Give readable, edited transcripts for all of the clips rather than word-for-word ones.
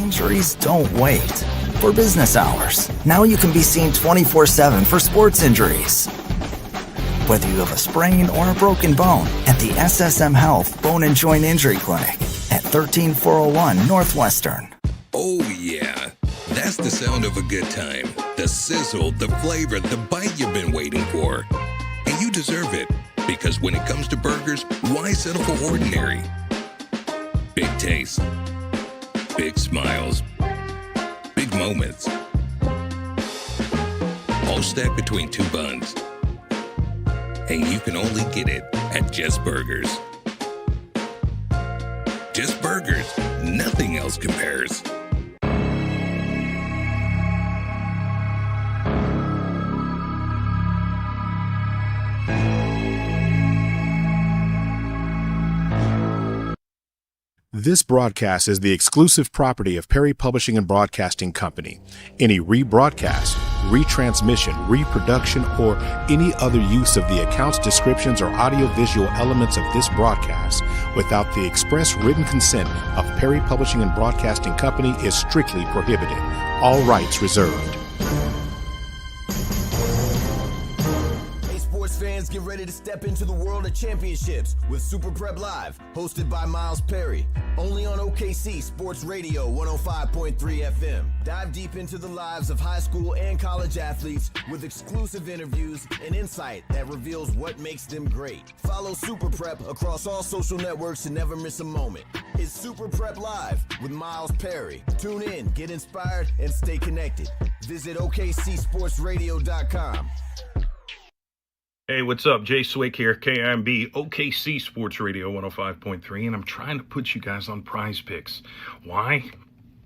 Injuries don't wait. For business hours, now you can be seen 24/7 for sports injuries. Whether you have a sprain or a broken bone, at the SSM Health Bone and Joint Injury Clinic at 13401 Northwestern. Oh yeah, that's the sound of a good time. The sizzle, the flavor, the bite you've been waiting for. And you deserve it, because when it comes to burgers, why settle for ordinary? Big taste, big smiles, big moments. All stacked between two buns. And you can only get it at Just Burgers. Just Burgers, nothing else compares. This broadcast is the exclusive property of Perry Publishing and Broadcasting Company. Any rebroadcast, retransmission, reproduction, or any other use of the accounts, descriptions, or audiovisual elements of this broadcast without the express written consent of Perry Publishing and Broadcasting Company is strictly prohibited. All rights reserved. Fans, get ready to step into the world of championships with Super Prep Live, hosted by Miles Perry, only on OKC Sports Radio 105.3 FM. Dive deep into the lives of high school and college athletes with exclusive interviews and insight that reveals what makes them great. Follow Super Prep across all social networks to never miss a moment. It's Super Prep Live with Miles Perry. Tune in, get inspired, and stay connected. Visit OKCSportsRadio.com. Hey, what's up? Jay Swick here, KIMB, OKC Sports Radio 105.3, and I'm trying to put you guys on Prize Picks. Why?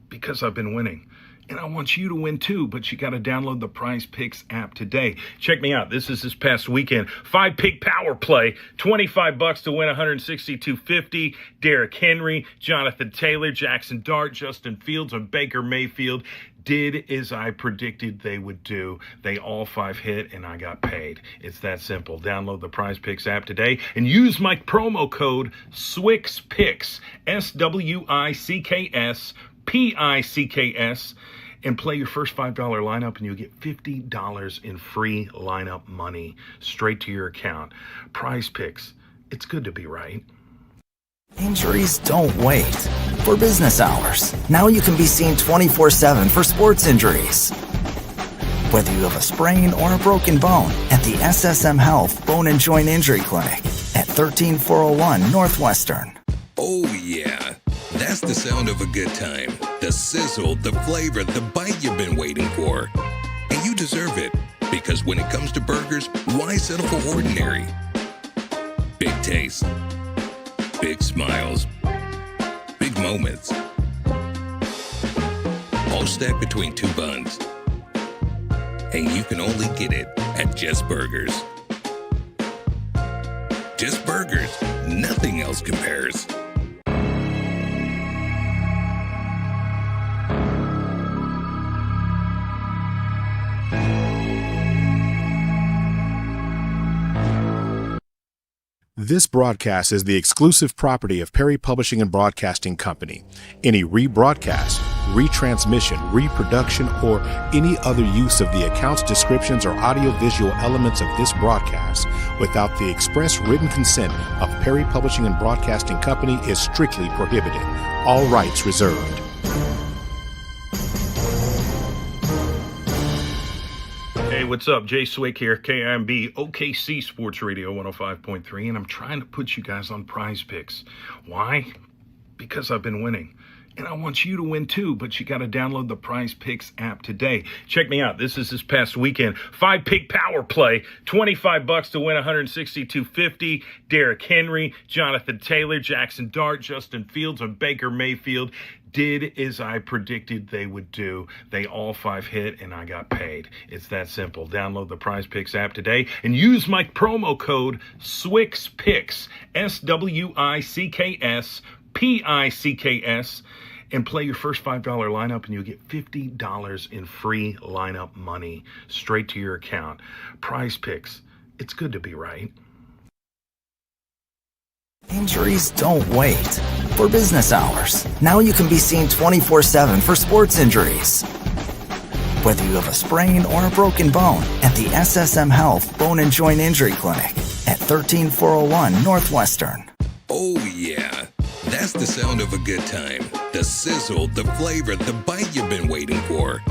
Because I've been winning. And I want you to win too, but you got to download the Prize Picks app today. Check me out. This is this past weekend. 5-pick power play, $25 to win $162.50. Derrick Henry, Jonathan Taylor, Jackson Dart, Justin Fields, and Baker Mayfield did as I predicted they would do. They all 5 hit, and I got paid. It's that simple. Download the Prize Picks app today and use my promo code SWICKS, SWICKS, PICKS, and play your first $5 lineup, and you'll get $50 in free lineup money straight to your account. Prize Picks. It's good to be right. Injuries don't wait. For business hours, now you can be seen 24/7 for sports injuries. Whether you have a sprain or a broken bone, at the SSM Health Bone and Joint Injury Clinic at 13401 Northwestern. Oh yeah, that's the sound of a good time. The sizzle, the flavor, the bite you've been waiting for. And you deserve it, because when it comes to burgers, why settle for ordinary? Big taste, big smiles, big moments. All stacked between two buns. And you can only get it at Just Burgers. Just Burgers, nothing else compares. This broadcast is the exclusive property of Perry Publishing and Broadcasting Company. Any rebroadcast, retransmission, reproduction, or any other use of the accounts, descriptions, or audiovisual elements of this broadcast without the express written consent of Perry Publishing and Broadcasting Company is strictly prohibited. All rights reserved. Hey, what's up? Jay Swick here, KIMB, OKC Sports Radio 105.3, and I'm trying to put you guys on Prize Picks. Why? Because I've been winning. And I want you to win too, but you got to download the Prize Picks app today. Check me out. This is this past weekend. 5-pick power play, $25 to win $162.50. Derrick Henry, Jonathan Taylor, Jackson Dart, Justin Fields, and Baker Mayfield did as I predicted they would do. They all 5 hit, and I got paid. It's that simple. Download the Prize Picks app today and use my promo code SWICKS, SWICKS, PICKS, and play your first $5 lineup, and you'll get $50 in free lineup money straight to your account. Prize Picks. It's good to be right. Injuries don't wait. For business hours, now you can be seen 24/7 for sports injuries. Whether you have a sprain or a broken bone, at the SSM Health Bone and Joint Injury Clinic at 13401 Northwestern. Oh, yeah. That's the sound of a good time. The sizzle, the flavor, the bite you've been waiting for.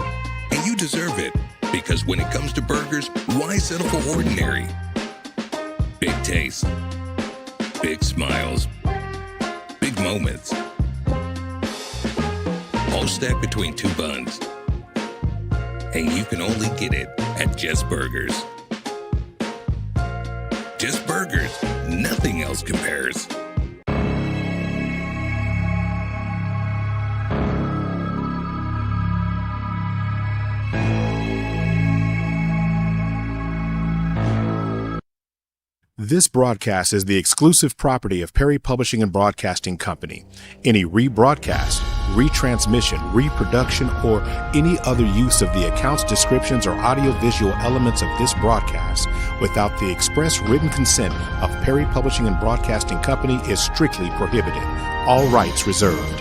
And you deserve it, because when it comes to burgers, why settle for ordinary? Big taste, big smiles, big moments. All stacked between two buns. And you can only get it at Just Burgers. Just Burgers. Nothing else compares. This broadcast is the exclusive property of Perry Publishing and Broadcasting Company. Any rebroadcast, retransmission, reproduction, or any other use of the accounts, descriptions, or audiovisual elements of this broadcast without the express written consent of Perry Publishing and Broadcasting Company is strictly prohibited. All rights reserved.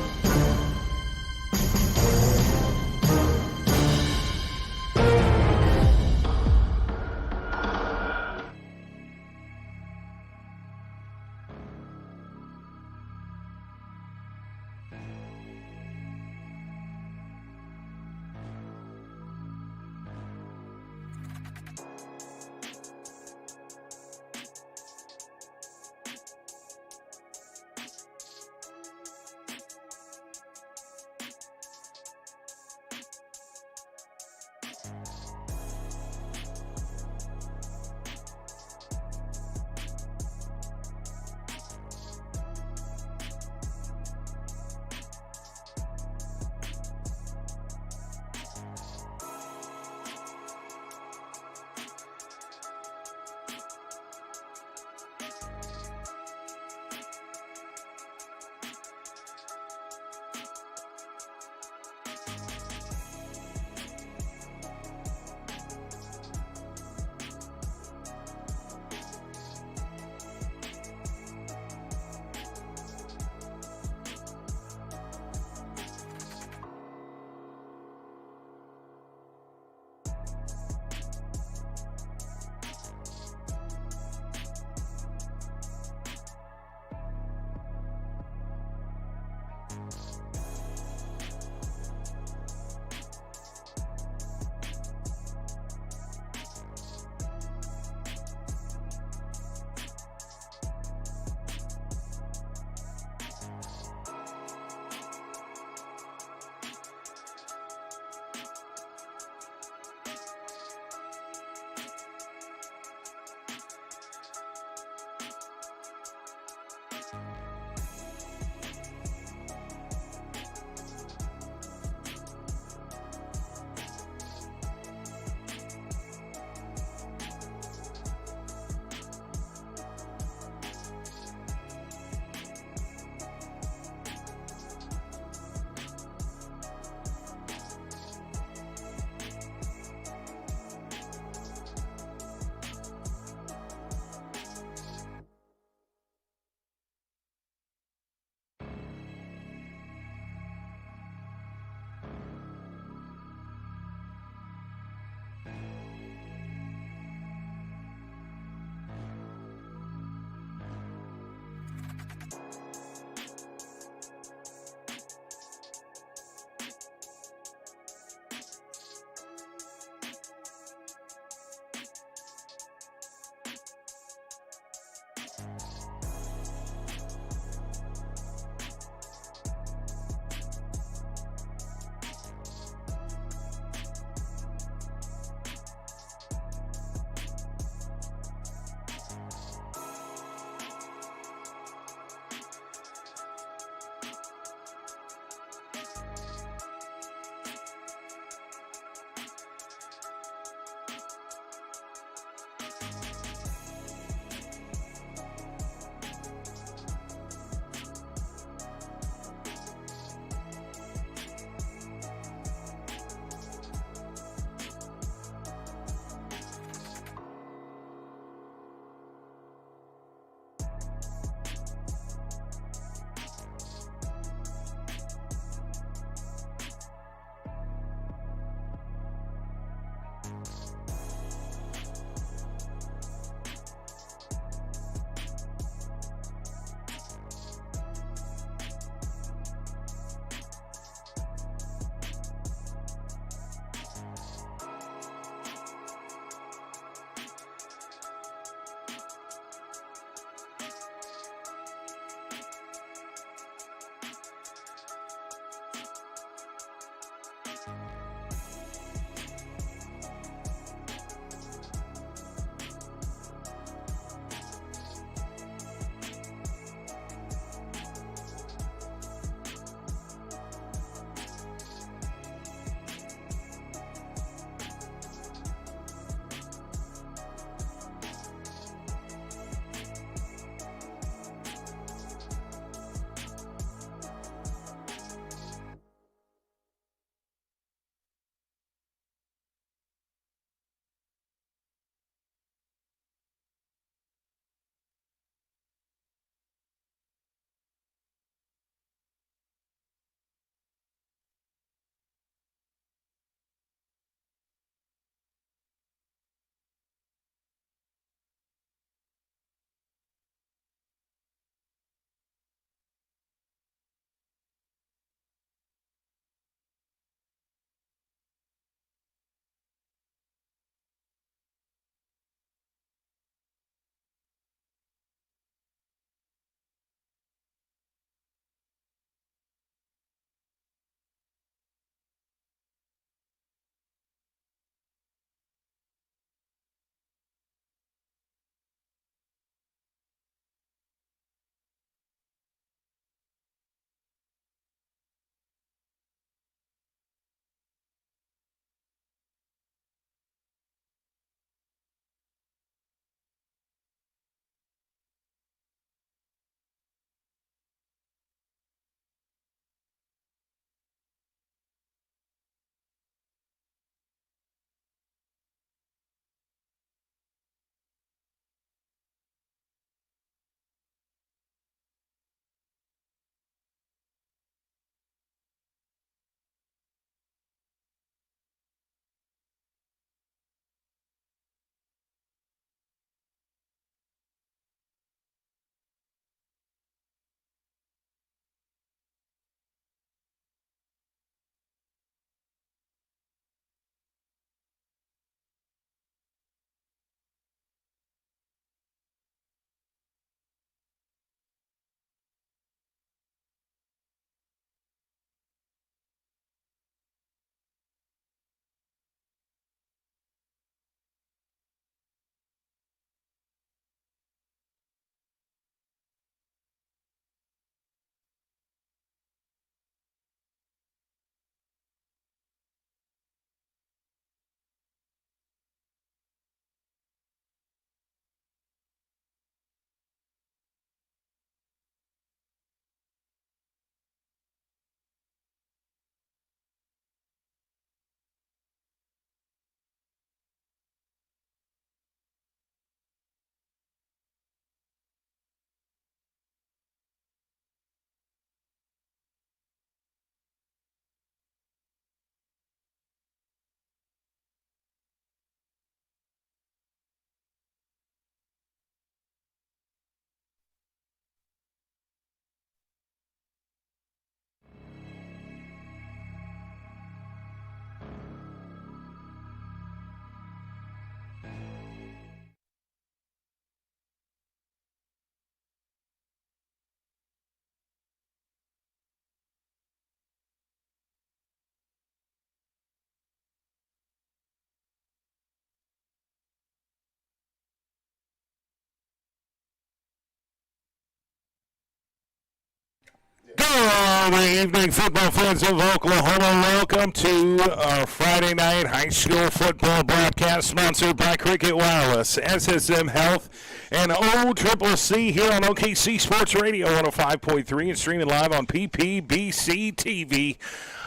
evening, football fans of Oklahoma. Welcome to our Friday night high school football broadcast sponsored by Cricket Wireless, SSM Health, and OCCC here on OKC Sports Radio 105.3 and streaming live on PPBC TV.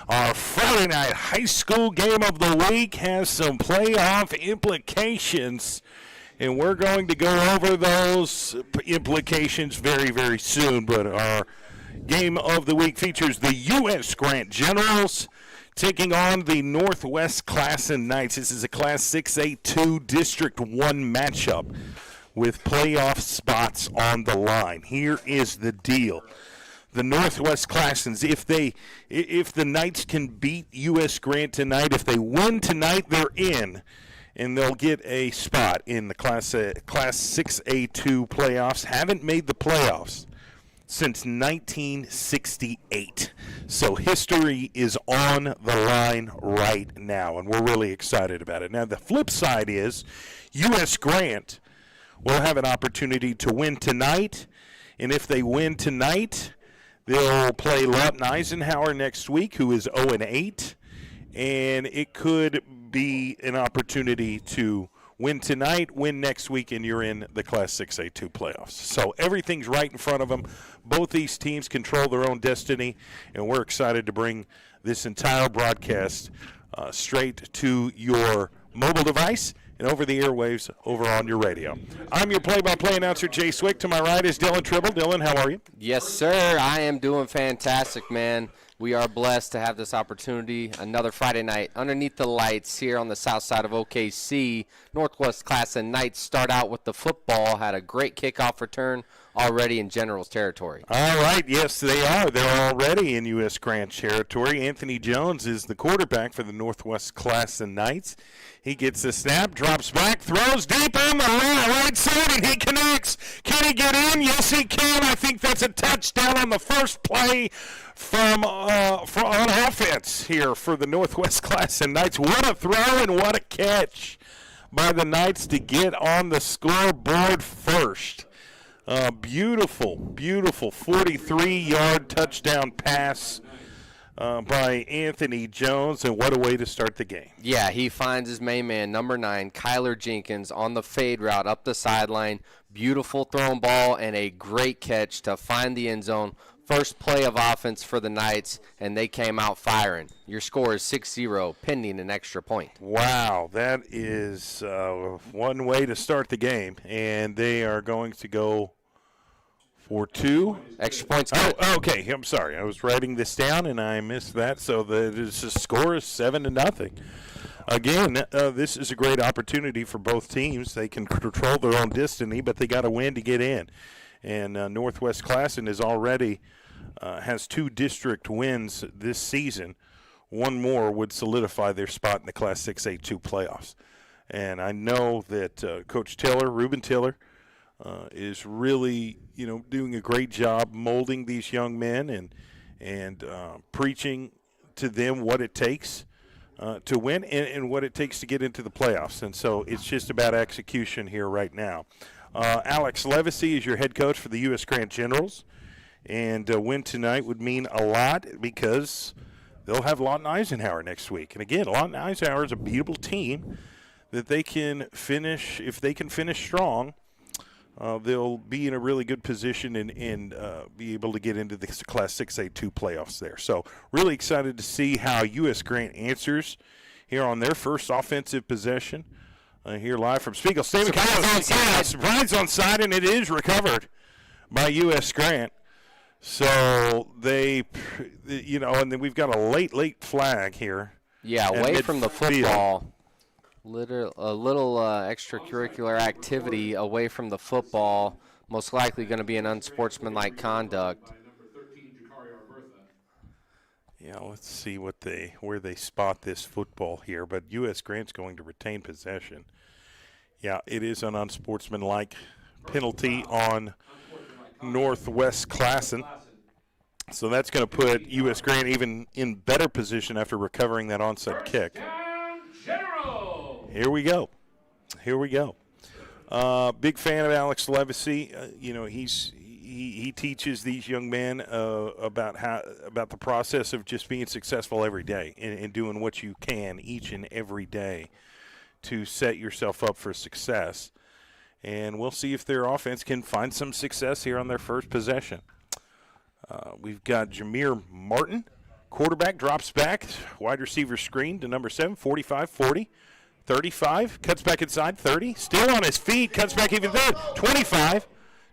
Our Friday night high school game of the week has some playoff implications, and we're going to go over those implications very, very soon. But our game of the week features the US Grant Generals taking on the Northwest Classen Knights. This is a Class 6A2 District 1 matchup with playoff spots on the line. Here is the deal. The Northwest Classens, if the Knights can beat US Grant tonight, if they win tonight, they're in, and they'll get a spot in the Class 6A2 playoffs. Haven't made the playoffs since 1968. So history is on the line right now, and we're really excited about it. Now, the flip side is US Grant will have an opportunity to win tonight, and if they win tonight, they'll play Lawton Eisenhower next week, who is 0-8, and it could be an opportunity to win tonight, win next week, and you're in the Class 6A2 playoffs. So everything's right in front of them. Both these teams control their own destiny, and we're excited to bring this entire broadcast straight to your mobile device and over the airwaves over on your radio. I'm your play-by-play announcer, Jay Swick. To my right is Dylan Tribble. Dylan, how are you? Yes, sir. I am doing fantastic, man. We are blessed to have this opportunity. Another Friday night underneath the lights here on the south side of OKC. Northwest Classen Knights start out with the football. Had a great kickoff return already in General's territory. All right. Yes, they are. They're already in U.S. Grant territory. Anthony Jones is the quarterback for the Northwest Classen Knights. He gets the snap, drops back, throws deep on the right side, and he connects. Can he get in? Yes, he can. I think that's a touchdown on the first play from on offense here for the Northwest Classen Knights. What a throw and what a catch by the Knights to get on the scoreboard first. Beautiful 43-yard touchdown pass by Anthony Jones, and what a way to start the game. Yeah, he finds his main man, number 9, Kyler Jenkins, on the fade route up the sideline. Beautiful thrown ball and a great catch to find the end zone. First play of offense for the Knights, and they came out firing. Your score is 6-0, pending an extra point. Wow, that is one way to start the game, and they are going to go for 2. Extra points. Oh, okay. I'm sorry. I was writing this down, and I missed that. So the score is 7-0. Again, this is a great opportunity for both teams. They can control their own destiny, but they got to win to get in. And Northwest Classen is already has 2 district wins this season. One more would solidify their spot in the Class 6A2 playoffs. And I know that Coach Tiller, Reuben Tiller, is really, doing a great job molding these young men and preaching to them what it takes to win and what it takes to get into the playoffs. And so it's just about execution here right now. Alex Levacy is your head coach for the U.S. Grant Generals, and win tonight would mean a lot because they'll have Lawton Eisenhower next week. And again, Lawton Eisenhower is a beatable team that they can finish. If they can finish strong, they'll be in a really good position and be able to get into the Class 6A2 playoffs there. So really excited to see how U.S. Grant answers here on their first offensive possession. Here live from Spiegel Stadium. Surprise onside, and it is recovered by U.S. Grant. So they, and then we've got a late flag here. Yeah, away from the football. A little extracurricular activity away from the football. Most likely going to be an unsportsmanlike conduct. Yeah, let's see where they spot this football here. But U.S. Grant's going to retain possession. Yeah, it is an unsportsmanlike penalty on Northwest Classen. So that's going to put U.S. Grant even in better position after recovering that onside kick. Here we go. Big fan of Alex Levacy. he teaches these young men about the process of just being successful every day and doing what you can each and every day to set yourself up for success. And we'll see if their offense can find some success here on their first possession. We've got Jameer Martin, quarterback, drops back, wide receiver screen to number 7, 45, 40, 35, cuts back inside, 30, still on his feet, cuts back even there, 25,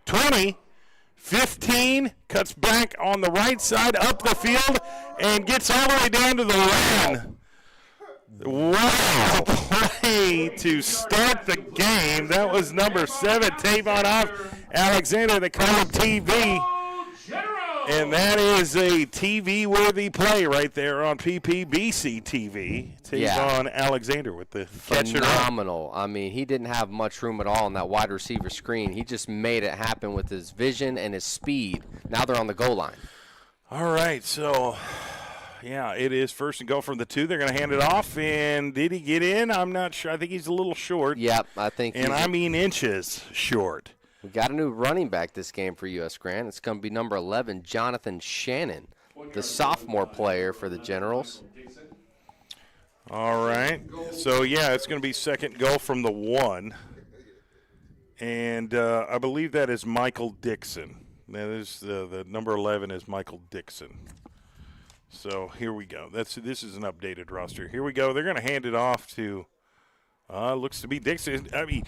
20, 15, cuts back on the right side, up the field, and gets all the way down to the line. Wow, play to start the game. That was number 7, Tavon off Alexander, the column TV. And that is a TV-worthy play right there on PPBC TV. Tavon Alexander with the catch. Phenomenal. I mean, he didn't have much room at all on that wide receiver screen. He just made it happen with his vision and his speed. Now they're on the goal line. All right, so, yeah, it is first and goal from the 2. They're going to hand it off, and did he get in? I'm not sure. I think he's a little short. Yep, I think and I mean inches short. We got a new running back this game for US Grant. It's going to be number 11, Jonathan Shannon, the sophomore player for the Generals. All right. So, yeah, it's going to be second goal from the 1. And I believe that is Michael Dixon. That is the number 11 is Michael Dixon. So, here we go. This is an updated roster. Here we go. They're going to hand it off to looks to be Dixon. I mean,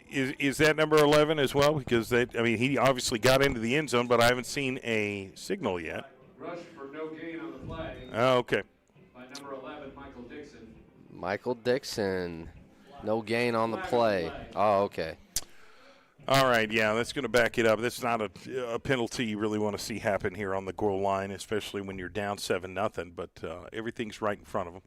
Is that number 11 as well? Because he obviously got into the end zone, but I haven't seen a signal yet. Rush for no gain on the play. Oh, okay. By number 11, Michael Dixon. Michael Dixon, no gain on the play. Oh, okay. All right, yeah, that's going to back it up. That's not a penalty you really want to see happen here on the goal line, especially when you're down 7-0. But everything's right in front of them.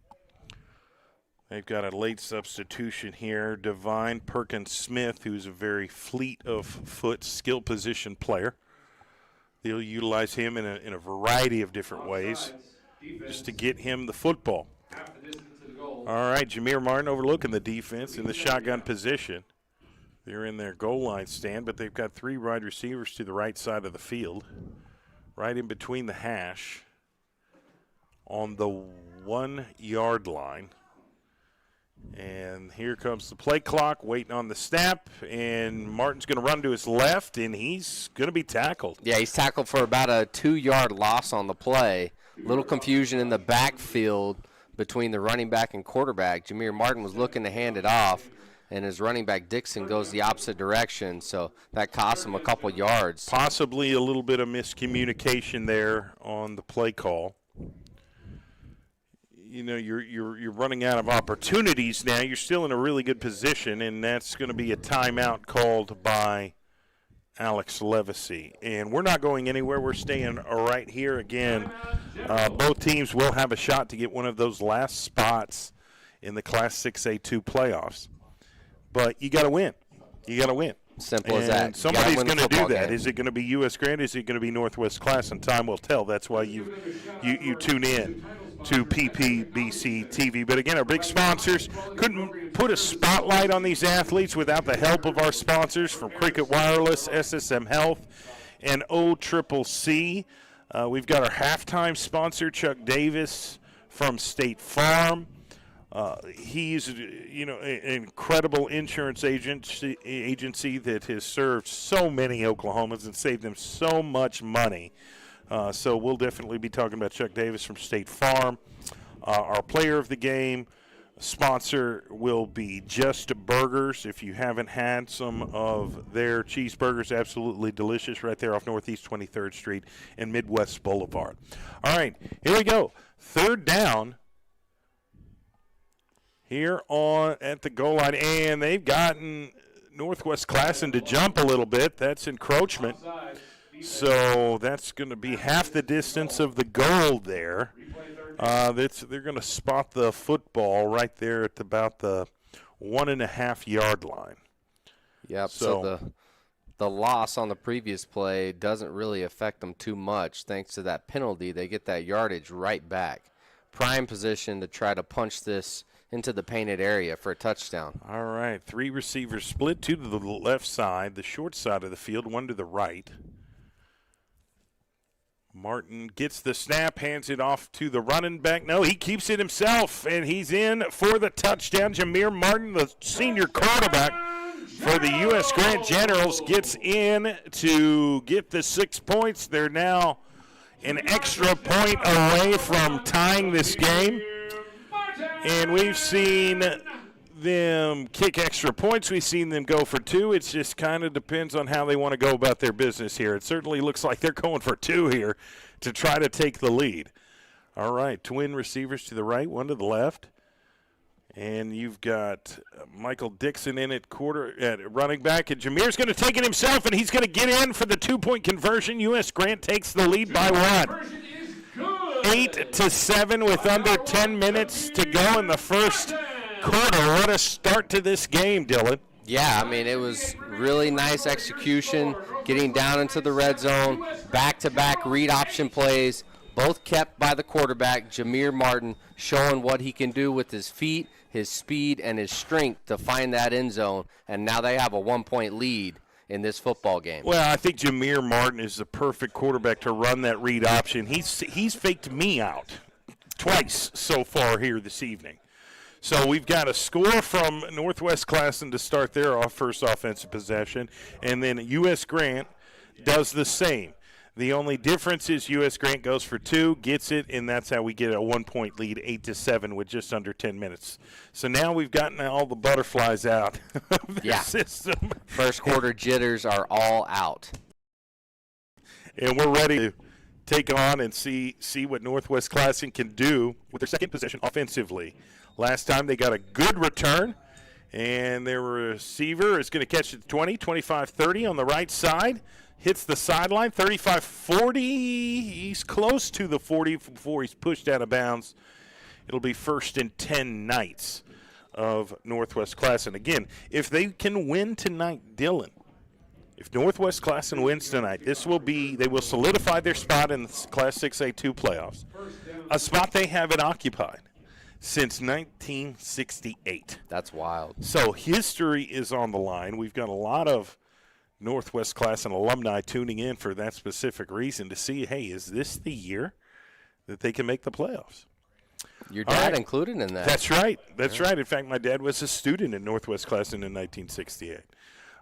They've got a late substitution here, Divine Perkins-Smith, who's a very fleet of foot skill position player. They'll utilize him in a variety of different ways just to get him the football. All right, Jameer Martin overlooking the defense in the shotgun position. They're in their goal line stand, but they've got 3 wide receivers to the right side of the field, right in between the hash on the 1-yard line. And here comes the play clock, waiting on the snap, and Martin's going to run to his left, and he's going to be tackled. Yeah, he's tackled for about a 2-yard loss on the play. Little confusion in the backfield between the running back and quarterback. Jameer Martin was looking to hand it off, and his running back Dixon goes the opposite direction, so that cost him a couple yards. Possibly a little bit of miscommunication there on the play call. You know, you're running out of opportunities now. You're still in a really good position, and that's going to be a timeout called by Alex Levacy. And we're not going anywhere. We're staying right here again. Both teams will have a shot to get one of those last spots in the Class 6A2 playoffs. But you got to win. You got to win. Simple as that. Somebody's going to do that. Is it going to be U.S. Grant? Is it going to be Northwest Class? And time will tell. That's why you tune in to PPBC TV. But again, our big sponsors couldn't put a spotlight on these athletes without the help of our sponsors from Cricket Wireless, SSM Health, and OCCC. We've got our halftime sponsor, Chuck Davis from State Farm. He's, an incredible insurance agency that has served so many Oklahomans and saved them so much money. So we'll definitely be talking about Chuck Davis from State Farm. Our player of the game sponsor will be Just Burgers. If you haven't had some of their cheeseburgers, absolutely delicious right there off Northeast 23rd Street and Midwest Boulevard. All right, here we go. Third down here at the goal line, and they've gotten Northwest Classen to jump a little bit. That's encroachment. So that's going to be half the distance of the goal there. They're going to spot the football right there at about the 1.5-yard line. Yep, so the loss on the previous play doesn't really affect them too much. Thanks to that penalty, they get that yardage right back. Prime position to try to punch this into the painted area for a touchdown. All right, 3 receivers split, 2 to the left side, the short side of the field, 1 to the right. Martin gets the snap, hands it off to the running back. No, he keeps it himself, and he's in for the touchdown. Jameer Martin, the senior quarterback for the U.S. Grant Generals, gets in to get the 6 points. They're now an extra point away from tying this game. And we've seen them kick extra points. We've seen them go for 2. It just kind of depends on how they want to go about their business here. It certainly looks like they're going for 2 here to try to take the lead. All right, twin receivers to the right, one to the left. And you've got Michael Dixon in at running back. And Jameer's going to take it himself, and he's going to get in for the 2-point conversion. U.S. Grant takes the lead by 1. 8-7 with under 10 minutes to go in the first quarter. What a start to this game, Dylan. Yeah, I mean, it was really nice execution, getting down into the red zone, back-to-back read option plays, both kept by the quarterback, Jameer Martin, showing what he can do with his feet, his speed, and his strength to find that end zone, and now they have a 1-point lead in this football game. Well, I think Jameer Martin is the perfect quarterback to run that read option. He's faked me out twice so far here this evening. So we've got a score from Northwest Classen to start their first offensive possession, and then U.S. Grant does the same. The only difference is U.S. Grant goes for 2, gets it, and that's how we get a 1-point lead, 8-7 with just under 10 minutes. So now we've gotten all the butterflies out of the system. First quarter jitters are all out. And we're ready to take on and see what Northwest Classen can do with their second possession offensively. Last time they got a good return, and their receiver is going to catch it 20, 25-30 on the right side. Hits the sideline, 35-40. He's close to the 40 before he's pushed out of bounds. It'll be 1st and 10 Knights of Northwest Classen. Again, if they can win tonight, Dylan, if Northwest Classen wins tonight, they will solidify their spot in the Class 6A2 playoffs, a spot they haven't occupied since 1968. That's wild. So history is on the line. We've got a lot of Northwest Classen alumni tuning in for that specific reason to see, hey, is this the year that they can make the playoffs? Your dad included in that. That's right. That's right. In fact, my dad was a student at Northwest Classen in 1968.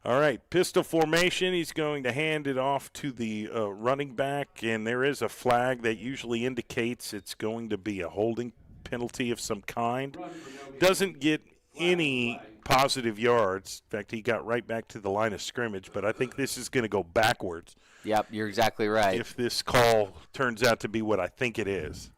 All right, pistol formation. He's going to hand it off to the running back, and there is a flag that usually indicates it's going to be a holding penalty of some kind. Doesn't get any positive yards. In fact, he got right back to the line of scrimmage, but I think this is going to go backwards. Yep, you're exactly right. If this call turns out to be what I think it is.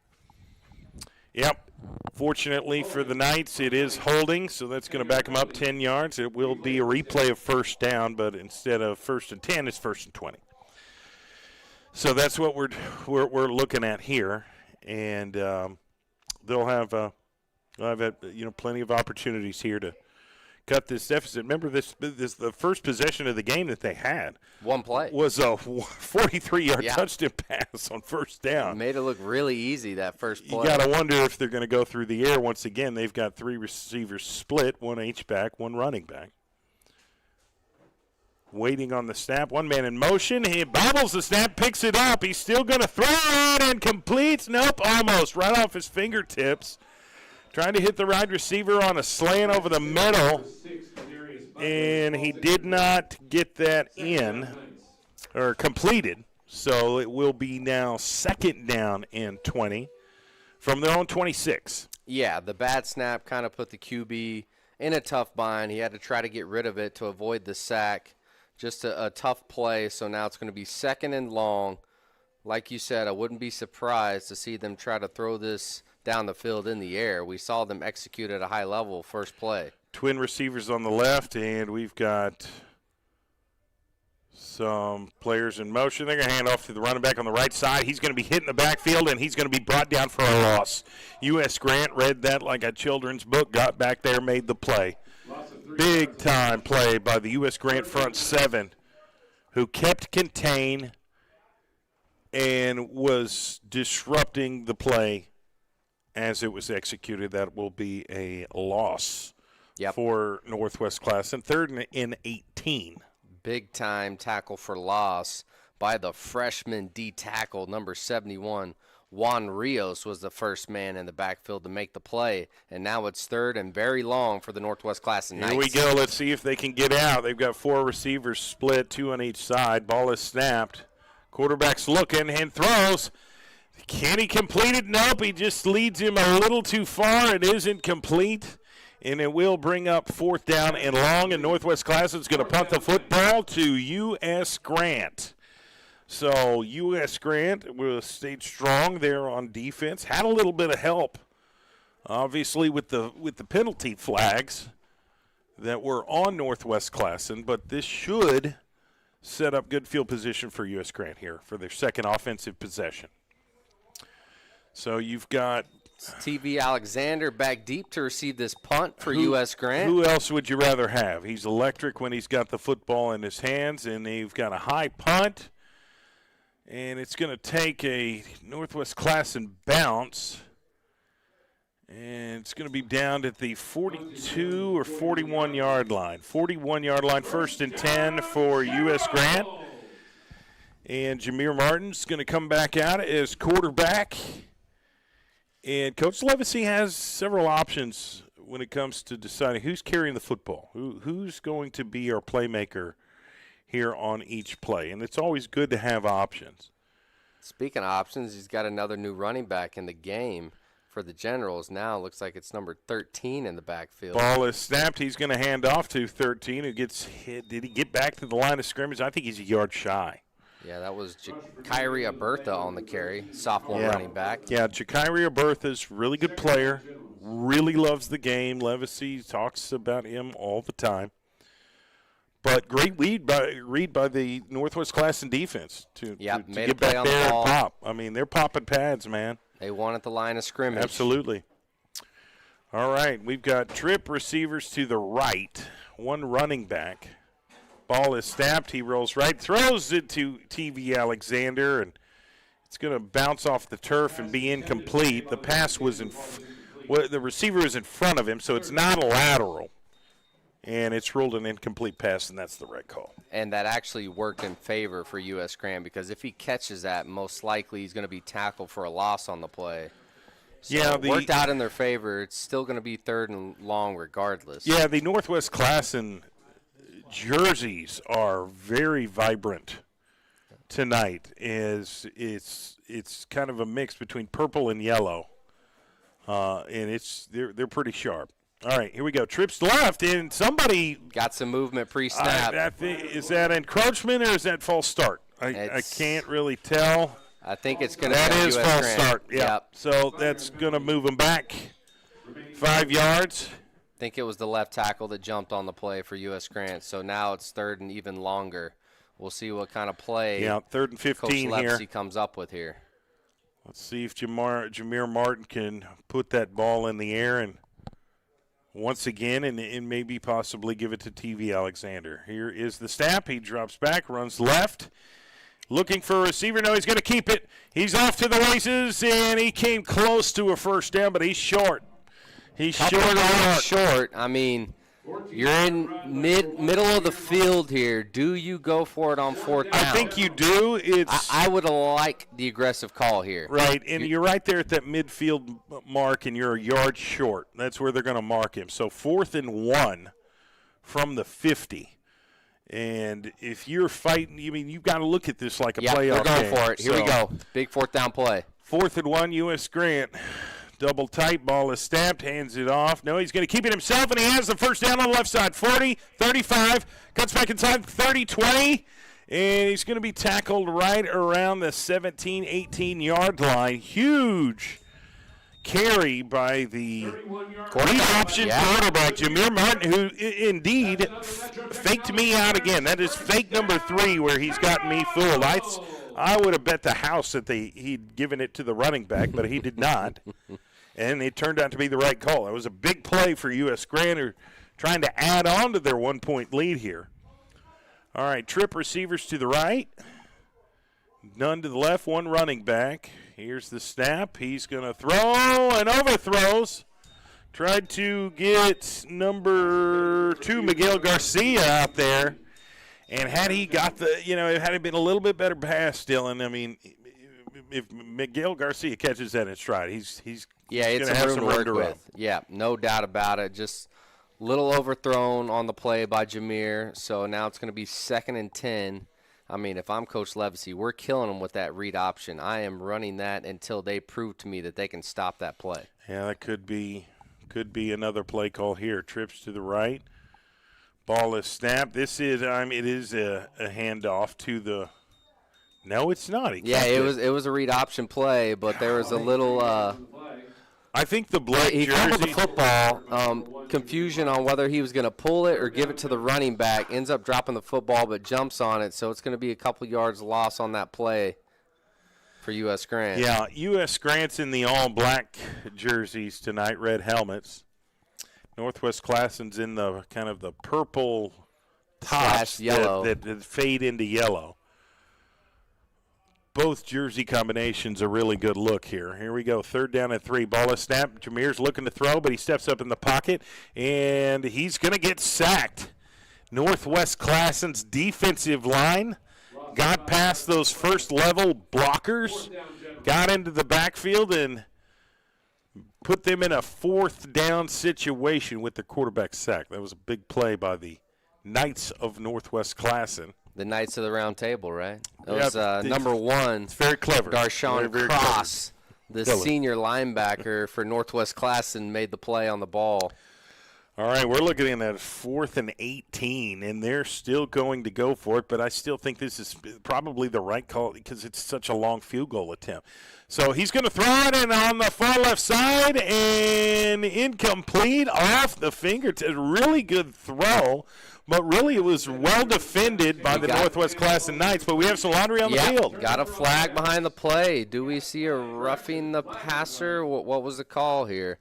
Yep. Fortunately for the Knights, it is holding, so that's going to back them up 10 yards. It will be a replay of first down, but instead of 1st and 10, it's 1st and 20. So that's what we're looking at here, and they'll have plenty of opportunities here to cut this deficit. Remember, this the first possession of the game that they had. One play. Was a 43-yard touchdown pass on first down. It made it look really easy, that first play. You got to wonder if they're going to go through the air once again. They've got 3 receivers split, 1 H-back, 1 running back. Waiting on the snap. 1 man in motion. He bobbles the snap, picks it up. He's still going to throw it and completes. Nope, almost. Right off his fingertips. Trying to hit the wide receiver on a slant over the middle, and he did not get that in or completed. So it will be now 2nd down and 20 from their own 26. Yeah, the bad snap kind of put the QB in a tough bind. He had to try to get rid of it to avoid the sack. Just a tough play, so now it's going to be 2nd and long. Like you said, I wouldn't be surprised to see them try to throw this down the field in the air. We saw them execute at a high level first play. Twin receivers on the left, and we've got some players in motion. They're going to hand off to the running back on the right side. He's going to be hit in the backfield, and he's going to be brought down for a loss. U.S. Grant read that like a children's book, got back there, made the play. Big-time play by the U.S. Grant front 7, who kept contained and was disrupting the play as it was executed. That will be a loss for Northwest Classen. 3rd and 18. Big-time tackle for loss by the freshman D tackle, number 71. Juan Rios was the first man in the backfield to make the play, and now it's third and very long for the Northwest Classen Knights. Here we go. Let's see if they can get out. They've got 4 receivers split, 2 on each side. Ball is snapped. Quarterback's looking and throws. Can he complete it? Nope. He just leads him a little too far. It isn't complete, and it will bring up 4th down and long, and Northwest Classen's going to punt the football to US Grant. So U.S. Grant stayed strong there on defense. Had a little bit of help, obviously, with the penalty flags that were on Northwest Classen, but this should set up good field position for U.S. Grant here for their second offensive possession. So you've got TV Alexander back deep to receive this punt for U.S. Grant. Who else would you rather have? He's electric when he's got the football in his hands, and they've got a high punt. And it's going to take a Northwest Classen bounce. And it's going to be down at the 42 or 41-yard line. 41-yard line, 1st and 10 for U.S. Grant. And Jameer Martin's going to come back out as quarterback. And Coach Levacy has several options when it comes to deciding who's carrying the football, who's going to be our playmaker here on each play, and it's always good to have options. Speaking of options, he's got another new running back in the game for the Generals. Now looks like it's number 13 in the backfield. Ball is snapped. He's going to hand off to 13, who gets hit. Did he get back to the line of scrimmage? I think he's a yard shy. Yeah, that was Kyrie Abertha on the carry, sophomore running back. Yeah, Kyrie Abertha's really good player, really loves the game. Levacy talks about him all the time. But great read by the Northwest Classen defense to get back there and pop. I mean, they're popping pads, man. They won at the line of scrimmage. Absolutely. All right, we've got trip receivers to the right, 1 running back. Ball is snapped. He rolls right, throws it to TV Alexander, and it's going to bounce off the turf and be incomplete. The pass was the receiver was in front of him, so it's not a lateral. And it's ruled an incomplete pass, and that's the right call. And that actually worked in favor for U.S. Grant because if he catches that, most likely he's going to be tackled for a loss on the play. So it worked out in their favor. It's still going to be 3rd and long regardless. Yeah, the Northwest Classen jerseys are very vibrant tonight. It's kind of a mix between purple and yellow, and they're pretty sharp. All right, here we go. Trips left, and somebody got some movement pre-snap. Is that encroachment or is that false start? I can't really tell. I think it's going to be That is US false Grant. start. Yeah. Yep. So that's going to move them back 5 yards. I think it was the left tackle that jumped on the play for U.S. Grant. So now it's 3rd and even longer. We'll see what kind of play 3rd and 15 Coach here. Levacy comes up with here. Let's see if Jameer Martin can put that ball in the air and once again and maybe possibly give it to TV Alexander. Here is the snap. He drops back, runs left. Looking for a receiver. No, he's going to keep it. He's off to the races, and he came close to a 1st down, but he's short. He's short. I mean, you're in middle of the field here. Do you go for it on 4th down? I think you do. I would like the aggressive call here. Right, and you're right there at that midfield mark, and you're a yard short. That's where they're going to mark him. So 4th and 1 from the 50. And if you're fighting, you've got to look at this like a playoff game. We're going for it. Here we go. Big 4th down play. 4th and 1, U.S. Grant. Double tight, ball is snapped, hands it off. No, he's going to keep it himself, and he has the 1st down on the left side. 40, 35, cuts back inside, 30, 20, and he's going to be tackled right around the 17, 18-yard line. Huge carry by the lead option quarterback, Jameer Martin, who indeed faked me out again. That is fake number 3 where he's gotten me fooled. I would have bet the house that he'd given it to the running back, but he did not. And it turned out to be the right call. It was a big play for U.S. Grant, who trying to add on to their 1-point lead here. All right, trip receivers to the right. None to the left, 1 running back. Here's the snap. He's going to throw and overthrows. Tried to get number 2, Miguel Garcia, out there. And had he got had it been a little bit better pass, Dylan, I mean, if Miguel Garcia catches that in stride, he's it's gonna a have room some to room work to run. with. Yeah, no doubt about it. Just a little overthrown on the play by Jameer, so now it's going to be 2nd and 10. I mean, if I'm Coach Levacy, we're killing them with that read option. I am running that until they prove to me that they can stop that play. Yeah, that could be another play call here. Trips to the right. Ball is snapped. It is a handoff to the – no, it's not. It was a read option play, but there was a little I think the black he jersey – fumbled the football, confusion on whether he was going to pull it or give it to the running back, ends up dropping the football but jumps on it, so it's going to be a couple yards loss on that play for U.S. Grant. Yeah, U.S. Grant's in the all-black jerseys tonight, red helmets. Northwest Classen's in the kind of the purple tops yellow that fade into yellow. Both jersey combinations a really good look here. Here we go, 3rd down and 3. Ball is snapped. Jameer's looking to throw, but he steps up in the pocket, and he's going to get sacked. Northwest Classen's defensive line got past those first-level blockers, got into the backfield, and put them in a 4th down situation with the quarterback sack. That was a big play by the Knights of Northwest Classen. The Knights of the Round Table, right? That was number 1. It's very clever. Darshawn very Cross, the Dylan. senior linebacker for Northwest Classen, made the play on the ball. All right, we're looking at 4th and 18, and they're still going to go for it, but I still think this is probably the right call because it's such a long field goal attempt. So he's going to throw it in on the far left side, and incomplete off the fingertips. Really good throw, but really it was well defended by the Northwest Classen Knights, but we have some laundry on the field. Got a flag behind the play. Do we see a roughing the passer? What was the call here?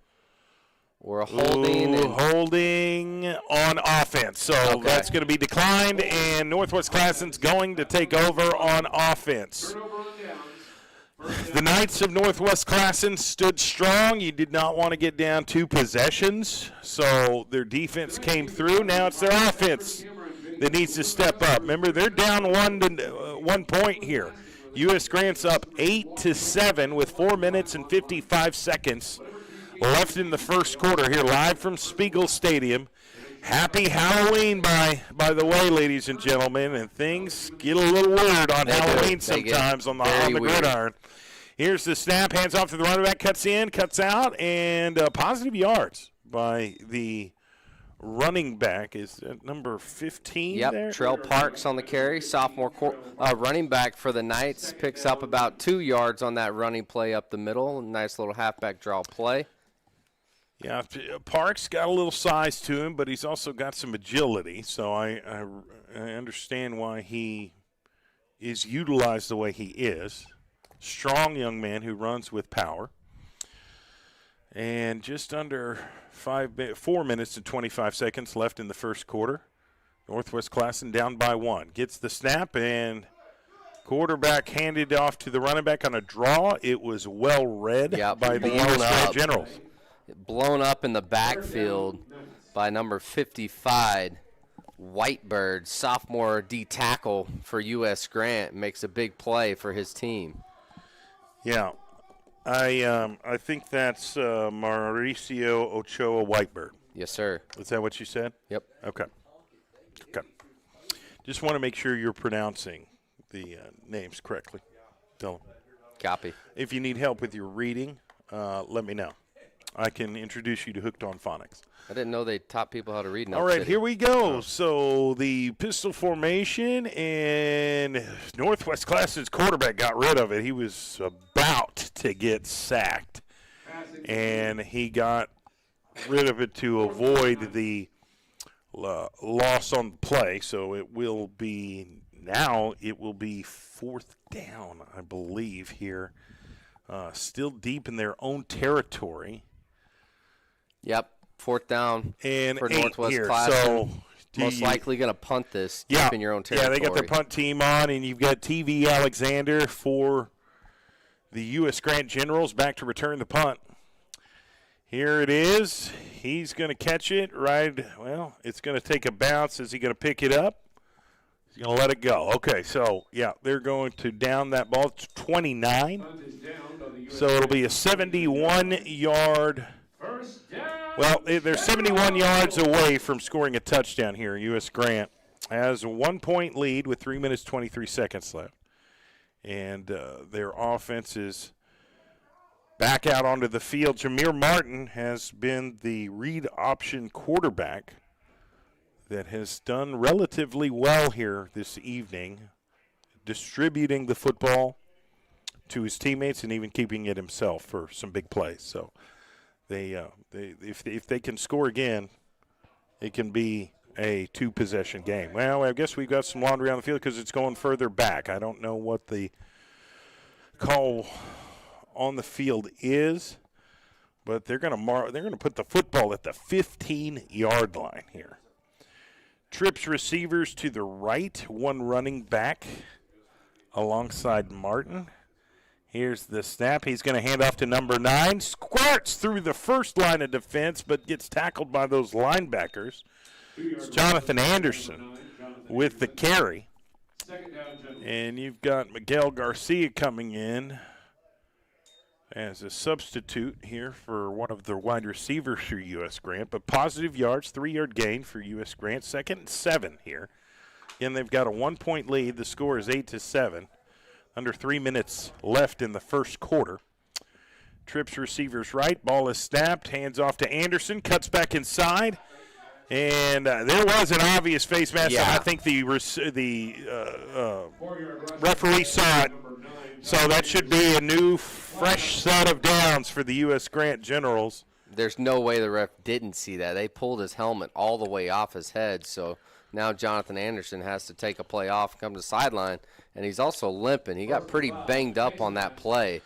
We're holding. Holding on offense. So that's going to be declined, and Northwest Classen's going to take over on offense. The Knights of Northwest Classen stood strong. You did not want to get down 2 possessions, so their defense came through. Now it's their offense that needs to step up. Remember, they're down 1 point here. U.S. Grant's up 8-7 with 4 minutes and 55 seconds left in the first quarter here, live from Spiegel Stadium. Happy Halloween, by the way, ladies and gentlemen, and things get a little weird on Halloween sometimes on the gridiron. Here's the snap, hands off to the running back, cuts in, cuts out, and positive yards by the running back. Is that number 15 there? Yep, Trell Parks on the carry, sophomore running back for the Knights, picks up about 2 yards on that running play up the middle. Nice little halfback draw play. Yeah, Parks got a little size to him, but he's also got some agility, so I understand why he is utilized the way he is. Strong young man who runs with power. And just under 4 minutes and 25 seconds left in the first quarter. Northwest Classen down by 1. Gets the snap, and quarterback handed off to the running back on a draw. It was well read by the U.S. Grant Generals. Blown up in the backfield by number 55, Whitebird, sophomore D tackle for U.S. Grant, makes a big play for his team. Yeah, I think that's Mauricio Ochoa Whitebird. Yes, sir. Is that what you said? Yep. Okay. Just want to make sure you're pronouncing the names correctly. Dylan. Copy. If you need help with your reading, let me know. I can introduce you to Hooked on Phonics. I didn't know they taught people how to read in All right, City. here we go. So the pistol formation, and Northwest Classen's quarterback got rid of it. He was about to get sacked, and he got rid of it to avoid the loss on the play. So it will be 4th down, I believe, here. Still deep in their own territory. Yep, 4th down and for Northwest here. Classen. So most likely going to punt this deep in your own territory. Yeah, they got the punt team on, and you've got TV Alexander for the U.S. Grant Generals back to return the punt. Here it is. He's going to catch it right. Well, it's going to take a bounce. Is he going to pick it up? He's going to let it go. Okay, so, yeah, they're going to down that ball to 29. Punt is down by the U.S. So it'll be a 71-yard. First down. Well, they're 71 yards away from scoring a touchdown here. U.S. Grant has a 1-point lead with 3 minutes, 23 seconds left. And their offense is back out onto the field. Jameer Martin has been the read option quarterback that has done relatively well here this evening, distributing the football to his teammates and even keeping it himself for some big plays. So if they can score again, it can be a 2-possession game. Well, I guess we've got some laundry on the field because it's going further back. I don't know what the call on the field is, but they're going to put the football at the 15-yard line here. Trips receivers to the right, one running back alongside Martin. Here's the snap. He's going to hand off to number 9. Squirts through the first line of defense, but gets tackled by those linebackers. It's Jonathan Anderson with the carry. And you've got Miguel Garcia coming in as a substitute here for one of the wide receivers for U.S. Grant. But positive yards, 3-yard gain for U.S. Grant. 2nd and 7 here. Again, they've got a 1-point lead. The score is 8-7. Under 3 minutes left in the first quarter. Trips receivers right. Ball is snapped. Hands off to Anderson. Cuts back inside. And there was an obvious face mask. Yeah. I think the referee saw it. So that should be a new, fresh set of downs for the U.S. Grant Generals. There's no way the ref didn't see that. They pulled his helmet all the way off his head, so now Jonathan Anderson has to take a play off, come to the sideline, and he's also limping. He got pretty banged up on that play.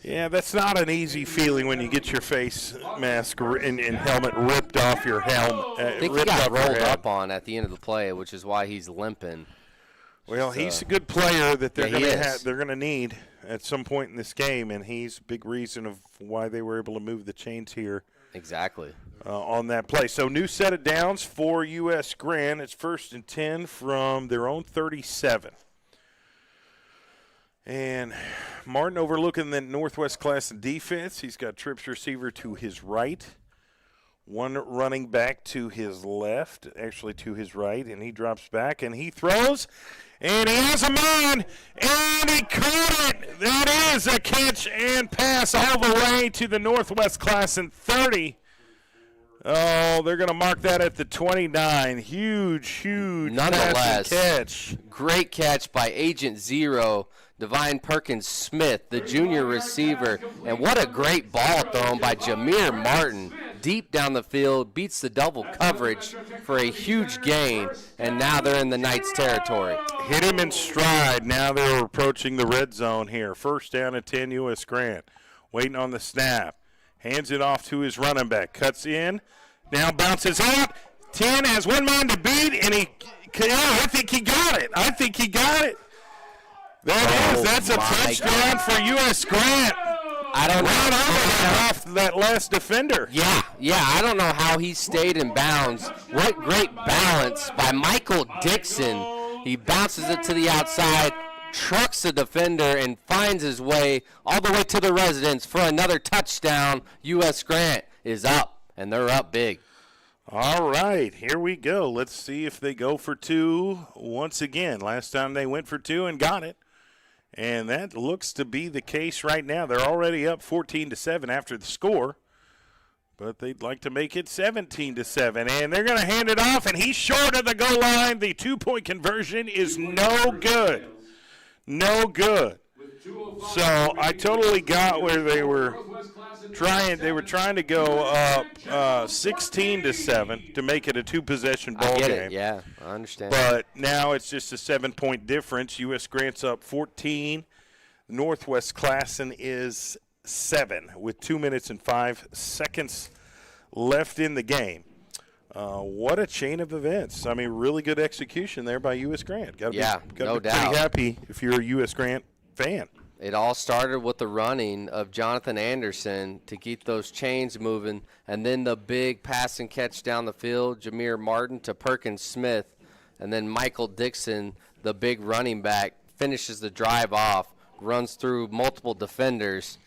Yeah, that's not an easy feeling when you get your face mask and helmet ripped off your helmet. I think he got rolled up on at the end of the play, which is why he's limping. Well, he's a good player that they're going to need at some point in this game, and he's a big reason of why they were able to move the chains here. Exactly. On that play. So new set of downs for U.S. Grant. It's 1st and 10 from their own 37. And Martin overlooking the Northwest Classen defense. He's got trips receiver to his right. One running back to his left, actually to his right, and he drops back and he throws, and he has a man, and he caught it. That is a catch and pass all the way to the Northwest Classen 30. Oh, they're going to mark that at the 29. Huge Nonetheless, catch. Great catch by Agent Zero, Divine Perkins Smith, the junior receiver. And what a great ball thrown by Jameer Martin. Deep down the field, beats the double coverage for a huge gain, and now they're in the Knights territory. Hit him in stride. Now they're approaching the red zone here. 1st down and 10, U.S. Grant. Waiting on the snap. Hands it off to his running back. Cuts in. Now bounces out. 10 has one man to beat, and I think he got it. That's a touchdown for U.S. Grant. I don't know. Off that last defender. Yeah, I don't know how he stayed in bounds. What great balance by Michael Dixon. He bounces it to the outside, trucks the defender, and finds his way all the way to the residence for another touchdown. U.S. Grant is up, and they're up big. All right, here we go. Let's see if they go for 2 once again. Last time they went for 2 and got it. And that looks to be the case right now. They're already up 14-7 after the score. But they'd like to make it 17-7. And they're going to hand it off, and he's short of the goal line. The 2-point conversion is no good. No good. So I totally got where they were trying. They were trying to go up 16-7 to make it a 2-possession ball game. Yeah, I understand. But now it's just a 7-point difference. U.S. Grant's up 14. Northwest Classen is 7 with 2 minutes and 5 seconds left in the game. What a chain of events. I mean, really good execution there by U.S. Grant. Gotta be pretty happy if you're a U.S. Grant fan. It all started with the running of Jonathan Anderson to keep those chains moving, and then the big pass and catch down the field, Jameer Martin to Perkins Smith. And then Michael Dixon, the big running back, finishes the drive off, runs through multiple defenders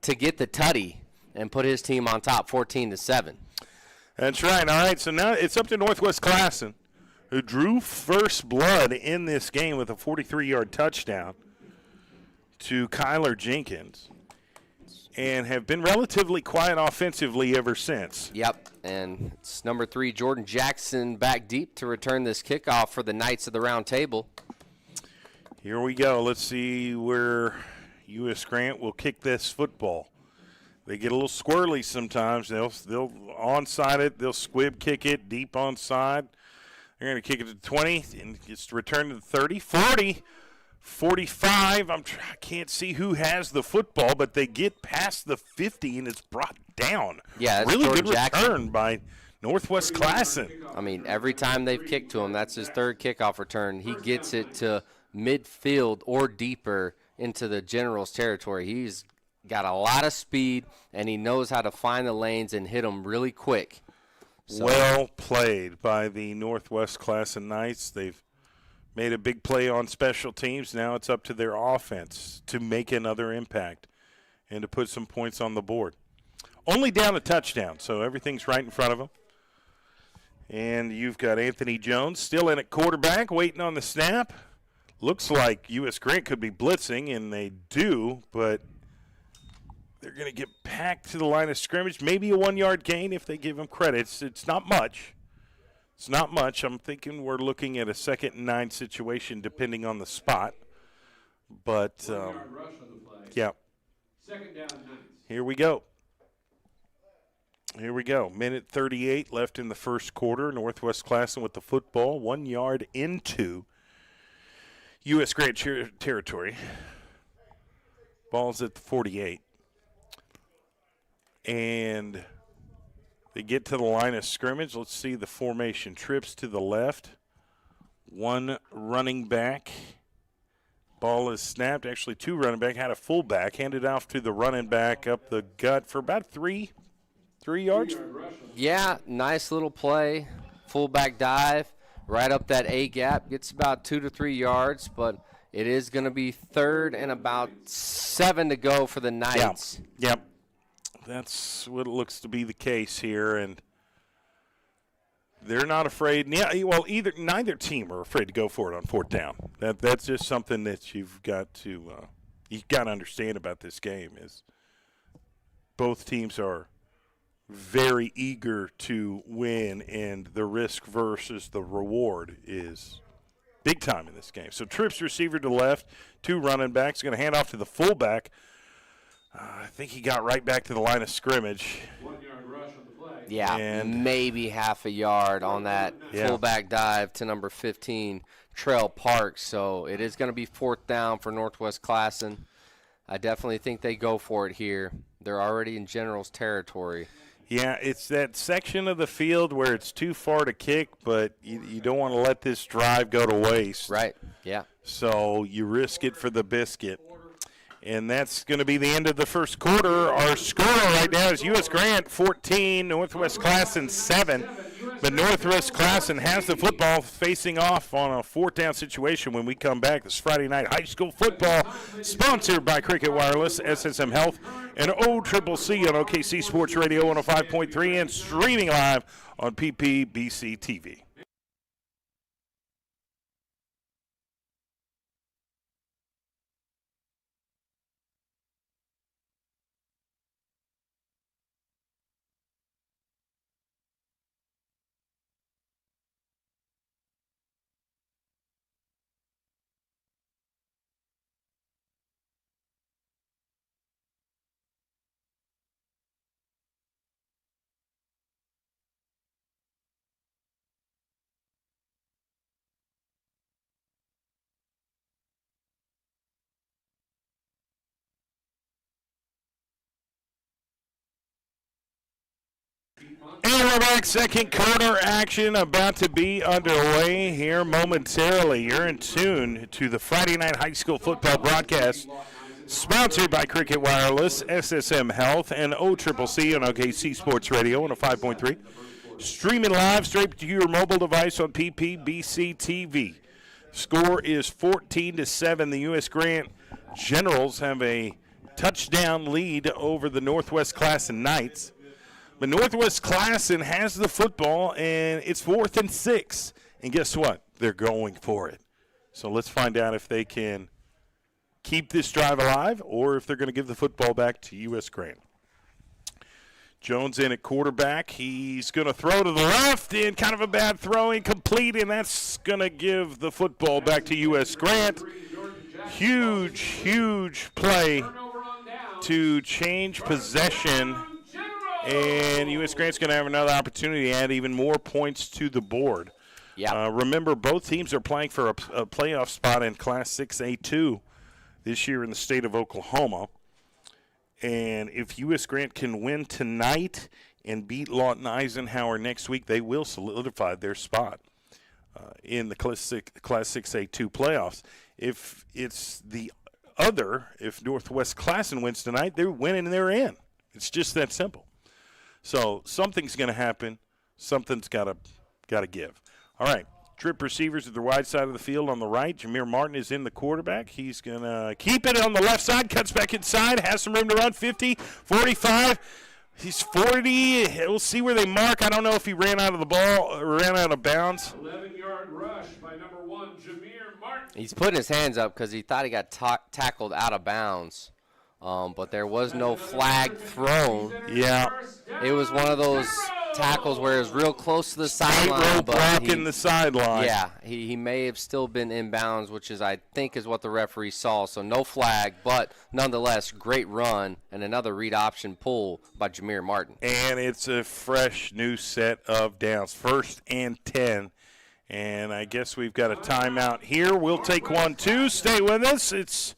to get the tutty and put his team on top 14-7. That's right. All right, so now it's up to Northwest Classen, who drew first blood in this game with a 43-yard touchdown to Kyler Jenkins, and have been relatively quiet offensively ever since. Yep, and it's number 3, Jordan Jackson, back deep to return this kickoff for the Knights of the Round Table. Here we go. Let's see where US Grant will kick this football. They get a little squirrely sometimes. They'll onside it. They'll squib kick it deep onside. They're going to kick it to 20 and it's returned to the 30, 40, 45. I can't see who has the football, but they get past the 50 and it's brought down. Yeah, it's really Jordan good Jackson. Return by Northwest Classen. I mean, every time they've kicked to him, that's his third kickoff return. He gets it to midfield or deeper into the Generals territory. He's got a lot of speed, and he knows how to find the lanes and hit them really quick. So. Well played by the Northwest Classen Knights. They've made a big play on special teams. Now it's up to their offense to make another impact and to put some points on the board. Only down a touchdown, so everything's right in front of them. And you've got Anthony Jones still in at quarterback, waiting on the snap. Looks like U.S. Grant could be blitzing, and they do, but they're going to get packed to the line of scrimmage. Maybe a 1-yard gain if they give them credit. It's not much. It's not much. I'm thinking we're looking at a 2nd and 9 situation depending on the spot. But, yeah. Second down, Knights. Here we go. Here we go. Minute 38 left in the first quarter. Northwest Classen with the football, 1 yard into U.S. Grant territory. Ball's at the 48. And they get to the line of scrimmage. Let's see the formation. Trips to the left. 1 running back. Ball is snapped. Actually, 2 running back. Had a fullback. Handed off to the running back up the gut for about 3 yards. Yeah, nice little play. Fullback dive. Right up that A gap. Gets about 2 to 3 yards, but it is going to be 3rd and about 7 to go for the Knights. Yep. That's what it looks to be the case here, and they're not afraid. Yeah, well, neither team are afraid to go for it on 4th down. That's just something that you've got to understand about this game is both teams are very eager to win, and the risk versus the reward is big time in this game. So trips receiver to the left, 2 running backs, going to hand off to the fullback. I think he got right back to the line of scrimmage. 1-yard rush on the play. Yeah, And maybe half a yard on that fullback dive to number 15, Trail Parks. So it is going to be 4th down for Northwest Classen. I definitely think they go for it here. They're already in General's territory. Yeah, it's that section of the field where it's too far to kick, but you don't want to let this drive go to waste. Right, yeah. So you risk it for the biscuit. And that's going to be the end of the first quarter. Our score right now is U.S. Grant 14, Northwest Classen 7. But Northwest Classen has the football facing off on a 4th down situation when we come back. This Friday night high school football sponsored by Cricket Wireless, SSM Health, and OCCC on OKC Sports Radio 105.3 and streaming live on PPBC TV. And we're back. Second quarter action about to be underway here momentarily. You're in tune to the Friday night high school football broadcast sponsored by Cricket Wireless, SSM Health, and OCCC on OKC Sports Radio on a 5.3. streaming live straight to your mobile device on PPBC TV. Score is 14-7. The U.S. Grant Generals have a touchdown lead over the Northwest Classen Knights. But Northwest Classen has the football, and it's 4th and 6. And guess what? They're going for it. So let's find out if they can keep this drive alive or if they're going to give the football back to U.S. Grant. Jones in at quarterback. He's going to throw to the left, and kind of a bad throw, incomplete, and that's going to give the football back to U.S. Grant. Huge, huge play to change possession, and U.S. Grant's going to have another opportunity to add even more points to the board. Yeah. Remember, both teams are playing for a playoff spot in Class 6A2 this year in the state of Oklahoma. And if U.S. Grant can win tonight and beat Lawton Eisenhower next week, they will solidify their spot in the Class 6A2 playoffs. If it's the other, if Northwest Classen wins tonight, they're winning and they're in. It's just that simple. So something's going to happen. Something's got to give. All right, trip receivers at the wide side of the field on the right. Jameer Martin is in the quarterback. He's going to keep it on the left side, cuts back inside, has some room to run, 50, 45. He's 40. We'll see where they mark. I don't know if he ran out of the ball or ran out of bounds. 11-yard rush by number 1, Jameer Martin. He's putting his hands up because he thought he got tackled out of bounds. But there was no flag thrown. Yeah. It was one of those tackles where it was real close to the sideline. Blocking the sideline. Yeah, he may have still been in bounds, which is, I think, is what the referee saw. So no flag, but nonetheless, great run and another read option pull by Jameer Martin. And it's a fresh new set of downs, 1st and 10. And I guess we've got a timeout here. We'll take one, too. Stay with us. It's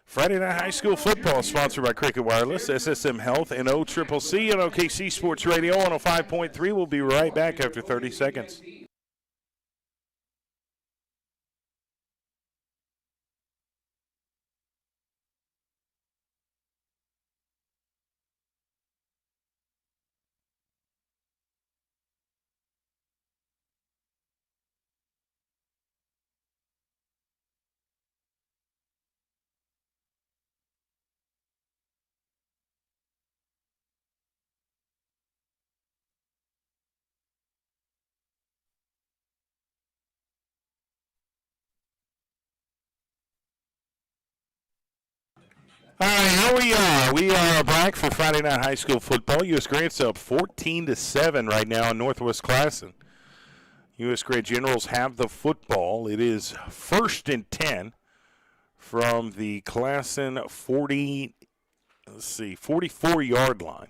Friday Night High School Football, sponsored by Cricket Wireless, SSM Health, and OCCC on OKC Sports Radio 105.3. We'll be right back after 30 seconds. All right, here we are. We are back for Friday Night High School Football. U.S. Grant's up 14-7 right now in Northwest Classen. U.S. Grant Generals have the football. It is 1st and 10 from the Classen 44-yard line.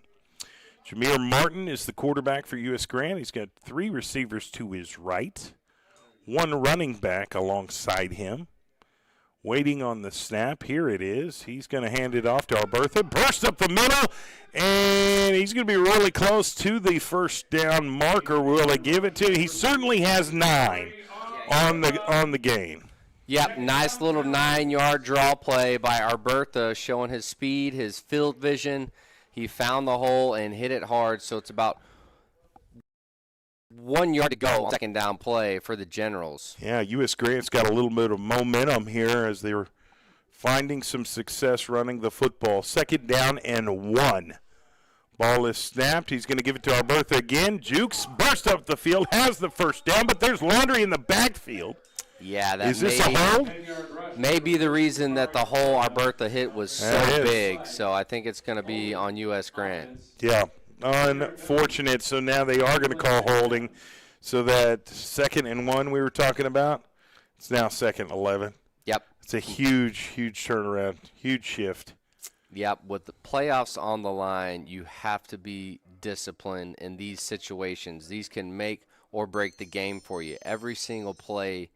Jameer Martin is the quarterback for U.S. Grant. He's got 3 receivers to his right, 1 running back alongside him. Waiting on the snap. Here it is. He's going to hand it off to Albertha. Burst up the middle, and he's going to be really close to the first down marker. Will they give it to? He certainly has 9 on the game. Yep, nice little 9-yard draw play by Albertha, showing his speed, his field vision. He found the hole and hit it hard, so it's about 1 yard to go on second down play for the Generals. Yeah, U.S. Grant's got a little bit of momentum here as they're finding some success running the football. 2nd down and 1. Ball is snapped. He's going to give it to Albertha again. Jukes burst up the field, has the first down, but there's Laundry in the backfield. Yeah, that is this a hold? May be the reason that the hole Albertha hit was so big. So I think it's going to be on U.S. Grant. Yeah. Unfortunate. So now they are going to call holding. So that 2nd and 1 we were talking about, it's now 2nd and 11. Yep. It's a huge, huge turnaround, huge shift. Yep. With the playoffs on the line, you have to be disciplined in these situations. These can make or break the game for you. Every single play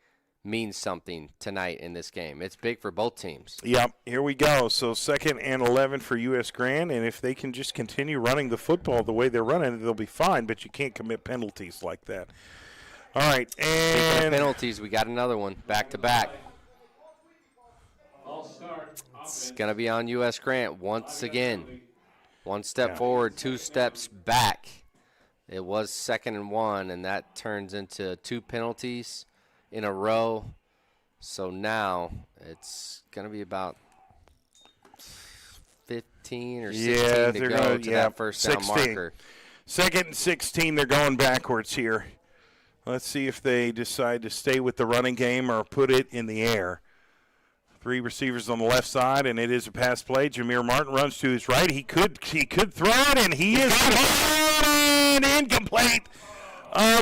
means something tonight in this game. It's big for both teams. Yep, here we go. So 2nd and 11 for U.S. Grant, and if they can just continue running the football the way they're running it, they'll be fine, but you can't commit penalties like that. All right, and penalties, we got another one, back-to-back. It's going to be on U.S. Grant once again. 1 step forward, 2 steps back. It was 2nd and 1, and that turns into 2 penalties in a row. So now it's going to be about 15 or 16 to go to that first down 16. marker. 2nd and 16, they're going backwards here. Let's see if they decide to stay with the running game or put it in the air. 3 receivers on the left side, and it is a pass play. Jameer Martin runs to his right. He could throw it, and he is incomplete.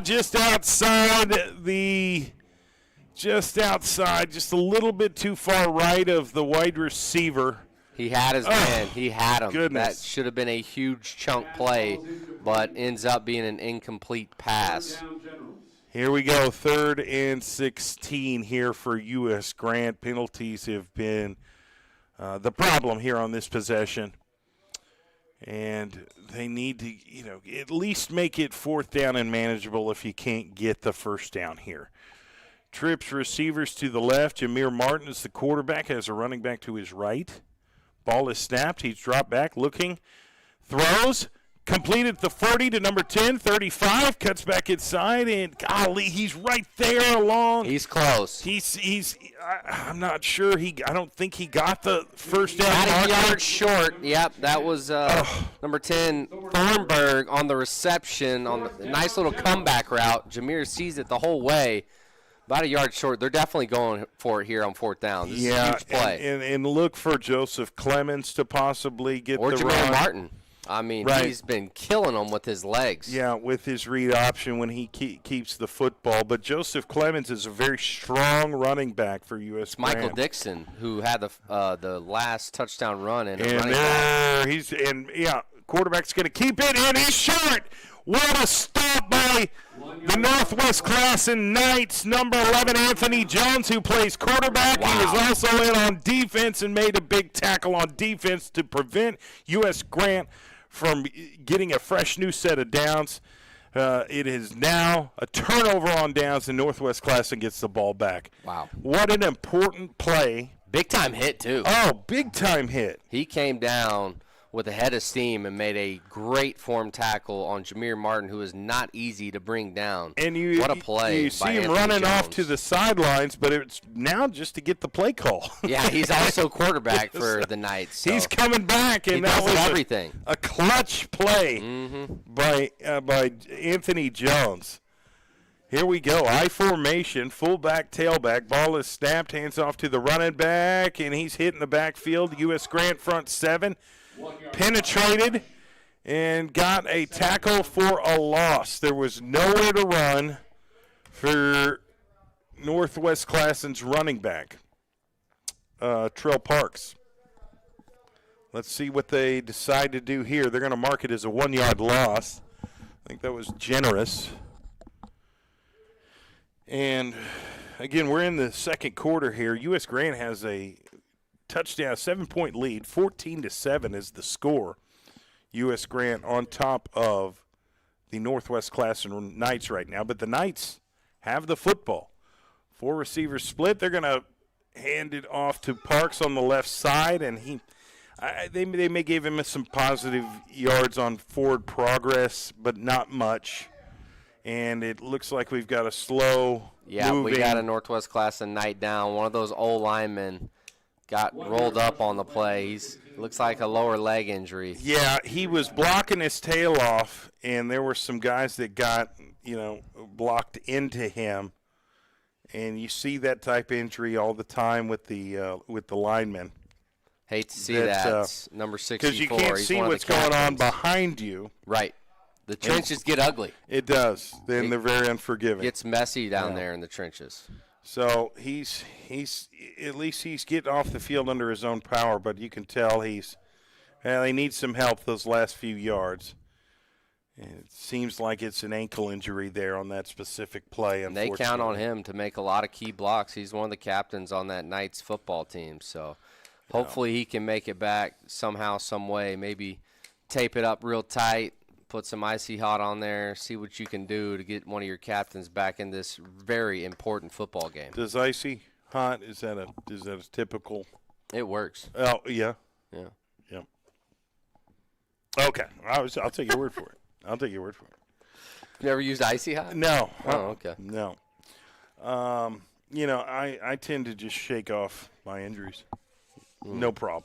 Just outside, just a little bit too far right of the wide receiver. He had his man. He had him. Goodness. That should have been a huge chunk play, but ends up being an incomplete pass. Here we go, 3rd and 16 here for U.S. Grant. Penalties have been the problem here on this possession. And they need to, at least make it 4th down and manageable if you can't get the first down here. Trips receivers to the left. Jameer Martin is the quarterback, has a running back to his right. Ball is snapped. He's dropped back, looking, throws. Completed the 40 to number 10, 35, cuts back inside, and golly, he's right there along. He's close. I'm not sure. I don't think he got the first down. About a yard short. Yep, that was number 10, Thornburg on the reception on the nice little comeback route. Jameer sees it the whole way. About a yard short. They're definitely going for it here on 4th down. This is a huge play. And look for Joseph Clemens to possibly get the Jameer run. Martin. I mean, He's been killing them with his legs. Yeah, with his read option when he keeps the football. But Joseph Clemens is a very strong running back for U.S. Grant. Michael Dixon, who had the last touchdown run in a running back. Quarterback's going to keep it, and he's short. What a stop by the Northwest Classen Knights, number 11, Anthony Jones, who plays quarterback. Wow. He was also in on defense and made a big tackle on defense to prevent U.S. Grant from getting a fresh new set of downs. It is now a turnover on downs, and Northwest Classen gets the ball back. Wow. What an important play. Big-time hit, too. Oh, big-time hit. He came down with a head of steam and made a great form tackle on Jameer Martin, who is not easy to bring down. And what a play. You see him running off to the sidelines, but it's now just to get to get call. Yeah, he's also quarterback for the Knights. So. He's coming back, and that was everything. A clutch play by Anthony Jones. Here we go. I formation, fullback, tailback. Ball is snapped, hands off to the running back, and he's hitting the backfield. U.S. Grant front 7. Penetrated and got a tackle for a loss. There was nowhere to run for Northwest Classen's running back, Trell Parks. Let's see what they decide to do here. They're going to mark it as a 1-yard loss. I think that was generous. And, again, we're in the second quarter here. U.S. Grant has a touchdown, 7-point lead, 14-7 is the score. U.S. Grant on top of the Northwest Classen Knights right now, but the Knights have the football. 4 receivers split. They're going to hand it off to Parks on the left side, and they may give him some positive yards on forward progress, but not much. And it looks like we've got a slow moving. We got a Northwest Classen Knight down. One of those old linemen got rolled up on the play. He looks like a lower leg injury. Yeah, he was blocking his tail off, and there were some guys that got, blocked into him. And you see that type of injury all the time with the linemen. Hate to see that. Number 64. Because you can't see what's going on behind you. Right. The trenches get ugly. It does. Then they're very unforgiving. It gets messy down there in the trenches. So he's at least he's getting off the field under his own power, but you can tell he needs some help those last few yards. And it seems like it's an ankle injury there on that specific play. And they count on him to make a lot of key blocks. He's one of the captains on that Knights football team. So hopefully he can make it back somehow, some way. Maybe tape it up real tight, put some icy hot on there, see what you can do to get one of your captains back in this very important football game. Does icy hot, is that a typical? It works. Oh, yeah. Yeah. Okay. I'll take your word for it. Never used Icy Hot? No. Oh, okay. No. I tend to just shake off my injuries. No problem,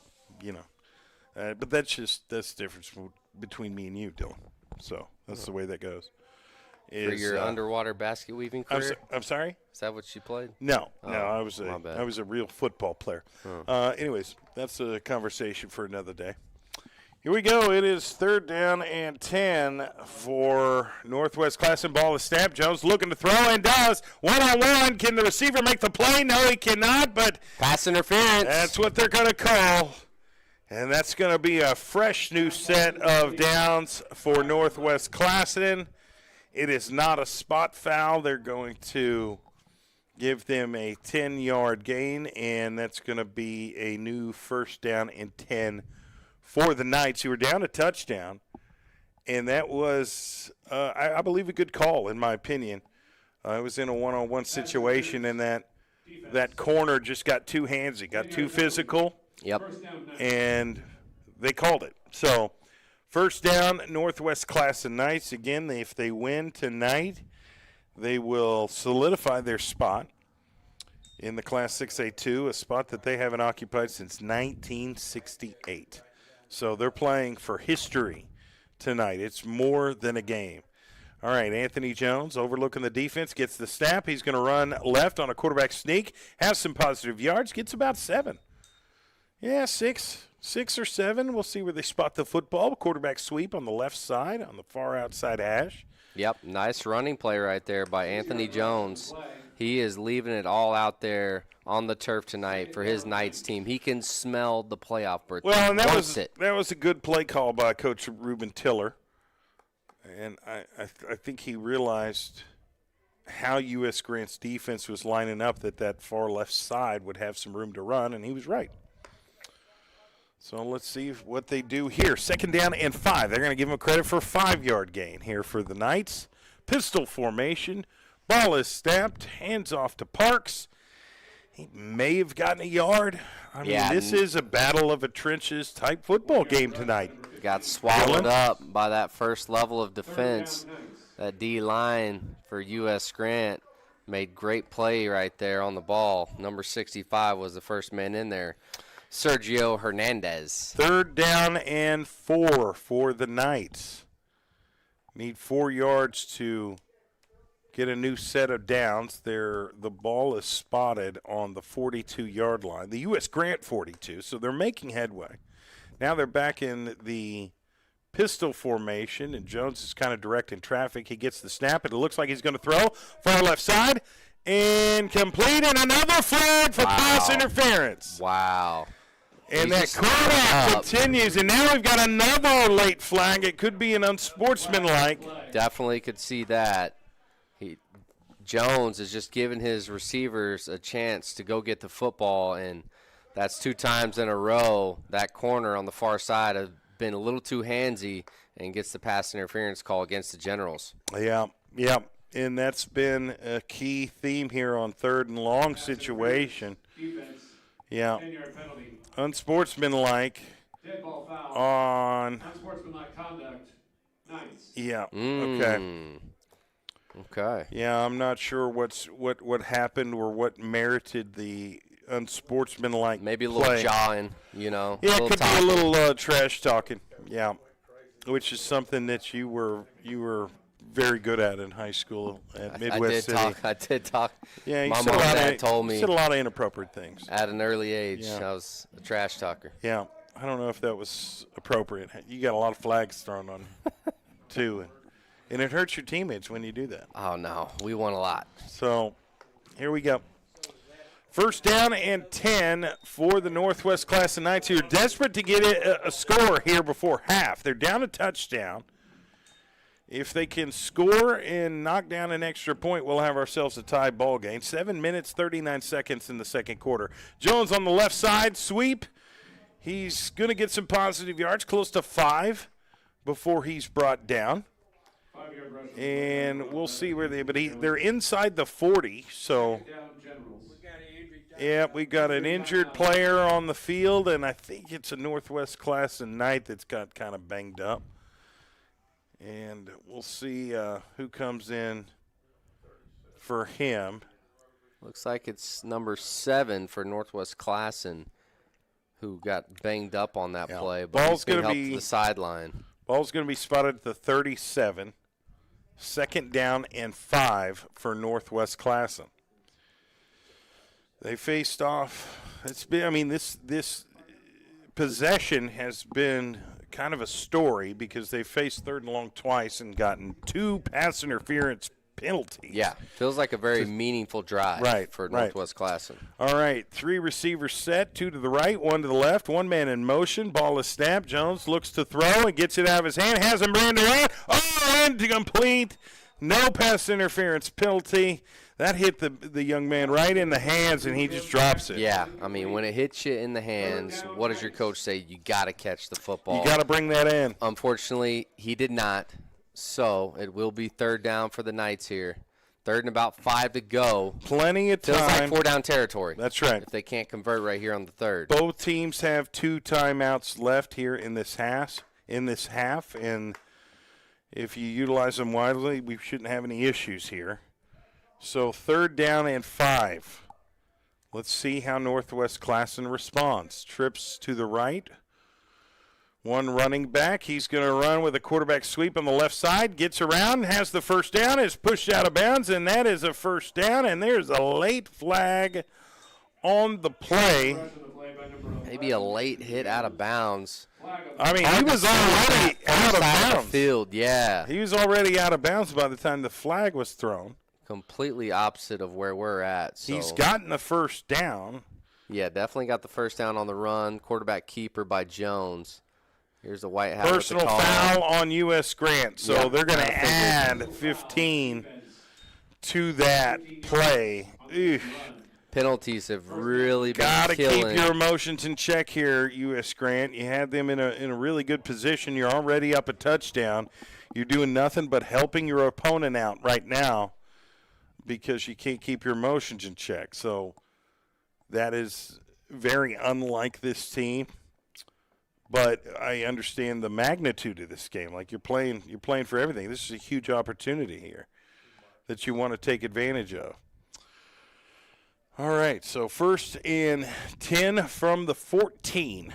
But that's the difference between me and you, Dylan. So that's the way that goes. For your underwater basket weaving career? I'm sorry? Is that what you played? No, Oh, I was a real football player. Anyways, that's a conversation for another day. Here we go. It is 3rd down and 10 for Northwest Classen. Ball is snapped. Jones looking to throw and does. 1-on-1. Can the receiver make the play? No, he cannot, but pass interference. That's what they're going to call. And that's going to be a fresh new set of downs for Northwest Classen. It is not a spot foul. They're going to give them a 10-yard gain, and that's going to be a new 1st down and 10 for the Knights, who were down a touchdown. And that was, I believe, a good call, in my opinion. It was in a one-on-one situation, and that corner just got too handsy, got too physical. Yep. And they called it. So, 1st down, Northwest Classen Knights. Again, if they win tonight, they will solidify their spot in the Class 6A2, a spot that they haven't occupied since 1968. So they're playing for history tonight. It's more than a game. All right, Anthony Jones overlooking the defense, gets the snap. He's going to run left on a quarterback sneak, has some positive yards, gets about 7. Yeah, 6 or 7. We'll see where they spot the football. Quarterback sweep on the left side, on the far outside hash. Yep, nice running play right there by Anthony Jones. He is leaving it all out there on the turf tonight for his Knights team. He can smell the playoff berth. Well, and that was a good play call by Coach Ruben Tiller. And I think he realized how U.S. Grant's defense was lining up, that far left side would have some room to run, and he was right. So let's see what they do here. 2nd down and 5. They're going to give him credit for a 5-yard gain here for the Knights. Pistol formation. Ball is snapped. Hands off to Parks. He may have gotten a yard. I mean, this is a battle of the trenches type football game tonight. Got swallowed up by that first level of defense. That D-line for U.S. Grant made great play right there on the ball. Number 65 was the first man in there. Sergio Hernandez. 3rd down and 4 for the Knights. Need 4 yards to get a new set of downs. The ball is spotted on the 42-yard line, the U.S. Grant 42, so they're making headway. Now they're back in the pistol formation, and Jones is kind of directing traffic. He gets the snap, and it looks like he's going to throw. Far left side, and complete, and another flag for pass interference. Wow. And that quarterback continues, and now we've got another late flag. It could be an unsportsmanlike. Definitely could see that. Jones is just giving his receivers a chance to go get the football, and that's 2 times in a row that corner on the far side has been a little too handsy and gets the pass interference call against the Generals. Yeah, and that's been a key theme here on 3rd and long situation. Defense. Yeah. 10-yard penalty. Unsportsmanlike Dead ball foul. on. Unsportsmanlike conduct. Knights. Yeah. Okay. Yeah, I'm not sure what happened or what merited the unsportsmanlike. Maybe a little play. jawing, Yeah, it could be a little trash talking. Yeah, which is something that you were very good at in high school at Midwest City. I did talk. Yeah, my mom and dad told me. You said a lot of inappropriate things. At an early age, I was a trash talker. Yeah, I don't know if that was appropriate. You got a lot of flags thrown on you, too. And it hurts your teammates when you do that. Oh, no. We won a lot. So, here we go. 1st down and 10 for the Northwest Classen Knights, who are desperate to get a score here before half. They're down a touchdown. If they can score and knock down an extra point, we'll have ourselves a tie ball game. 7 minutes, 39 seconds in the second quarter. Jones on the left side, sweep. He's going to get some positive yards, close to 5 before he's brought down. And we'll see where they're inside the 40, so yeah, we got an injured player on the field, and I think it's a Northwest Classen Knight that's got kind of banged up. And we'll see who comes in for him. Looks like it's number 7 for Northwest Classen, who got banged up on that play. But Ball's going gonna to be the sideline. Ball's going to be spotted at the 37. Second down and 5 for Northwest Classen. They faced off. It's been. I mean, this possession has been kind of a story because they faced third and long twice and gotten 2 pass interference penalties. Yeah, feels like a very meaningful drive for Northwest Classen. All right, 3 receivers set, 2 to the right, 1 to the left, 1 man in motion. Ball is snapped. Jones looks to throw and gets it out of his hand. Has him ran around. Oh, incomplete. No pass interference penalty. That hit the young man right in the hands, and he just drops it. Yeah, I mean, when it hits you in the hands, what does your coach say? You got to catch the football. You got to bring that in. Unfortunately, he did not. So it will be third down for the Knights here. Third and about 5 to go. Plenty of time. Feels like 4 down territory. That's right. If they can't convert right here on the third. Both teams have 2 timeouts left here in this half. And if you utilize them widely, we shouldn't have any issues here. So third down and 5. Let's see how Northwest Classen responds. Trips to the right. 1 running back. He's going to run with a quarterback sweep on the left side. Gets around, has the first down, is pushed out of bounds, and that is a first down. And there's a late flag on the play. Maybe a late hit out of bounds. I mean, he was already out of bounds. Field, yeah. He was already out of bounds by the time the flag was thrown. Completely opposite of where we're at. So. He's gotten the first down. Yeah, definitely got the first down on the run. Quarterback keeper by Jones. Here's the White Hat. Personal foul on US Grant. So they're going to add 15 to that play. Oof. Penalties have really been Gotta killing. keep your emotions in check here, US Grant. You had them in a really good position. You're already up a touchdown. You're doing nothing but helping your opponent out right now because you can't keep your emotions in check. So that is very unlike this team. But I understand the magnitude of this game. Like you're playing for everything. This is a huge opportunity here that you want to take advantage of. All right, so 1st and 10 from the 14.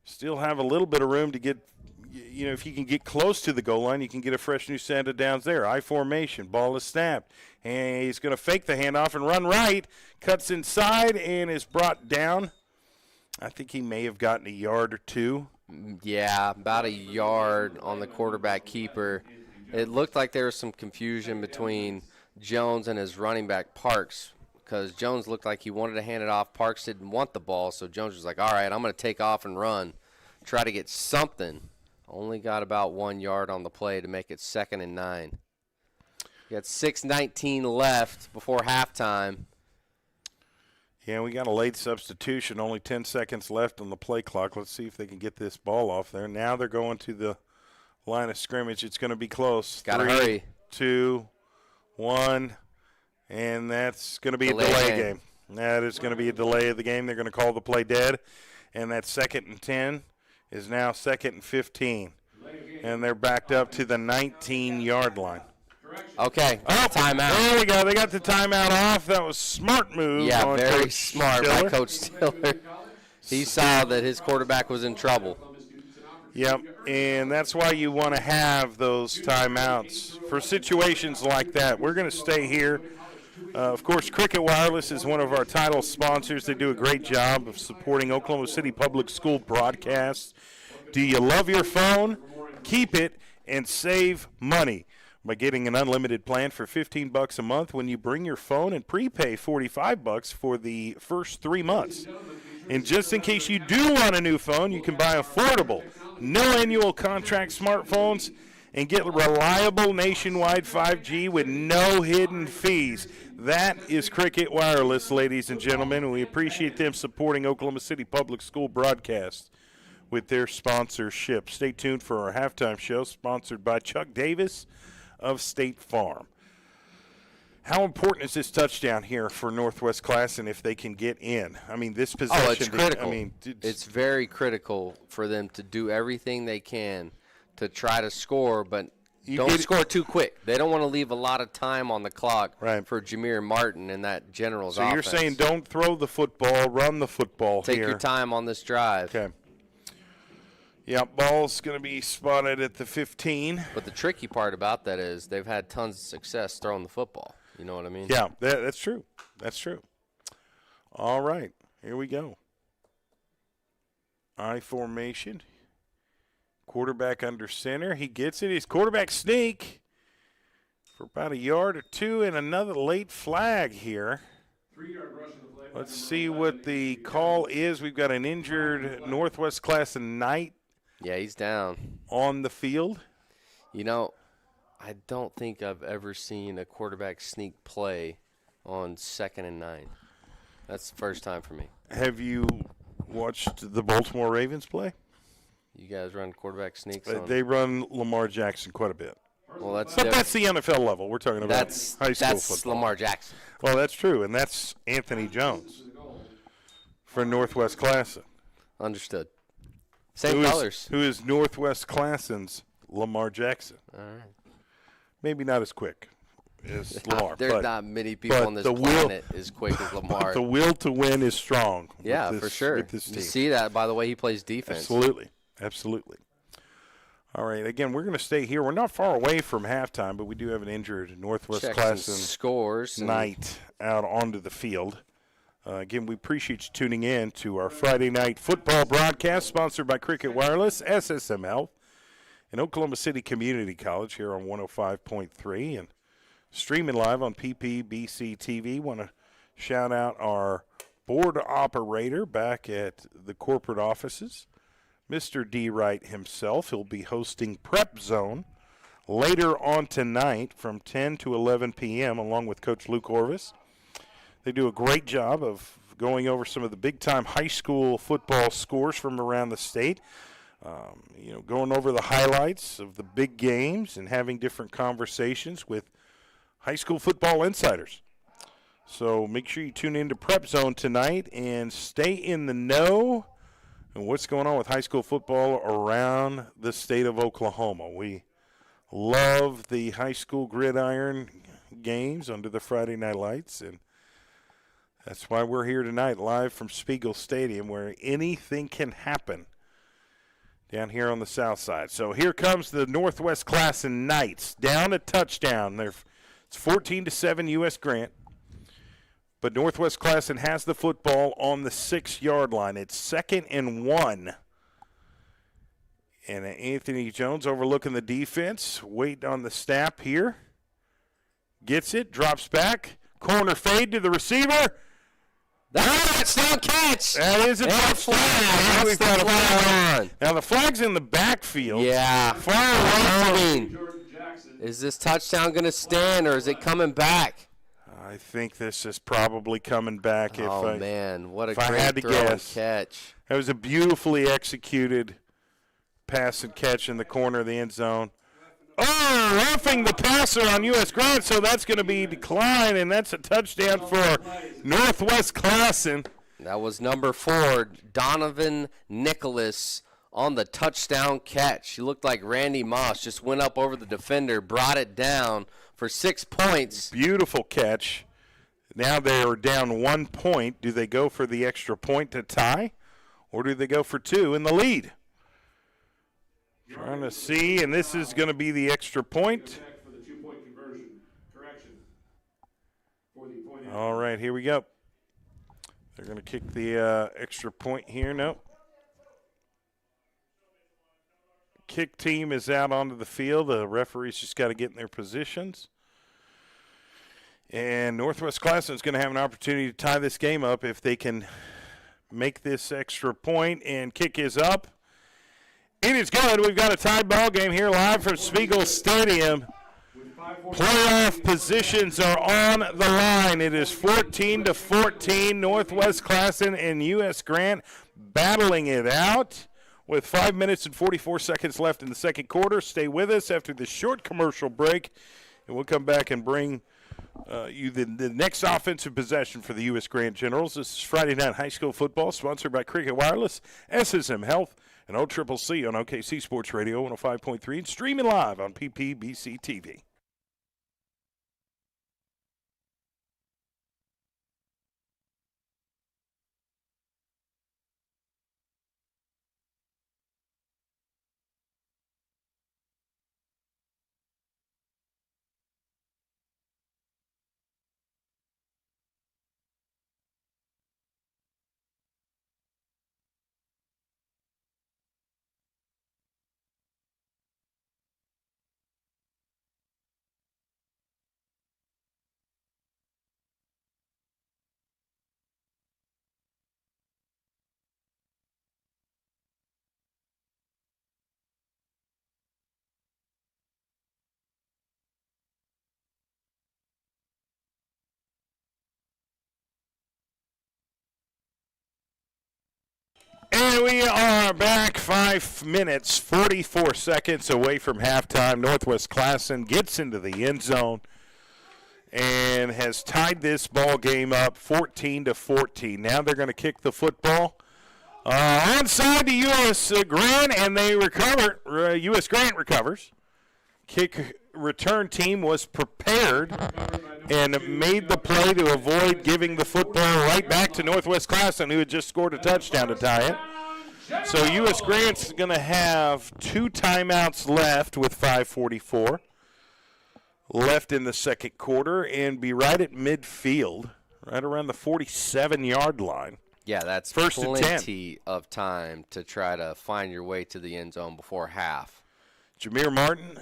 Still have a little bit of room to get, if you can get close to the goal line, you can get a fresh new set of downs there. I formation, ball is snapped. And he's going to fake the handoff and run right. Cuts inside and is brought down. I think he may have gotten a yard or 2. Yeah, about a yard on the quarterback keeper. It looked like there was some confusion between Jones and his running back, Parks, because Jones looked like he wanted to hand it off. Parks didn't want the ball, so Jones was like, all right, I'm going to take off and run, try to get something. Only got about 1 yard on the play to make it 2nd and 9. You got 6:19 left before halftime. Yeah, we got a late substitution, only 10 seconds left on the play clock. Let's see if they can get this ball off there. Now they're going to the line of scrimmage. It's going to be close. Got to hurry. 2, 1. And that's going to be a delay game. That is going to be a delay of the game. They're going to call the play dead. And that 2nd and 10 is now 2nd and 15. And they're backed up to the 19-yard line. Okay, timeout. There we go. They got the timeout off. That was smart move. Yeah, very Coach smart Stiller. by Coach Stiller. He saw that his quarterback was in trouble. Yep, and that's why you want to have those timeouts for situations like that. We're going to stay here. Of course, Cricket Wireless is one of our title sponsors. They do a great job of supporting Oklahoma City Public School broadcasts. Do you love your phone? Keep it and save money by getting an unlimited plan for $15 a month when you bring your phone and prepay $45 for the first 3 months. And just in case you do want a new phone, you can buy affordable, no annual contract smartphones and get reliable nationwide 5G with no hidden fees. That is Cricket Wireless, ladies and gentlemen, and we appreciate them supporting Oklahoma City Public School broadcasts with their sponsorship. Stay tuned for our halftime show, sponsored by Chuck Davis of State Farm. How important is this touchdown here for Northwest Classen if they can get in? I mean, this possession. Oh, it's critical. I mean, it's very critical for them to do everything they can to try to score, but don't score too quick. They don't want to leave a lot of time on the clock for Jameer Martin and that Generals offense. So you're saying don't throw the football, run the football Take your time on this drive. Okay. Yeah, ball's going to be spotted at the 15. But the tricky part about that is they've had tons of success throwing the football. You know what I mean? Yeah, that's true. That's true. All right, here we go. I formation. Quarterback under center. He gets it. His quarterback sneak for about a yard or two, and another late flag here. 3-yard rush on the play. Let's see what the call is. We've got an injured Northwest Classen Knight. Yeah, he's down. On the field. You know, I don't think I've ever seen a quarterback sneak play on 2nd and 9. That's the first time for me. Have you watched the Baltimore Ravens play? You guys run quarterback sneaks They run Lamar Jackson quite a bit. Well, that's the NFL level. We're talking about high school that's football. Lamar Jackson. Well, that's true, and that's Anthony Jones for Northwest Classen. Understood. Same colors. Who is Northwest Classen's Lamar Jackson. All right. Maybe not as quick as Lamar. There's not many people on this planet as quick as Lamar. The will to win is strong. Yeah, for sure. You see that by the way he plays defense. Absolutely. Absolutely. All right, again, we're going to stay here. We're not far away from halftime, but we do have an injured Northwest Classen scores Knight out onto the field. Again, we appreciate you tuning in to our Friday night football broadcast, sponsored by Cricket Wireless, SSM Health, and Oklahoma City Community College here on 105.3, and streaming live on PPBC TV. Want to shout out our board operator back at the corporate offices, Mr. D. Wright himself. He'll be hosting Prep Zone later on tonight from 10 to 11 p.m. along with Coach Luke Orvis. They do a great job of going over some of the big-time high school football scores from around the state, going over the highlights of the big games and having different conversations with high school football insiders. So make sure you tune in to Prep Zone tonight and stay in the know and what's going on with high school football around the state of Oklahoma. We love the high school gridiron games under the Friday night lights, and that's why we're here tonight live from Spiegel Stadium, where anything can happen down here on the south side. So here comes the Northwest Classen Knights, down a touchdown. It's 14-7 US Grant. But Northwest Classen has the football on the 6-yard line. It's 2nd and 1. And Anthony Jones overlooking the defense. Wait on the snap here. Gets it, drops back. Corner fade to the receiver. That's a touchdown catch. That is a touchdown. That's the flag. Now the flag's in the backfield. Yeah. Far away. Is this touchdown going to stand, or is it coming back? I think this is probably coming back. Man, what a great throw and catch. That was a beautifully executed pass and catch in the corner of the end zone. Oh, roughing the passer on US Grant, so that's going to be declined, and that's a touchdown for Northwest Classen. That was number 4, Donovan Nicholas, on the touchdown catch. He looked like Randy Moss, just went up over the defender, brought it down for 6 points. Beautiful catch. Now they are down 1 point. Do they go for the extra point to tie, or do they go for 2 in the lead? Trying to see, and this is going to be the extra point. All right, here we go. They're going to kick the extra point here. Nope. Kick team is out onto the field. The referees just got to get in their positions. And Northwest Classen is going to have an opportunity to tie this game up if they can make this extra point, and kick is up. It is good. We've got a tied ball game here live from Spiegel Stadium. Playoff positions are on the line. It is 14-14. Northwest Classen and US Grant battling it out with 5 minutes and 44 seconds left in the second quarter. Stay with us after this short commercial break, and we'll come back and bring The next offensive possession for the U.S. Grant Generals. This is Friday Night High School Football, sponsored by Cricket Wireless, SSM Health, and OCCC on OKC Sports Radio 105.3 and streaming live on PPBC TV. And we are back 5 minutes, 44 seconds away from halftime. Northwest Classen gets into the end zone and has tied this ball game up 14-14. Now they're going to kick the football onside to U.S. Grant, and they recover. U.S. Grant recovers. Kick return team was prepared and made the play to avoid giving the football right back to Northwest Classen, who had just scored a touchdown to tie it. So U.S. Grant's going to have 2 timeouts left with 5:44 left in the second quarter and be right at midfield, right around the 47-yard line. Yeah, that's First and 10. plenty of time to try to find your way to the end zone before half. Jameer Martin,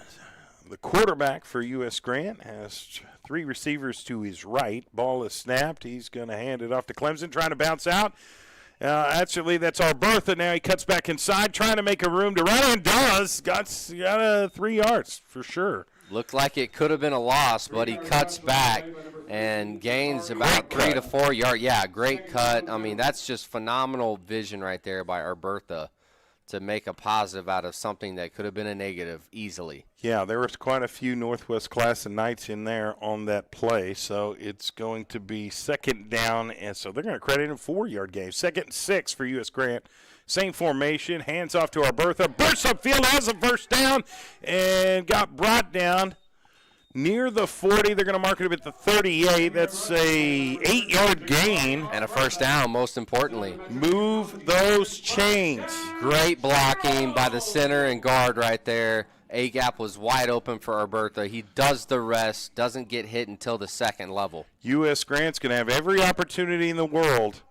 the quarterback for U.S. Grant, has 3 receivers to his right. Ball is snapped. He's going to hand it off to Clemson, trying to bounce out. Actually, that's Arbertha. Now he cuts back inside, trying to make a room to run, and does. Got 3 yards for sure. Looked like it could have been a loss, but he cuts back and gains about 3 to 4 yards. Yeah, great cut. I mean, that's just phenomenal vision right there by Arbertha to make a positive out of something that could have been a negative easily. Yeah, there was quite a few Northwest Classen Knights in there on that play, so it's going to be second down, and so they're going to credit him 4-yard gain. 2nd and 6 for U.S. Grant. Same formation, hands off to Arbertha, bursts upfield, has a first down, and got brought down near the 40. They're going to mark it at the 38. That's a 8-yard gain. And a first down, most importantly. Move those chains. Great blocking by the center and guard right there. A-gap was wide open for Arbertha. He does the rest, doesn't get hit until the second level. U.S. Grant's going to have every opportunity in the world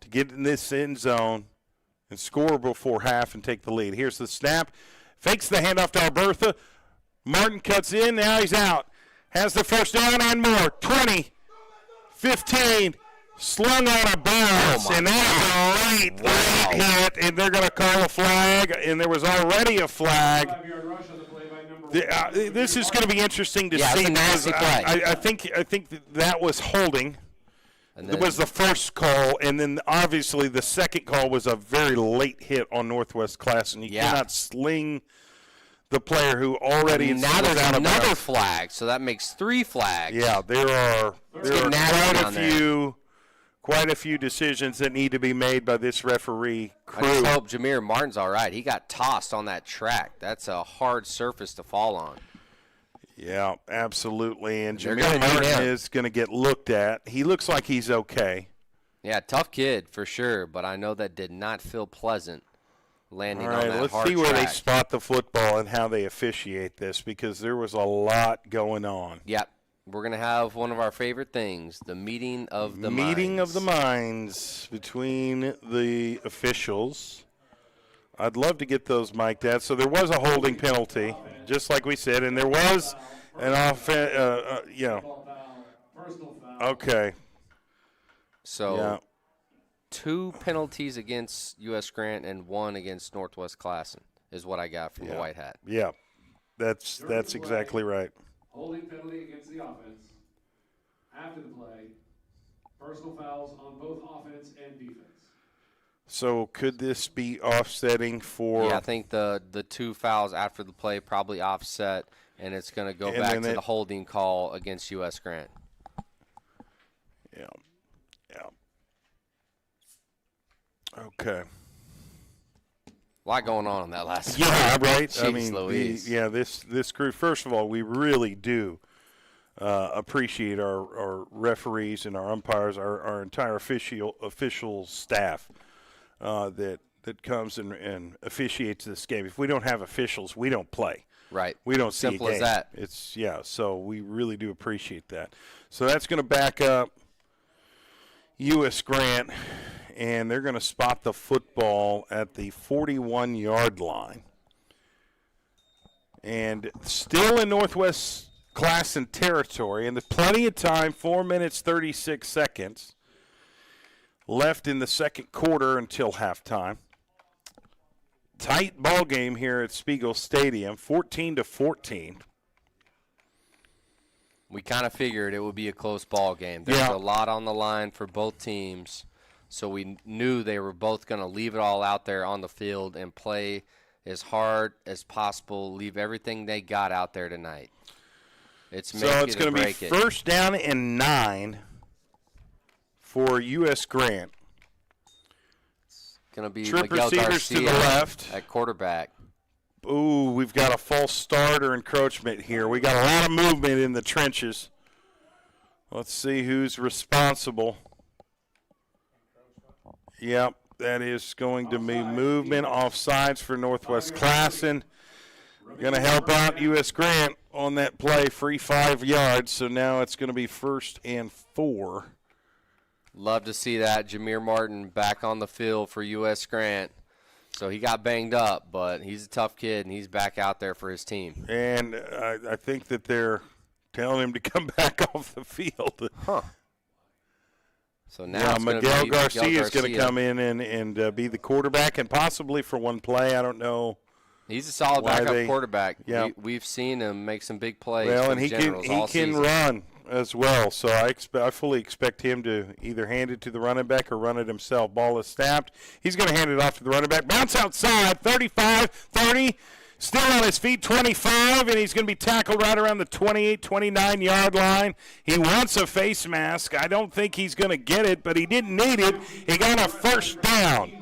to get in this end zone and score before half and take the lead. Here's the snap. Fakes the handoff to Arbertha. Martin cuts in. Now he's out. Has the first down and more. 20, 15, slung on a bounce. And that's a late hit, and they're going to call a flag, and there was already a flag. This is going to be interesting to see. It's a nasty play. I think that was holding. It was the first call, and then obviously the second call was a very late hit on Northwest Classen. You cannot sling the player who already now there's another flag, so that makes 3 flags. Yeah, there are quite a few decisions that need to be made by this referee crew. I just hope Jameer Martin's all right. He got tossed on that track. That's a hard surface to fall on. Yeah, absolutely. And Jameer Martin is going to get looked at. He looks like he's okay. Yeah, tough kid for sure, but I know that did not feel pleasant landing on that hard track. Let's see where they spot the football and how they officiate this, because there was a lot going on. Yep. We're going to have one of our favorite things, the meeting of the minds. Meeting of the minds between the officials. I'd love to get those mic'd out. So there was a holding penalty, just like we said, and there was an offense, Okay. So 2 penalties against U.S. Grant and 1 against Northwest Classen is what I got from the White Hat. Yeah, that's exactly right. Holding penalty against the offense. After the play, personal fouls on both offense and defense. So could this be offsetting for? Yeah, I think the 2 fouls after the play probably offset, and it's going to go back to the holding call against U.S. Grant. Yeah. Okay. A lot going on that last Yeah, one. right. Jeez Louise. This crew. First of all, we really do appreciate our referees and our umpires, our entire official staff that comes and officiates this game. If we don't have officials, we don't play. Right. We don't see Simple a game. as that. So we really do appreciate that. So that's going to back up US Grant, and they're going to spot the football at the 41-yard line. And still in Northwest Classen territory, and there's plenty of time, 4 minutes, 36 seconds left in the second quarter until halftime. Tight ball game here at Spiegel Stadium, 14-14. We kind of figured it would be a close ball game. There's a lot on the line for both teams, so we knew they were both going to leave it all out there on the field and play as hard as possible, leave everything they got out there tonight. It's going to be first down and 9 for US Grant. It's going to be Trip Miguel receivers Garcia to the left at quarterback. Ooh, we've got a false start or encroachment here. We got a lot of movement in the trenches. Let's see who's responsible. Yep, that is going to be movement offsides for Northwest Classen. Going to help out US Grant on that play, free 5 yards. So now it's going to be 1st and 4. Love to see that. Jameer Martin back on the field for US Grant. So he got banged up, but he's a tough kid, and he's back out there for his team. And I think that they're telling him to come back off the field. Huh. So now Miguel Garcia is going to come in and be the quarterback, and possibly for one play. I don't know. He's a solid backup quarterback. Yeah. We've seen him make some big plays. Well, and he can run as well. So I fully expect him to either hand it to the running back or run it himself. Ball is snapped. He's going to hand it off to the running back. Bounce outside, 35, 30, still on his feet, 25, and he's going to be tackled right around the 28, 29-yard line. He wants a face mask. I don't think he's going to get it, but he didn't need it. He got a first down.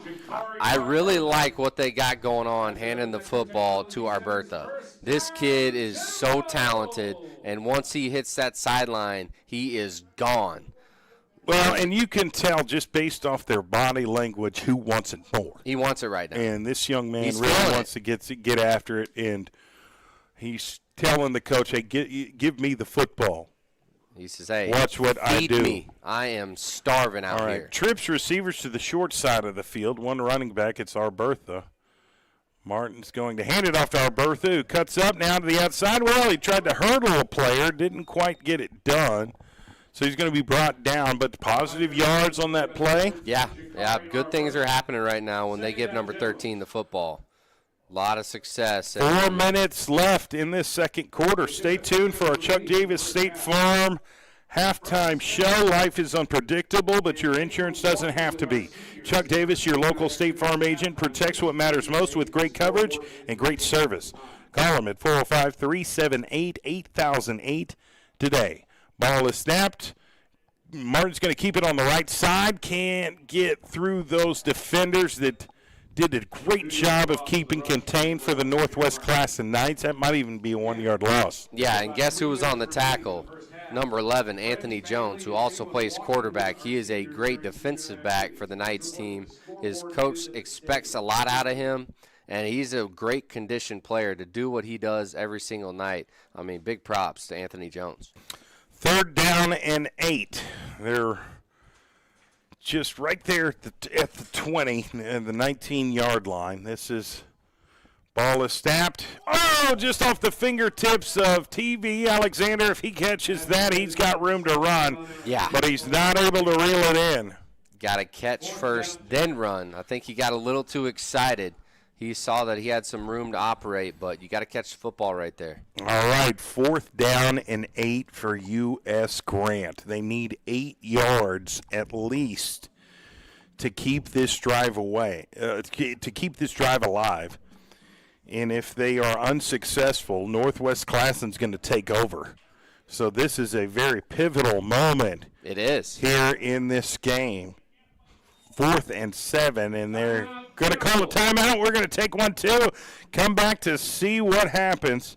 I really like what they got going on, handing the football to Arbertha. This kid is so talented, and once he hits that sideline, he is gone. Well, and you can tell just based off their body language who wants it more. He wants it right now. And this young man really wants to get after it, and he's telling the coach, hey, give me the football. He says, hey, watch what I do. Feed me. I am starving out here. Trips receivers to the short side of the field. One running back, it's Arbertha. Martin's going to hand it off to Arbertha, who cuts up now to the outside. Well, he tried to hurdle a player, didn't quite get it done. So he's going to be brought down, but positive yards on that play. Yeah, good things are happening right now when they give number 13 the football. A lot of success. 4 minutes left in this second quarter. Stay tuned for our Chuck Davis State Farm halftime show. Life is unpredictable, but your insurance doesn't have to be. Chuck Davis, your local State Farm agent, protects what matters most with great coverage and great service. Call him at 405-378-8008 today. Ball is snapped. Martin's going to keep it on the right side. Can't get through those defenders that did a great job of keeping contained for the Northwest Classen Knights. That might even be a 1-yard loss. Yeah, and guess who was on the tackle? Number 11, Anthony Jones, who also plays quarterback. He is a great defensive back for the Knights team. His coach expects a lot out of him, and he's a great conditioned player to do what he does every single night. I mean, big props to Anthony Jones. 3rd down and 8. They're just right there at the 20 and the 19-yard line. This is ball is snapped. Oh, just off the fingertips of TV Alexander. If he catches that, he's got room to run. Yeah. But he's not able to reel it in. Got to catch first, then run. I think he got a little too excited. He saw that he had some room to operate, but you got to catch the football right there. All right, 4th down and 8 for US Grant. They need 8 yards at least to keep this drive to keep this drive alive. And if they are unsuccessful, Northwest Classen's going to take over. So this is a very pivotal moment. It is. Here in this game. 4th and 7, and they're going to call a timeout. We're going to take one, too. Come back to see what happens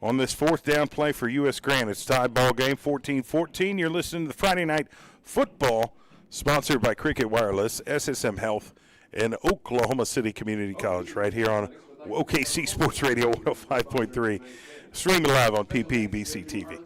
on this 4th down play for U.S. Grant. It's tie ball game, 14-14. You're listening to the Friday Night Football, sponsored by Cricket Wireless, SSM Health, and Oklahoma City Community College, right here on OKC Sports Radio 105.3. Streaming live on PPBC TV.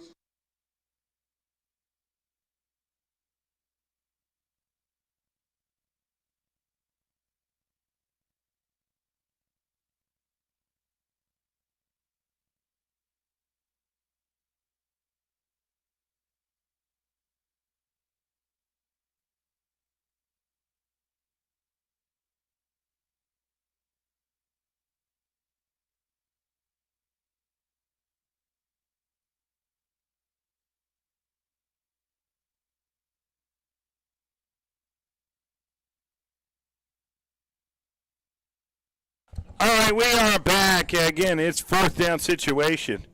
All right, we are back. Again, it's 4th down situation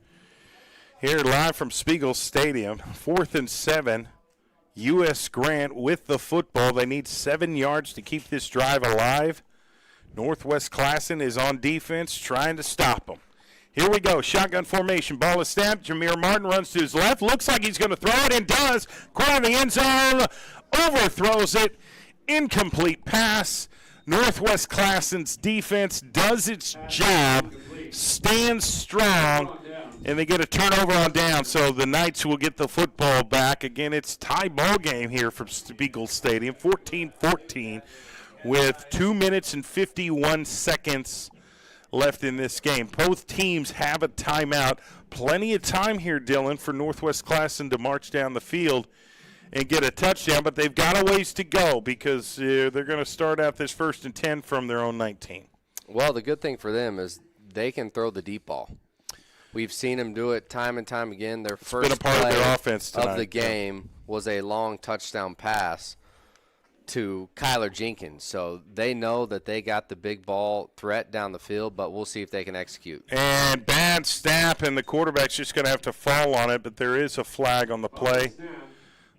here live from Spiegel Stadium. 4th and 7, U.S. Grant with the football. They need 7 yards to keep this drive alive. Northwest Classen is on defense trying to stop them. Here we go, shotgun formation. Ball is snapped. Jameer Martin runs to his left. Looks like he's going to throw it and does. Corner of the end zone. Overthrows it. Incomplete pass. Northwest Classen's defense does its job, stands strong, and they get a turnover on down. So the Knights will get the football back. Again, it's tie ball game here from Spiegel Stadium, 14-14, with 2 minutes and 51 seconds left in this game. Both teams have a timeout. Plenty of time here, Dylan, for Northwest Classen to march down the field and get a touchdown, but they've got a ways to go because they're going to start out this 1st and 10 from their own 19. Well, the good thing for them is they can throw the deep ball. We've seen them do it time and time again. Their first play of their offense tonight, of the game was a long touchdown pass to Kyler Jenkins. So they know that they got the big ball threat down the field, but we'll see if they can execute. And bad snap, and the quarterback's just going to have to fall on it, but there is a flag on the play.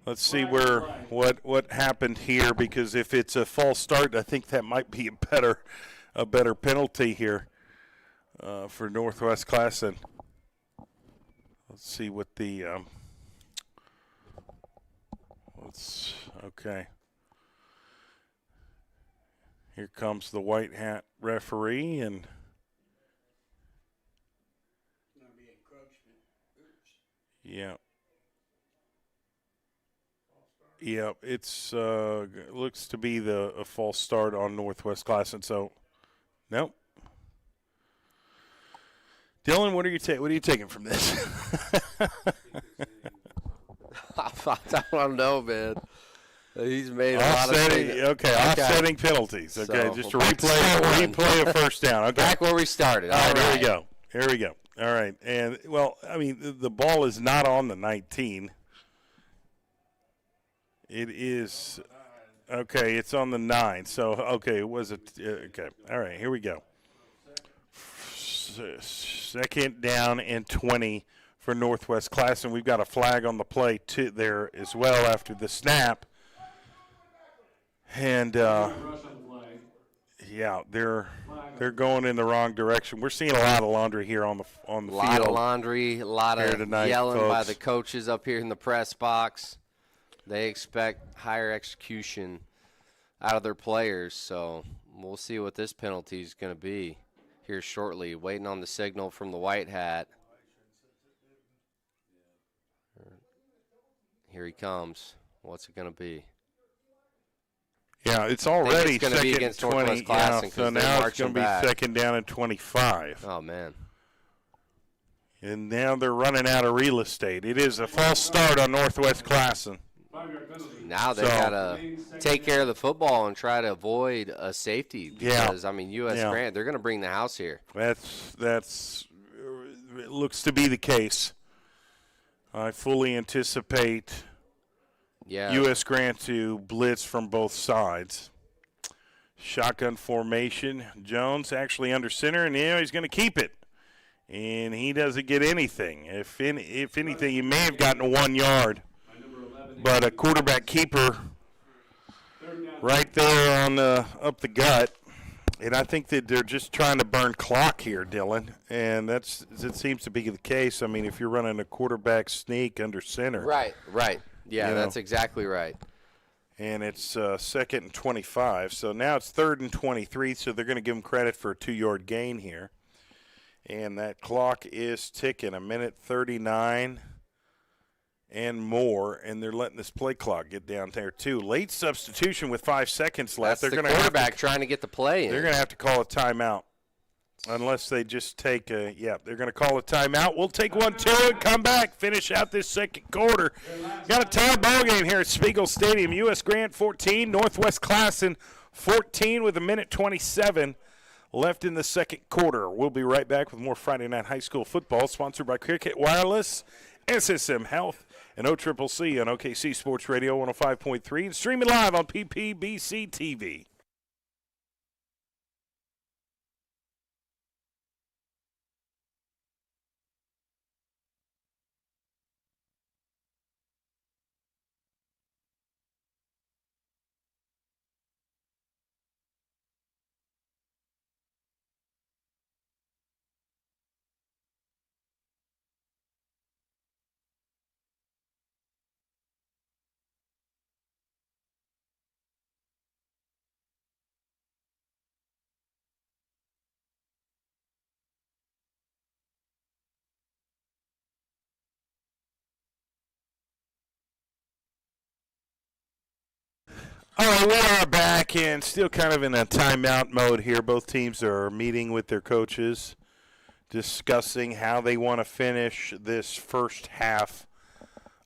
Let's see what happened here, because if it's a false start, I think that might be a better penalty here for Northwest Classen. Let's see what the okay. Here comes the white hat referee, and yeah. Yeah, it's looks to be a false start on Northwest Classen. So, nope. Dylan, what are you taking from this? I don't know, man. He's made a lot of things. Offsetting penalties. Okay, So, just to replay a first down. Okay, back where we started. All right, here we go. All right, and well, I mean, the ball is not on the 19. It is, okay, it's on the 9. So, okay, it was okay. All right, here we go. 2nd down and 20 for Northwest Classen. We've got a flag on the play there as well after the snap. And, yeah, they're going in the wrong direction. We're seeing a lot of laundry here on the field. A lot of laundry, a lot of tonight, yelling folks. by the coaches up here in the press box. They expect higher execution out of their players, so we'll see what this penalty is going to be here shortly. Waiting on the signal from the white hat. Here he comes. What's it going to be? Yeah, it's already going to be against Northwest Classen, so now it's going to be back. 2nd down and 25. Oh, man. And now they're running out of real estate. It is a false start on Northwest Classen. Now they got to take care of the football and try to avoid a safety because, I mean, U.S. Grant, they're going to bring the house here. That's it looks to be the case. I fully anticipate U.S. Grant to blitz from both sides. Shotgun formation. Jones actually under center, and he's going to keep it. And he doesn't get anything. If anything, he may have gotten 1 yard. But a quarterback keeper right there on up the gut. And I think that they're just trying to burn clock here, Dylan. And it seems to be the case. I mean, if you're running a quarterback sneak under center. Right. Yeah, that's exactly right. And it's 2nd and 25. So now it's 3rd and 23, so they're going to give him credit for a 2-yard gain here. And that clock is ticking, 1:39 and more, and they're letting this play clock get down there too. Late substitution with 5 seconds left. That's the quarterback trying to get the play in. They're going to have to call a timeout unless they just take they're going to call a timeout. We'll take one, too, and come back, finish out this second quarter. Got a tie ball game here at Spiegel Stadium. US Grant 14, Northwest Classen 14 with 1:27 left in the second quarter. We'll be right back with more Friday Night High School football, sponsored by Cricket Wireless, SSM Health, and OCCC on OKC Sports Radio 105.3 and streaming live on PPBC TV. All right, we are back and still kind of in a timeout mode here. Both teams are meeting with their coaches, discussing how they want to finish this first half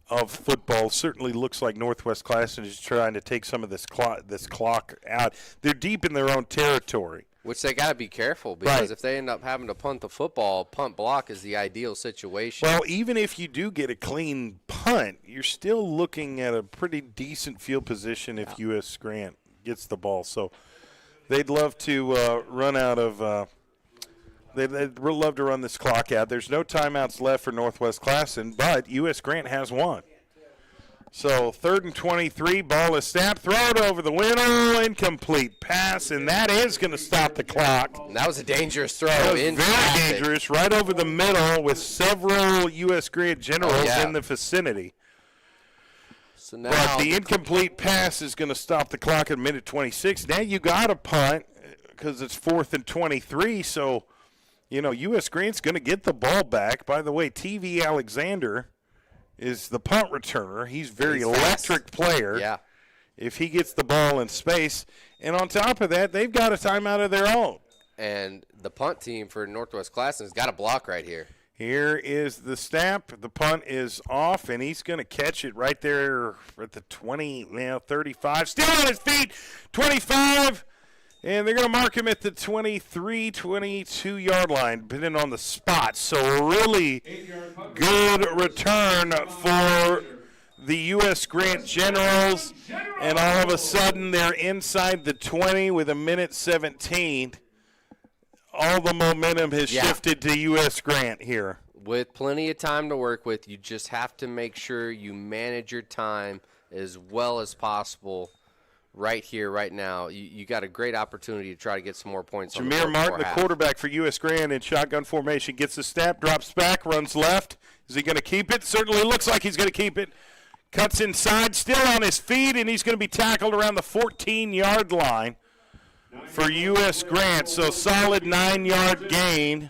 of football. Certainly looks like Northwest Classen is trying to take some of this clock out. They're deep in their own territory. Which they got to be careful, because Right. if they end up having to punt the football, punt block is the ideal situation. Well, even if you do get a clean punt, you're still looking at a pretty decent field position if U.S. Grant gets the ball. So they'd love to run out of they'd love to run this clock out. There's no timeouts left for Northwest Classen, but U.S. Grant has one. So 3rd and 23, ball is snapped, throw it over the window, incomplete pass, and that is going to stop the clock. And that was a dangerous throw. That was in very traffic. dangerous, right over the middle with several U.S. Grant generals yeah. in the vicinity. So now But the incomplete pass is going to stop the clock at 1:26. Now you got a punt because it's 4th and 23, so, U.S. Grant's going to get the ball back. By the way, TV Alexander is the punt returner. He's very electric player. Yeah. If he gets the ball in space. And on top of that, they've got a timeout of their own. And the punt team for Northwest Classen has got a block right here. Here is the snap. The punt is off, and he's going to catch it right there at the 35. Still on his feet, 25. And they're going to mark him at the 23, 22-yard line, depending on the spot. So a really good return for the U.S. Grant Generals. And all of a sudden, they're inside the 20 with 1:17. All the momentum has shifted to U.S. Grant here. With plenty of time to work with, you just have to make sure you manage your time as well as possible. Right here, right now, you got a great opportunity to try to get some more points. Jameer Martin, the quarterback for U.S. Grant in shotgun formation, gets the snap, drops back, runs left. Is he going to keep it? Certainly looks like he's going to keep it. Cuts inside, still on his feet, and he's going to be tackled around the 14-yard line for U.S. Grant. So solid 9-yard gain.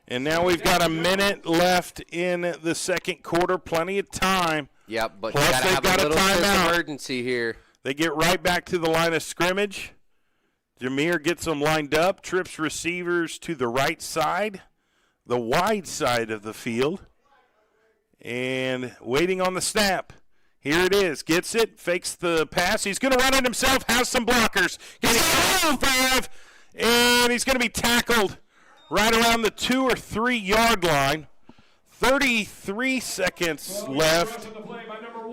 And now we've got a minute left in the second quarter. Plenty of time. Yep, but Plus you got to have a little sense timeout. of urgency here. They get right back to the line of scrimmage. Jameer gets them lined up, trips receivers to the right side, the wide side of the field, and waiting on the snap. Here it is. Gets it, fakes the pass. He's going to run it himself, has some blockers. Gets it 5, and he's going to be tackled right around the 2 or 3 yard line. 33 seconds left.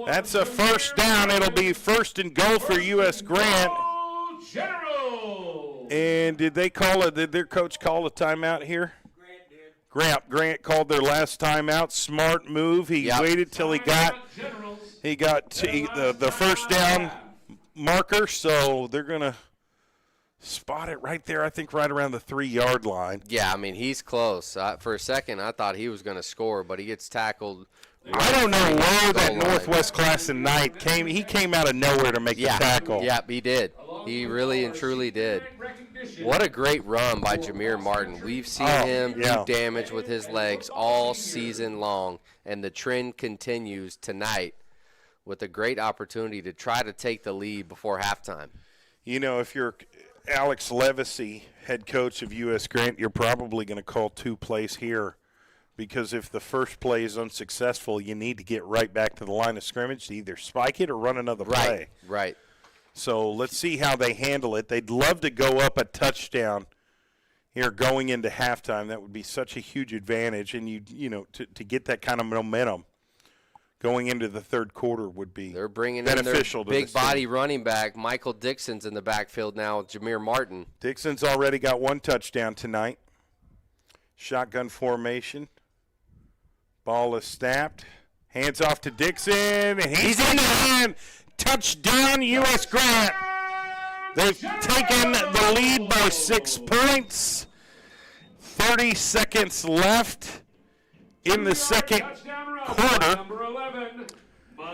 That's a first down. It'll be 1st and goal for U.S. Grant. And did they call it? Did their coach call a timeout here? Grant called their last timeout. Smart move. He waited till he got the first down marker, so they're going to spot it right there, I think right around the 3-yard line. Yeah, I mean, he's close. For a second, I thought he was going to score, but he gets tackled. I don't know where that Northwest Classen Knight came. He came out of nowhere to make the tackle. Yeah, he did. He really and truly did. What a great run by Jameer Martin. We've seen him do damage with his legs all season long, and the trend continues tonight with a great opportunity to try to take the lead before halftime. You know, if you're Alex Levacy, head coach of US Grant, you're probably going to call 2 plays here, because if the first play is unsuccessful, you need to get right back to the line of scrimmage to either spike it or run another play. Right. So let's see how they handle it. They'd love to go up a touchdown here going into halftime. That would be such a huge advantage, and to get that kind of momentum going into the third quarter would be They're bringing beneficial in their to big body running back. Michael Dixon's in the backfield now with Jameer Martin. Dixon's already got 1 touchdown tonight. Shotgun formation. Ball is snapped. Hands off to Dixon, and he's in the end. Touchdown, U.S. Grant. They've taken the lead by 6 points. 30 seconds left in the second quarter.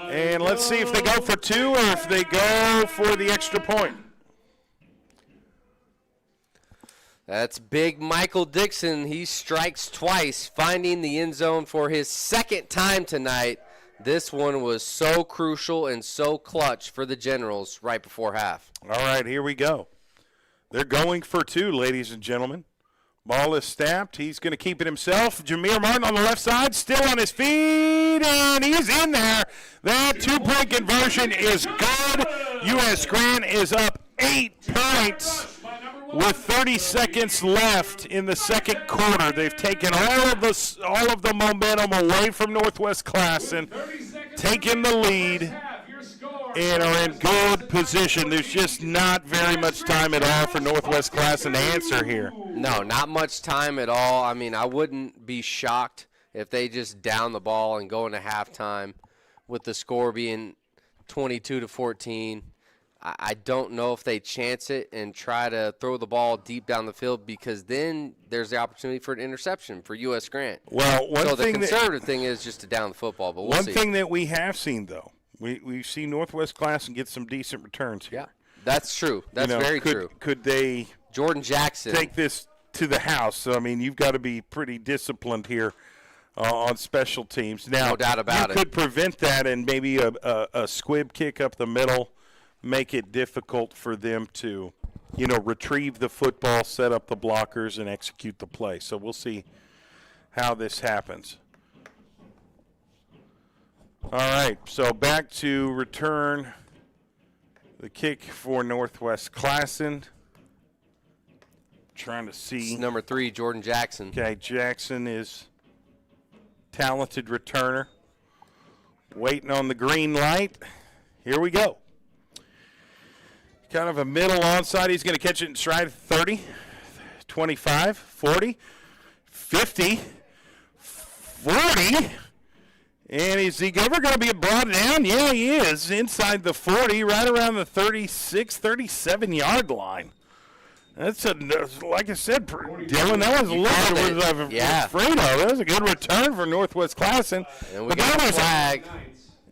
And let's see if they go for 2 or if they go for the extra point. That's big Michael Dixon. He strikes twice, finding the end zone for his second time tonight. This one was so crucial and so clutch for the Generals right before half. All right, here we go. They're going for 2, ladies and gentlemen. Ball is snapped. He's going to keep it himself. Jameer Martin on the left side, still on his feet, and he's in there. That 2-point conversion is good. U.S. Grant is up 8 points with 30 seconds left in the second quarter. They've taken all of the momentum away from Northwest Classen, taken the lead, and are in good position. There's just not very much time at all for Northwest Classen to answer here. No, not much time at all. I mean, I wouldn't be shocked if they just down the ball and go into halftime with the score being 22-14. I don't know if they chance it and try to throw the ball deep down the field, because then there's the opportunity for an interception for U.S. Grant. Well, the conservative thing is just to down the football, but we'll see. One thing that we have seen, though, we've seen Northwest Classen get some decent returns here. Yeah, that's true. That's very true. Could they Jordan Jackson take this to the house? So, I mean, you've got to be pretty disciplined here on special teams. Now, no doubt about it. You could prevent that and maybe a squib kick up the middle, make it difficult for them to, retrieve the football, set up the blockers, and execute the play. So we'll see how this happens. All right, so back to return the kick for Northwest Classen. Trying to see. It's number 3, Jordan Jackson. Okay, Jackson is talented returner. Waiting on the green light. Here we go. Kind of a middle onside. He's going to catch it in stride 30, 25, 40, 50, 40. And is he ever going to be brought down? Yeah, he is. Inside the 40, right around the 36, 37-yard line. That's like I said, Dylan, that was a little bit I was afraid of. That was a good return for Northwest Classen. And we got a flag.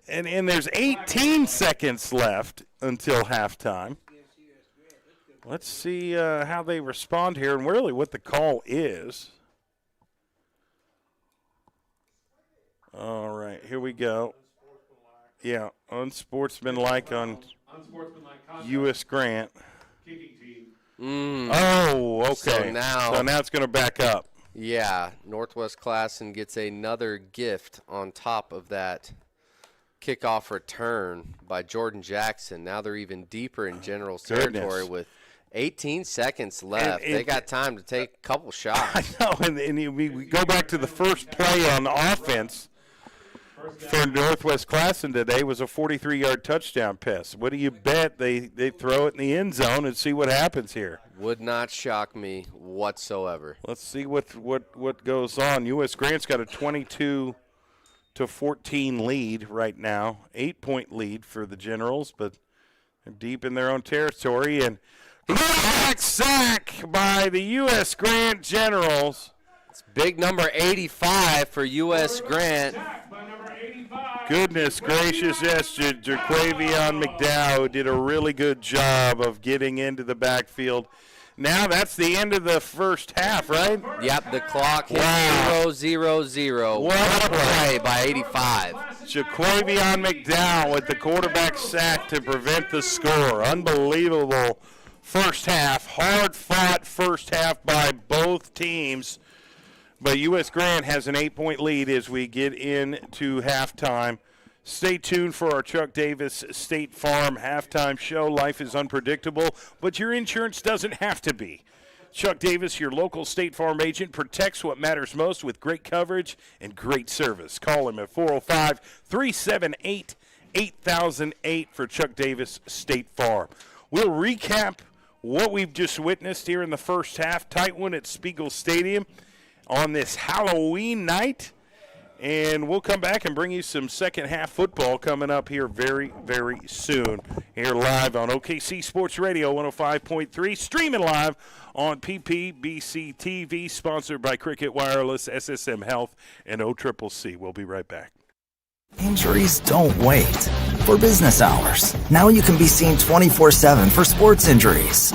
And there's 18 seconds left until halftime. Let's see how they respond here and really what the call is. All right, here we go. Yeah, unsportsmanlike on U.S. Grant. Oh, okay. So now it's going to back up. Yeah, Northwest Classen gets another gift on top of that kickoff return by Jordan Jackson. Now they're even deeper in General's territory with 18 seconds left. They got time to take a couple shots. I know, and we go back to the first play on offense. for Northwest Classen today was a 43-yard touchdown pass. What do you bet they throw it in the end zone and see what happens here? Would not shock me whatsoever. Let's see what goes on. U.S. Grant's got a 22-14 lead right now, 8-point lead for the Generals, but they're deep in their own territory. And quarterback sack by the U.S. Grant Generals. It's big number 85 for U.S. Grant. Goodness gracious, yes, Jaquavion McDowell did a really good job of getting into the backfield. Now that's the end of the first half, right? Yep, the clock hit 0-0-0. What a play by 85. Jaquavion McDowell with the quarterback sack to prevent the score. Unbelievable first half. Hard-fought first half by both teams. But U.S. Grant has an 8-point lead as we get into halftime. Stay tuned for our Chuck Davis State Farm halftime show. Life is unpredictable, but your insurance doesn't have to be. Chuck Davis, your local State Farm agent, protects what matters most with great coverage and great service. Call him at 405-378-8008 for Chuck Davis State Farm. We'll recap what we've just witnessed here in the first half. Tight one at Spiegel Stadium on this Halloween night. And we'll come back and bring you some second half football coming up here very, very soon. Here live on OKC Sports Radio 105.3, streaming live on PPBC TV, sponsored by Cricket Wireless, SSM Health, and OCCC. We'll be right back. Injuries don't wait. For business hours, now you can be seen 24/7 for sports injuries.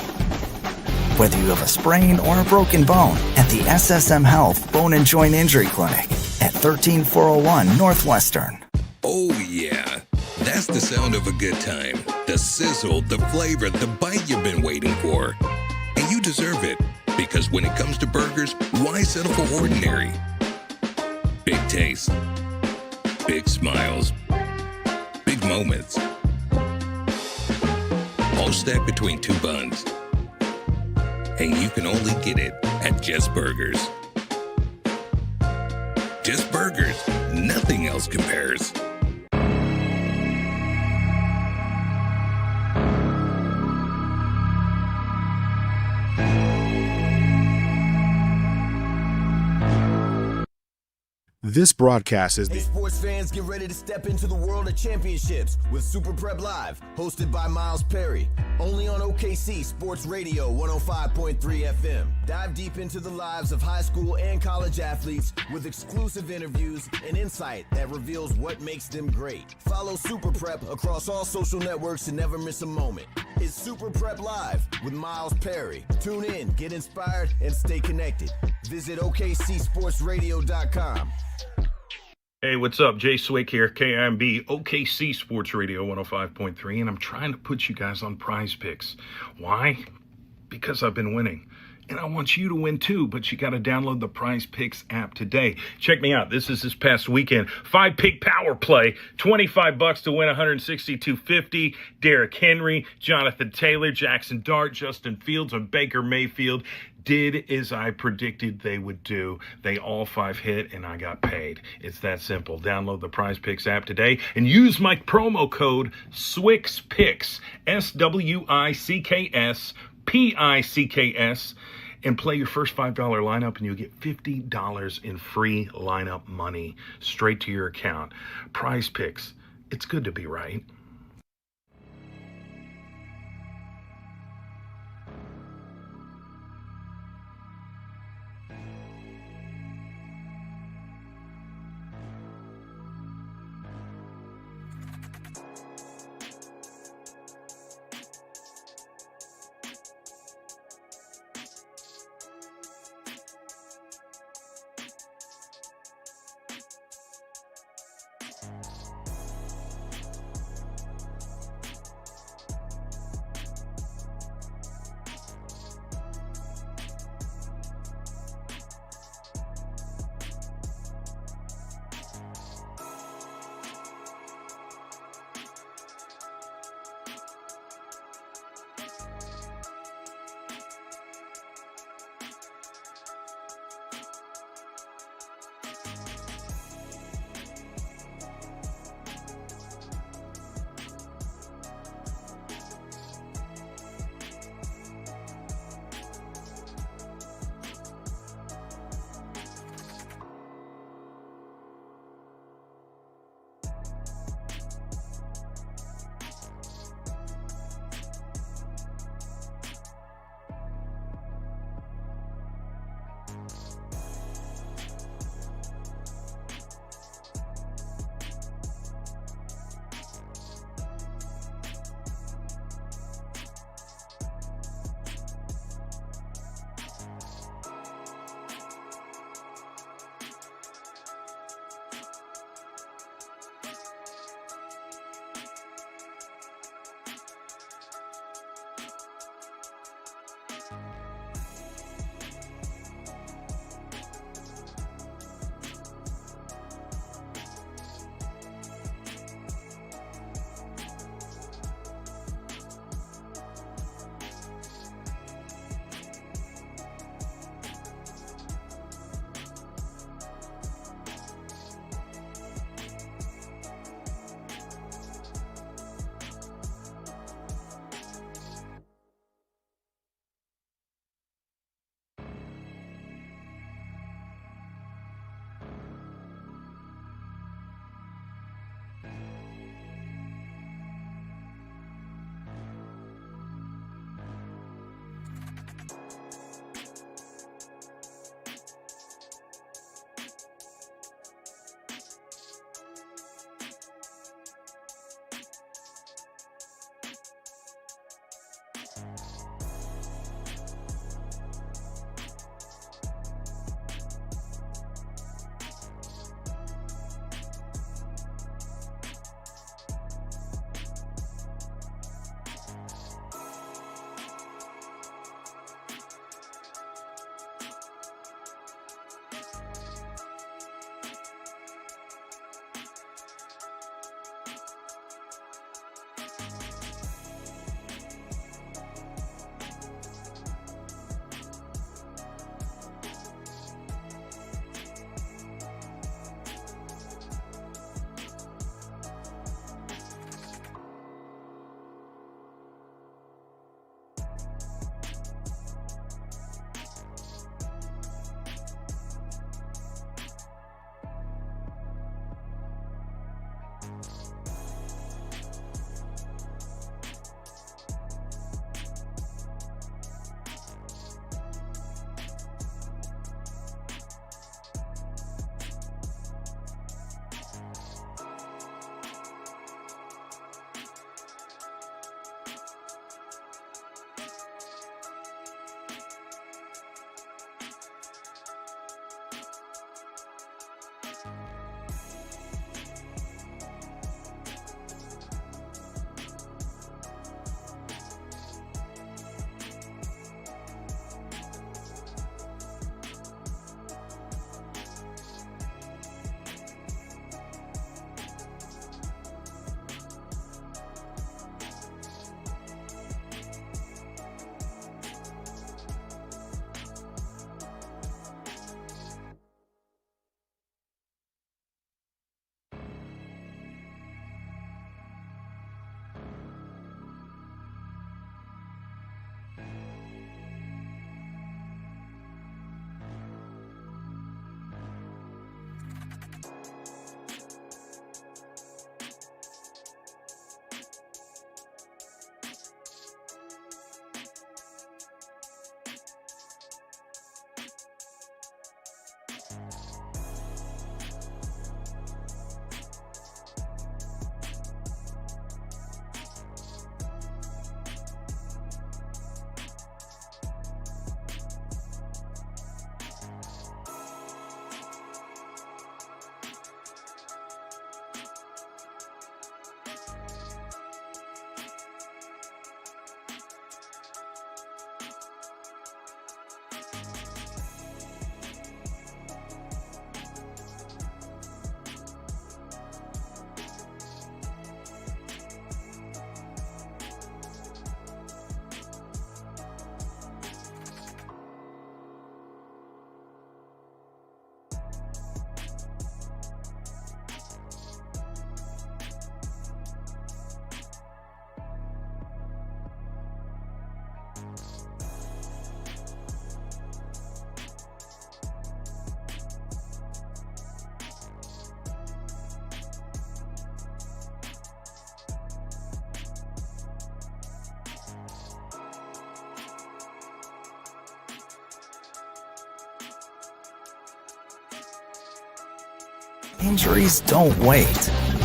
Whether you have a sprain or a broken bone, at the SSM Health Bone and Joint Injury Clinic at 13401 Northwestern. Oh, yeah. That's the sound of a good time. The sizzle, the flavor, the bite you've been waiting for. And you deserve it, because when it comes to burgers, why settle for ordinary? Big taste, big smiles, big moments. All stacked between two buns. And you can only get it at Just Burgers. Just Burgers. Nothing else compares. This broadcast is Hey, the sports fans, get ready to step into the world of championships with Super Prep Live, hosted by Miles Perry. Only on OKC Sports Radio 105.3 FM. Dive deep into the lives of high school and college athletes with exclusive interviews and insight that reveals what makes them great. Follow Super Prep across all social networks to never miss a moment. It's Super Prep Live with Miles Perry. Tune in, get inspired, and stay connected. Visit OKCSportsRadio.com. Hey, what's up? Jay Swick here, KIMB, OKC Sports Radio 105.3, and I'm trying to put you guys on Prize Picks. Why? Because I've been winning. And I want you to win too, but you got to download the Prize Picks app today. Check me out. This is this past weekend. 5-pick power play, $25 to win $162.50. Derrick Henry, Jonathan Taylor, Jackson Dart, Justin Fields, and Baker Mayfield did as I predicted they would do. They all 5 hit, and I got paid. It's that simple. Download the Prize Picks app today and use my promo code SWICKS, SWICKS, and play your first $5 lineup, and you'll get $50 in free lineup money straight to your account. Prize Picks. It's good to be right. Injuries don't wait.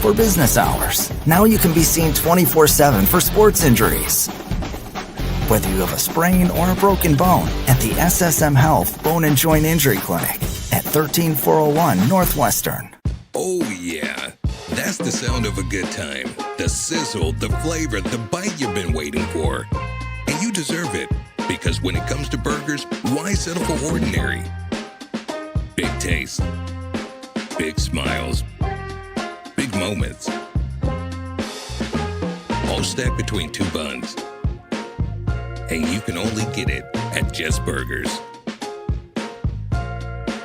For business hours, now you can be seen 24/7 for sports injuries. Whether you have a sprain or a broken bone, at the SSM Health Bone and Joint Injury Clinic at 13401 Northwestern. Oh, yeah. That's the sound of a good time. The sizzle, the flavor, the bite you've been waiting for. And you deserve it, because when it comes to burgers, why settle for ordinary? Big taste, big smiles, big moments. All stacked between two buns. And you can only get it at Just Burgers.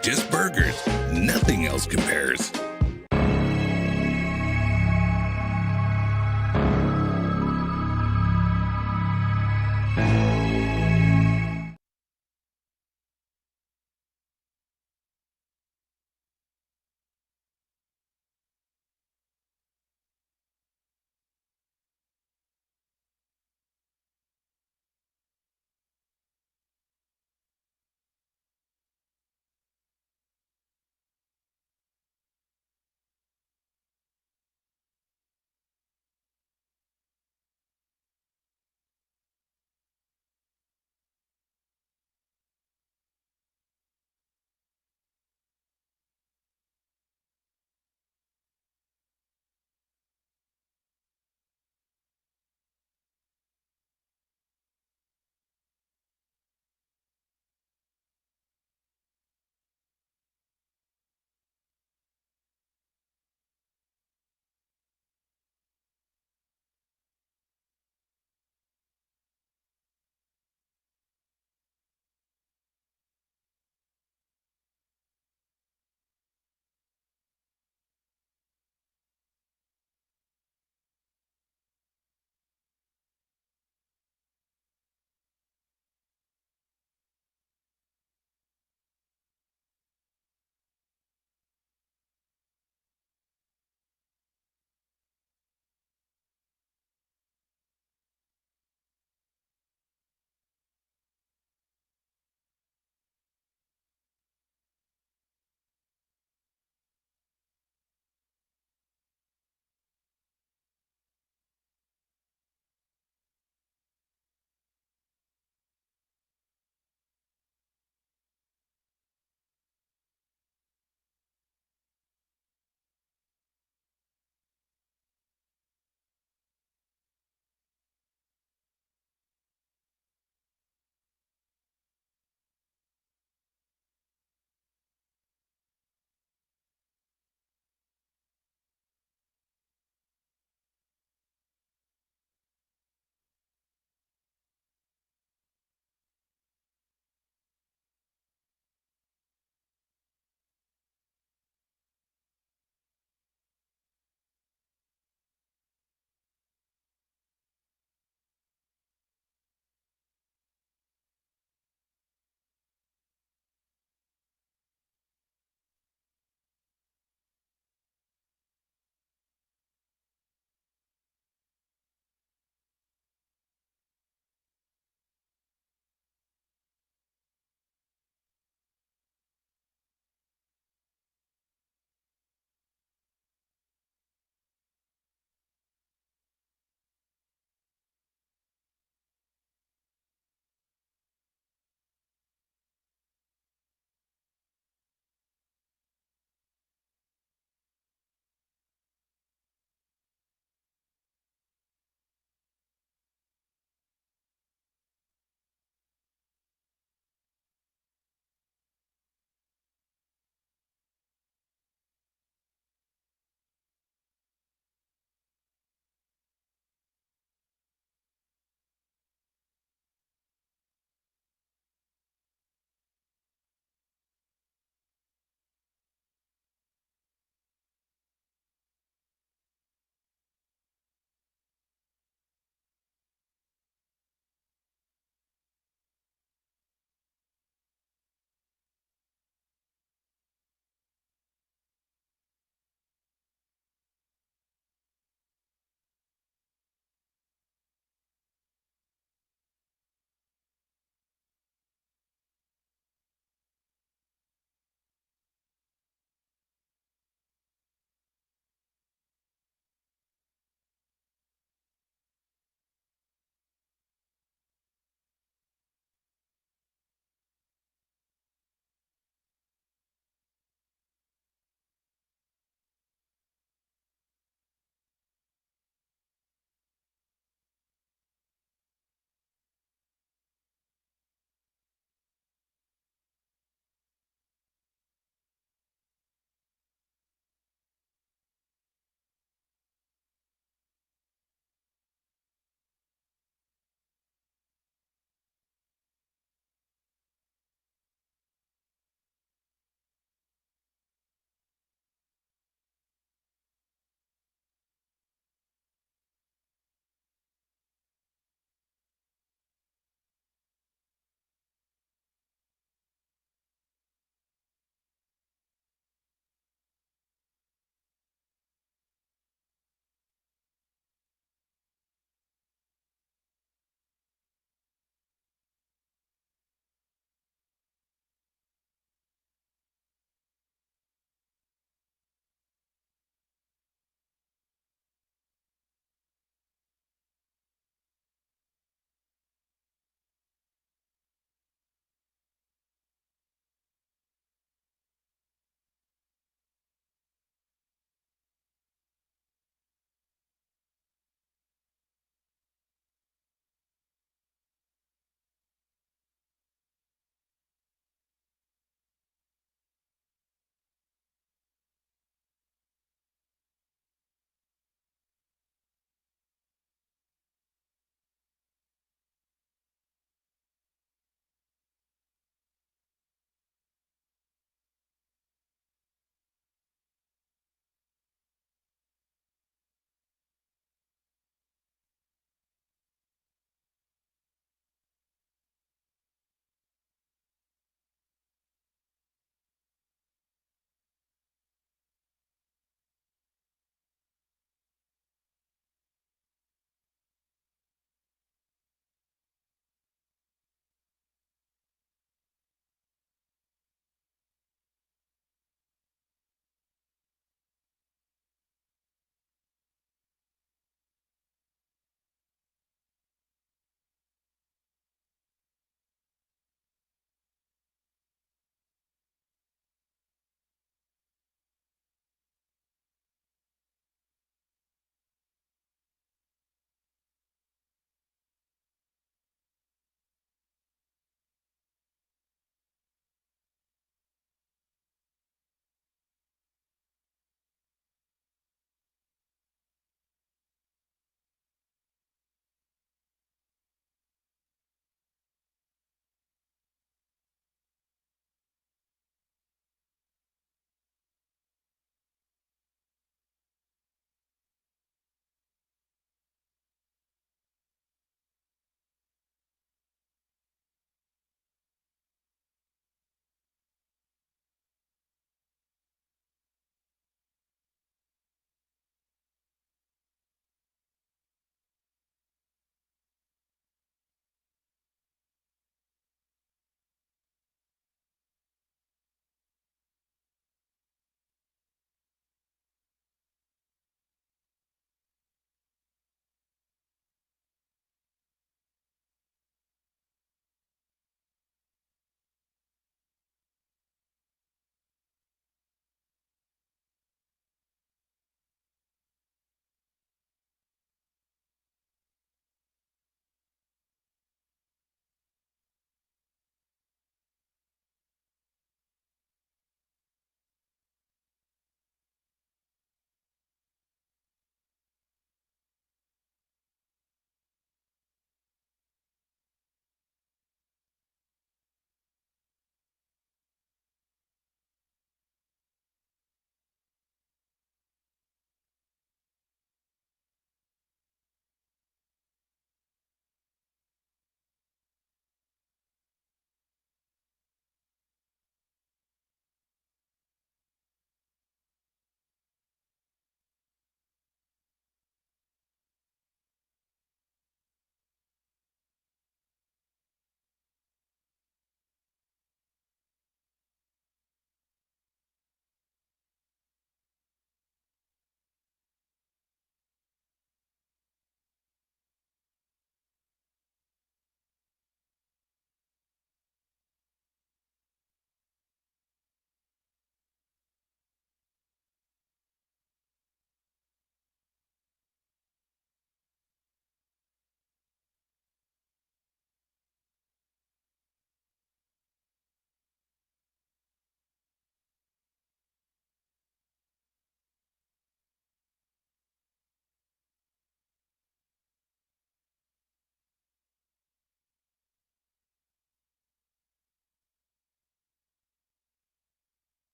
Just Burgers. Nothing else compares.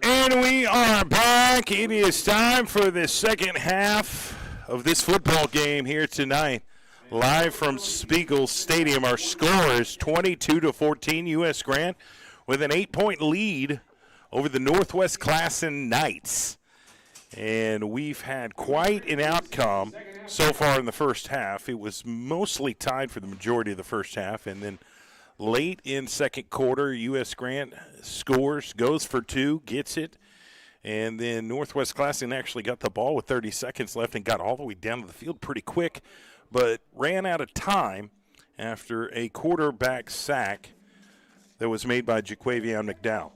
And we are back. It is time for the second half of this football game here tonight. Live from Spiegel Stadium. Our score is 22-14 U.S. Grant with an 8-point lead over the Northwest Classen Knights. And we've had quite an outcome so far in the first half. It was mostly tied for the majority of the first half, and then late in second quarter, U.S. Grant scores, goes for two, gets it, and then Northwest Classen actually got the ball with 30 seconds left and got all the way down to the field pretty quick, but ran out of time after a quarterback sack that was made by Jaquavion McDowell.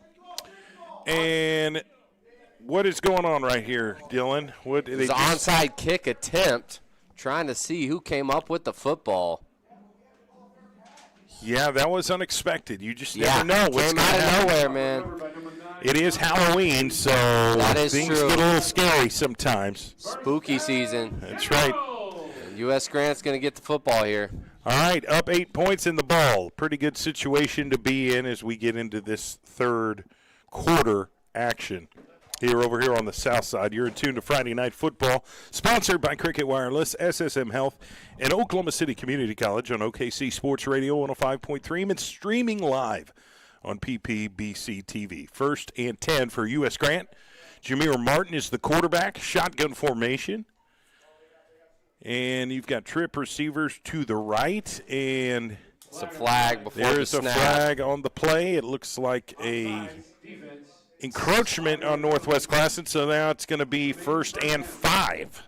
And what is going on right here, Dylan? It was an onside kick attempt, trying to see who came up with the football. Yeah, that was unexpected. You just never know what's came out of nowhere, man. It is Halloween, so things get a little scary sometimes. Spooky season. That's right. And U.S. Grant's going to get the football here. All right, up 8 points in the ball. Pretty good situation to be in as we get into this third quarter action. Over here on the south side, you're in tune to Friday Night Football, sponsored by Cricket Wireless, SSM Health, and Oklahoma City Community College on OKC Sports Radio 105.3 and streaming live on PPBC TV. 1st and 10 for U.S. Grant. Jameer Martin is the quarterback, shotgun formation. And you've got trip receivers to the right, and it's a flag before the there's snap. A flag on the play. It looks like a encroachment on Northwest Classen, so now it's going to be 1st and 5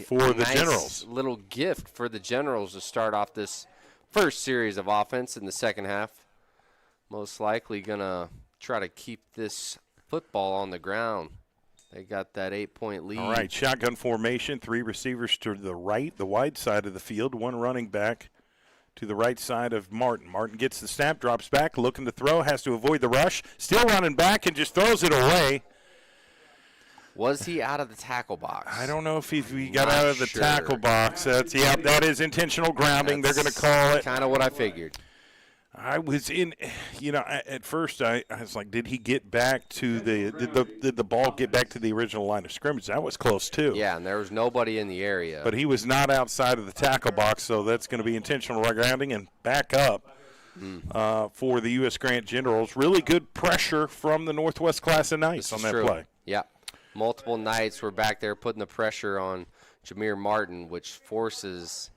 for the Generals. Little gift for the Generals to start off this first series of offense in the second half. Most likely going to try to keep this football on the ground. They got that 8-point lead. All right, shotgun formation, 3 receivers to the right, the wide side of the field, 1 running back to the right side of Martin. Martin gets the snap, drops back, looking to throw, has to avoid the rush, still running back and just throws it away. Was he out of the tackle box? I don't know if he got out of the tackle box. That is intentional grounding. They're going to call it. Kind of what I figured. I was in, at first I was like, did he get back to did the ball get back to the original line of scrimmage? That was close too. Yeah, and there was nobody in the area. But he was not outside of the tackle box, so that's going to be intentional grounding and back up for the U.S. Grant Generals. Really good pressure from the Northwest Classen Knights on that play. Yeah, multiple Knights were back there putting the pressure on Jameer Martin, which forces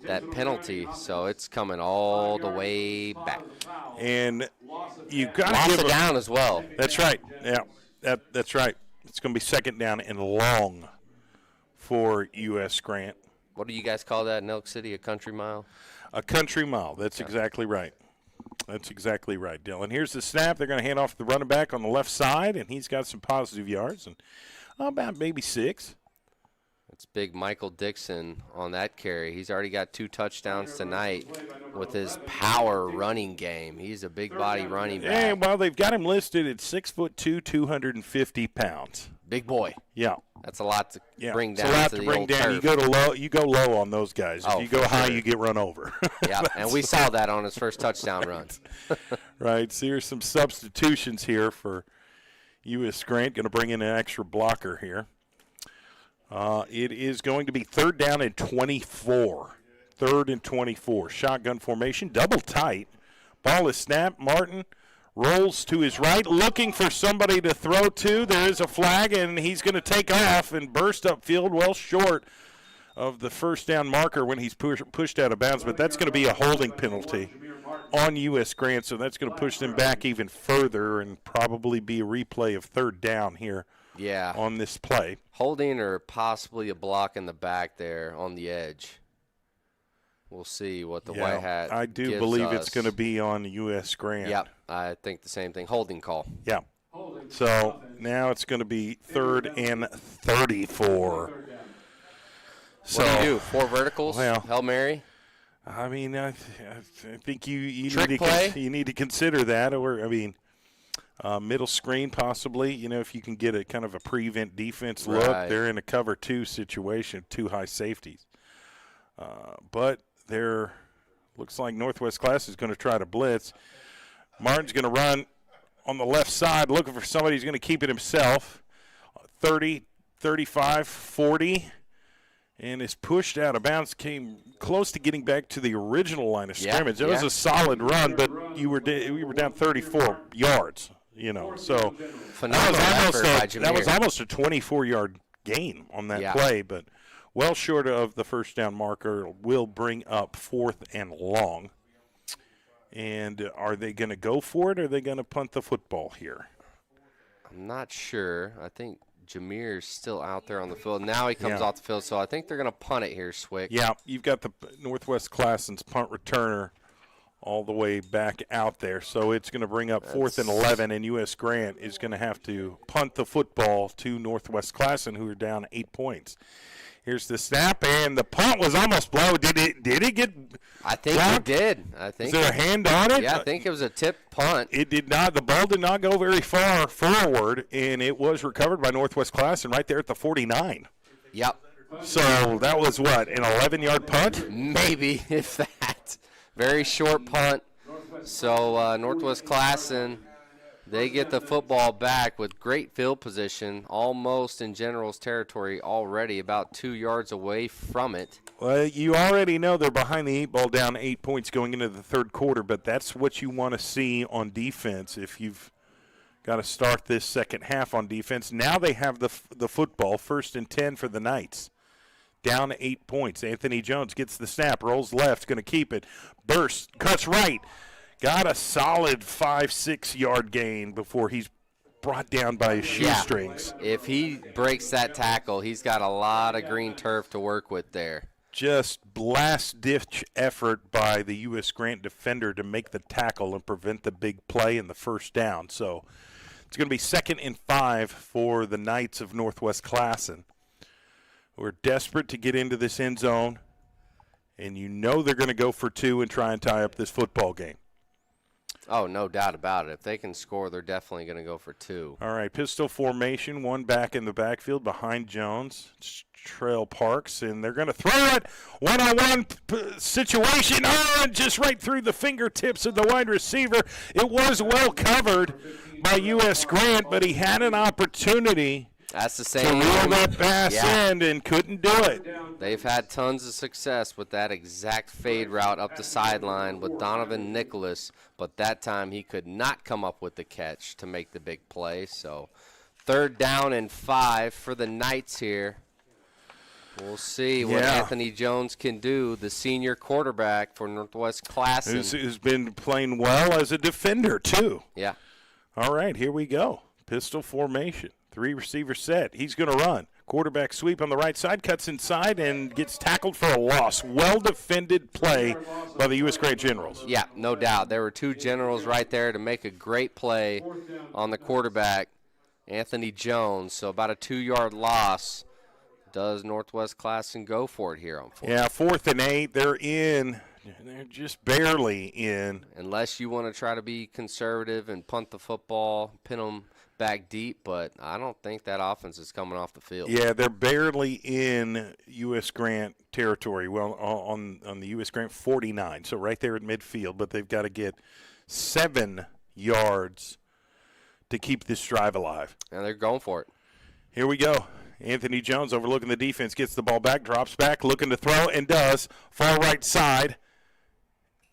that penalty, so it's coming all the way back. And you've got to give it down as well. That's right. Yeah, that's right. It's going to be 2nd down and long for U.S. Grant. What do you guys call that in Elk City, a country mile? A country mile. That's exactly right. That's exactly right, Dylan. Here's the snap. They're going to hand off the running back on the left side, and he's got some positive yards, and about maybe 6. It's big Michael Dixon on that carry. He's already got 2 touchdowns tonight with his power running game. He's a big body running back. And well, they've got him listed at 6'2", 250 pounds. Big boy. Yeah. That's a lot to bring down. It's a lot to to the bring old down. turf. You go low on those guys. If you go high, sure. you get run over. Yeah, and we saw that on his first touchdown run. Right. So here's some substitutions here for U.S. Grant. Going to bring in an extra blocker here. It is going to be 3rd down and 24. 3rd and 24. Shotgun formation, double tight. Ball is snapped. Martin rolls to his right, looking for somebody to throw to. There is a flag, and he's going to take off and burst upfield well short of the 1st down marker when he's pushed out of bounds. But that's going to be a holding penalty on U.S. Grant, so that's going to push them back even further and probably be a replay of 3rd down here. Yeah. On this play. Holding or possibly a block in the back there on the edge. We'll see what the White Hat I do gives believe us. It's going to be on U.S. Grant. Yep, I think the same thing. Holding call. Yeah. So now it's going to be 3rd and 34. So, what do you do? 4 verticals? Well, Hail Mary? I mean, I think you need to consider that. Or, I mean, middle screen possibly. If you can get a kind of a prevent defense look, they're in a cover 2 situation, 2 high safeties. But looks like Northwest Class is going to try to blitz. Martin's going to run on the left side, looking for somebody who's going to keep it himself. 30, 35, 40. And is pushed out of bounds, came close to getting back to the original line of scrimmage. It was a solid run, but we were down 34 yards, So that was almost a 24-yard gain on that play, but well short of the first down marker. Will bring up 4th and long. And are they going to go for it, or are they going to punt the football here? I'm not sure. I think Jameer's still out there on the field. Now he comes off the field, so I think they're going to punt it here, Swick. Yeah, you've got the Northwest Classen's punt returner all the way back out there. So it's going to bring up 4th and 11, and US Grant is going to have to punt the football to Northwest Classen, who are down 8 points. Here's the snap, and the punt was almost blown. Did it get I think blocked? It did. Is there a hand on it? Yeah, I think it was a tip punt. It did not. The ball did not go very far forward, and it was recovered by Northwest Classen right there at the 49. Yep. So that was, what, an 11-yard punt? Maybe, if that. Very short punt. So Northwest Classen, they get the football back with great field position, almost in General's territory already, about 2 yards away from it. Well, you already know they're behind the 8 ball, down 8 points going into the third quarter, but that's what you want to see on defense if you've got to start this second half on defense. Now they have the football, 1st and 10 for the Knights. Down 8 points. Anthony Jones gets the snap, rolls left, going to keep it. Bursts, cuts right. Got a solid 5-6 yard gain before he's brought down by his shoestrings. If he breaks that tackle, he's got a lot of green turf to work with there. Just last-ditch effort by the U.S. Grant defender to make the tackle and prevent the big play and the first down. So it's going to be 2nd and 5 for the Knights of Northwest Classen. We're desperate to get into this end zone, and they're going to go for 2 and try and tie up this football game. Oh, no doubt about it. If they can score, they're definitely going to go for 2. All right, pistol formation, one back in the backfield behind Jones. It's Trail Parks, and they're going to throw it. One-on-one situation. Oh, and just right through the fingertips of the wide receiver. It was well covered by U.S. Grant, but he had an opportunity That's the to same. reel that pass in and couldn't do it. They've had tons of success with that exact fade route up the sideline with Donovan Nicholas, but that time he could not come up with the catch to make the big play. So 3rd down and 5 for the Knights here. We'll see what Anthony Jones can do, the senior quarterback for Northwest Classen. Who's been playing well as a defender, too. Yeah. All right, here we go. Pistol formation. 3 receiver set. He's going to run. Quarterback sweep on the right side, cuts inside, and gets tackled for a loss. Well-defended play by the U.S. Grant Generals. Yeah, no doubt. There were 2 Generals right there to make a great play on the quarterback, Anthony Jones. So about a 2-yard loss. Does Northwest Classen go for it here on 4th? Yeah, 4th and 8. They're in. They're just barely in. Unless you want to try to be conservative and punt the football, pin them back deep, but I don't think that offense is coming off the field. Yeah, they're barely in U.S. Grant territory. Well, on the U.S. Grant 49, so right there at midfield, but they've got to get 7 yards to keep this drive alive. And they're going for it. Here we go. Anthony Jones overlooking the defense, gets the ball back, drops back, looking to throw, and does. Far right side.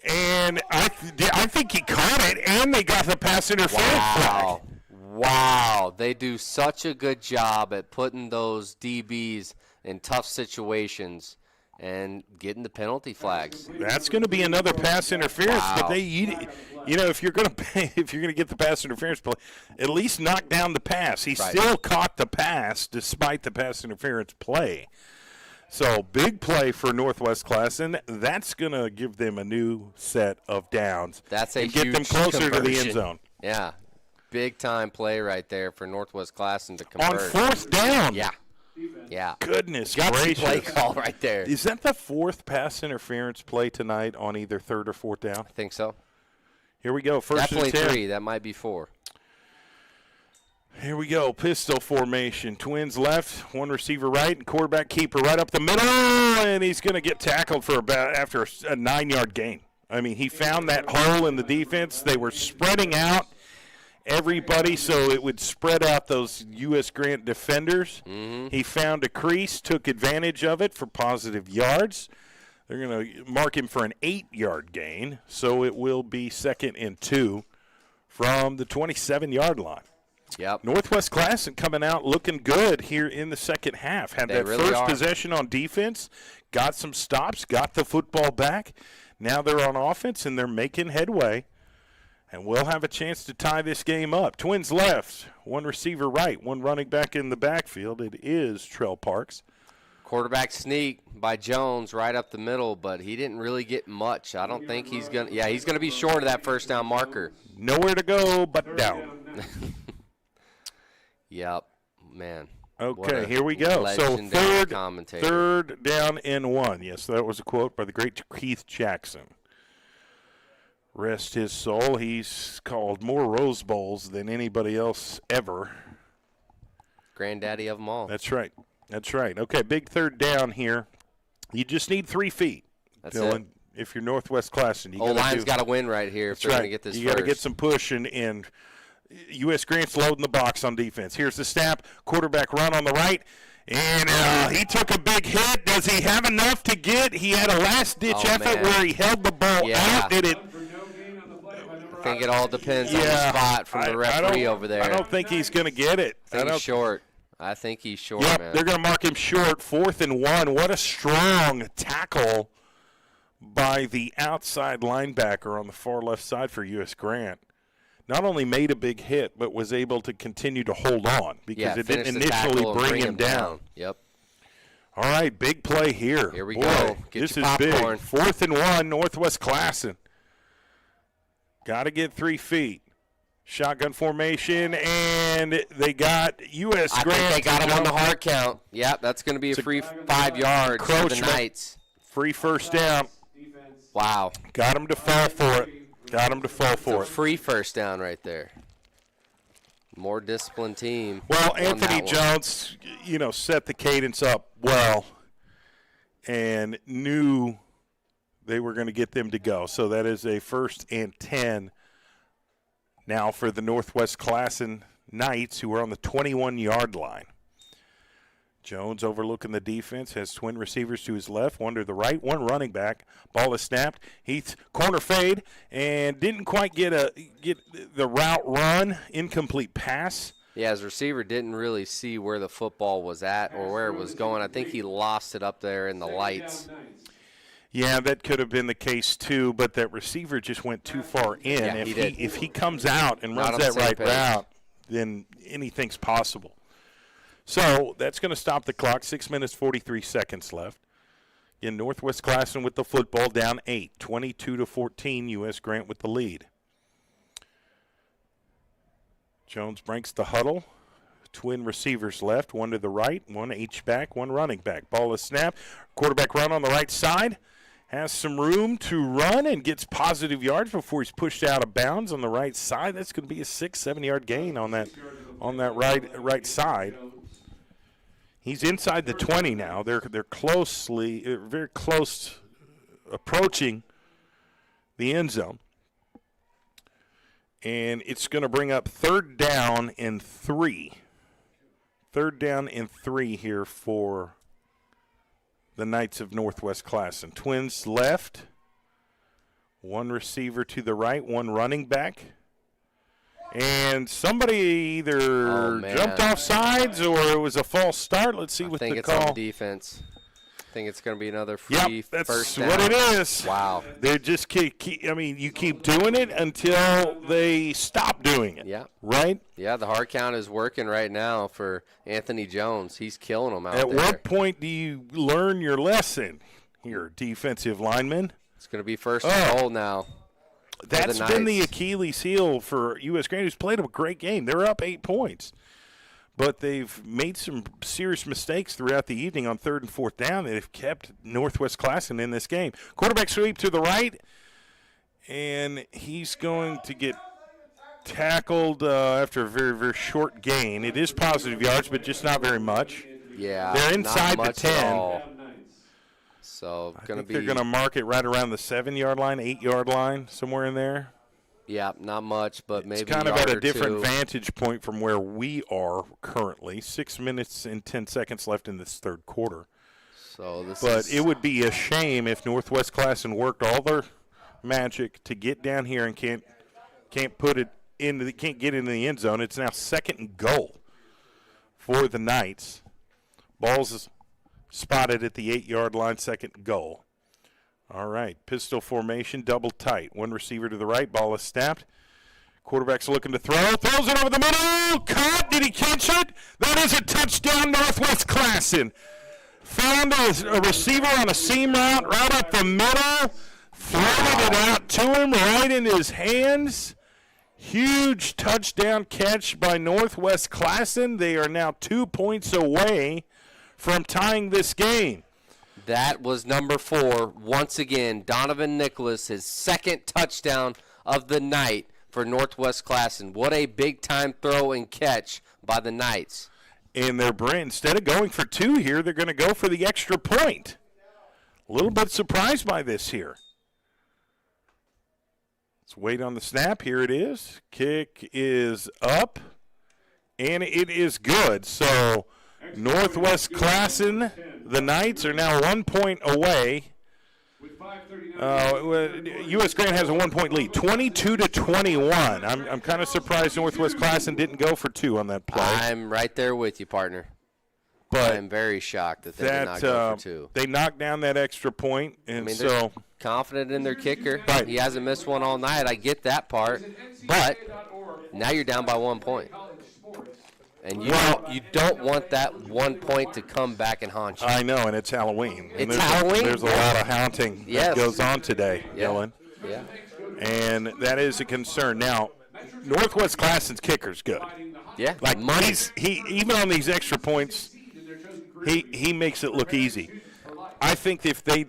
And I think he caught it, and they got the pass interference flag. Wow. They do such a good job at putting those DBs in tough situations and getting the penalty flags. That's going to be another pass interference, but if you're going to get the pass interference play, at least knock down the pass. He still caught the pass despite the pass interference play. So big play for Northwest Classen. That's going to give them a new set of downs. That's a and huge get them closer conversion. to the end zone. Yeah, big time play right there for Northwest Classen to convert. On 4th down. Yeah. Goodness gracious. Play gracious. call right there. Is that the 4th pass interference play tonight on either 3rd or 4th down? I think so. Here we go. First Definitely and 10. 3. That might be 4. Here we go. Pistol formation. Twins left, 1 receiver right, and quarterback keeper right up the middle, and he's going to get tackled after a 9-yard gain. I mean, he found that hole in the defense. They were spreading out, everybody so it would spread out those U.S. Grant defenders. Mm-hmm. He found a crease, took advantage of it for positive yards. They're going to mark him for an 8-yard gain, so it will be 2nd and 2 from the 27-yard line. Yep. Northwest Classen coming out looking good here in the second half. Had that really first are. possession on defense, got some stops, got the football back. Now they're on offense, and they're making headway. And we'll have a chance to tie this game up. Twins left, one receiver right, one running back in the backfield. It is Trell Parks. Quarterback sneak by Jones right up the middle, but he didn't really get much. I don't think he's going to – yeah, he's going to be short of that first down marker. Nowhere to go but down. Yep, man. Okay, here we go. So commentator. third down and 1. Yes, that was a quote by the great Keith Jackson. Rest his soul. He's called more Rose Bowls than anybody else ever. Granddaddy of them all. That's right. That's right. Okay, big third down here. You just need 3 feet, That's Dylan. it. If you're Northwest Classen, Line's got to win right here if they're going to get this You got to get some push, and U.S. Grant's loading the box on defense. Here's the snap. Quarterback run on the right, and he took a big hit. Does he have enough to get? He had a last-ditch effort where he held the ball out. Did it? I think it all depends on the spot from the referee over there. I don't think he's going to get it. I think he's short. I think he's short, yep, man. They're going to mark him short, 4th and 1. What a strong tackle by the outside linebacker on the far left side for U.S. Grant. Not only made a big hit, but was able to continue to hold on because it didn't initially bring him down. Yep. All right, big play here. Here we go. Get this your is popcorn. big. 4th and 1, Northwest Classen. Got to get 3 feet. Shotgun formation, and they got U.S. Grant. I think they got him on the hard count. Yep, that's going to be a free 5 yards for the Knights. Free first down. Wow. Got him to fall for it. Got him to fall for it. Free first down right there. More disciplined team. Well, Anthony Jones, set the cadence up well and knew they were going to get them to go. So that is a 1st and 10 now for the Northwest Classen Knights, who are on the 21-yard line. Jones overlooking the defense, has twin receivers to his left, one to the right, one running back. Ball is snapped. Heath corner fade and didn't quite get the route run. Incomplete pass. Yeah, his receiver didn't really see where the football was at or where it was going. I think he lost it up there in the lights. Yeah, that could have been the case too, but that receiver just went too far in. Yeah, if he comes out and runs that right route, then anything's possible. So that's going to stop the clock. 6 minutes, 43 seconds left. Again, Northwest Classen with the football down 8, 22-14. U.S. Grant with the lead. Jones breaks the huddle. Twin receivers left, one to the right, one H-back, one running back. Ball is snapped. Quarterback run on the right side. Has some room to run and gets positive yards before he's pushed out of bounds on the right side. That's going to be a 6-7 yard gain on that right side. He's inside the 20 now. They're very close approaching the end zone. And it's going to bring up 3rd down and 3. 3rd down and 3 here for the Knights of Northwest Classen. Twins left, one receiver to the right, one running back. And somebody either jumped off sides or it was a false start. Let's see what the call. I think it's on defense. I think it's going to be another free first down. That's what it is. Wow. They just you keep doing it until they stop doing it. Yeah. Right? Yeah, the hard count is working right now for Anthony Jones. He's killing them out there. At what point do you learn your lesson here, defensive lineman? It's going to be first and goal now. That's been the Achilles heel for U.S. Grant, who's played a great game. They're up 8 points. But they've made some serious mistakes throughout the evening on 3rd and 4th down that have kept Northwest Classen in this game. Quarterback sweep to the right, and he's going to get tackled after a very, very short gain. It is positive yards, but just not very much. Yeah, they're inside the 10. So they're going to mark it right around the 7-yard line, 8-yard line, somewhere in there. Yeah, not much, but maybe it's kind of at a different two. vantage point from where we are currently. 6 minutes and 10 seconds left in this third quarter. So But it would be a shame if Northwest Classen worked all their magic to get down here and can't put it can't get into the end zone. It's now 2nd and goal for the Knights. Ball's spotted at the 8-yard line, 2nd and goal. All right, pistol formation, double tight. One receiver to the right, ball is snapped. Quarterback's looking to throw, throws it over the middle. Caught, did he catch it? That is a touchdown, Northwest Classen. Found a receiver on a seam route right up the middle. Floated it out to him right in his hands. Huge touchdown catch by Northwest Classen. They are now 2 points away from tying this game. That was number 4. Once again, Donovan Nicholas, his 2nd touchdown of the night for Northwest Classen. What a big-time throw and catch by the Knights. And instead of going for 2 here, they're going to go for the extra point. A little bit surprised by this here. Let's wait on the snap. Here it is. Kick is up, and it is good. So Northwest Classen, the Knights, are now 1 point away. U.S. Grant has a 1-point lead, 22-21. I'm kind of surprised Northwest Classen didn't go for 2 on that play. I'm right there with you, partner. But I'm very shocked that they did not go for 2. They knocked down that extra point, and they're confident in their kicker. Right. He hasn't missed one all night. I get that part. But now you're down by 1 point. And you don't want that 1 point to come back and haunt you. I know, and it's Halloween. And It's Halloween. There's a lot of haunting that goes on today, Dylan. Yeah. And that is a concern. Now, Northwest Classen's kicker's good. Yeah. Like he even on these extra points, he makes it look easy. I think if they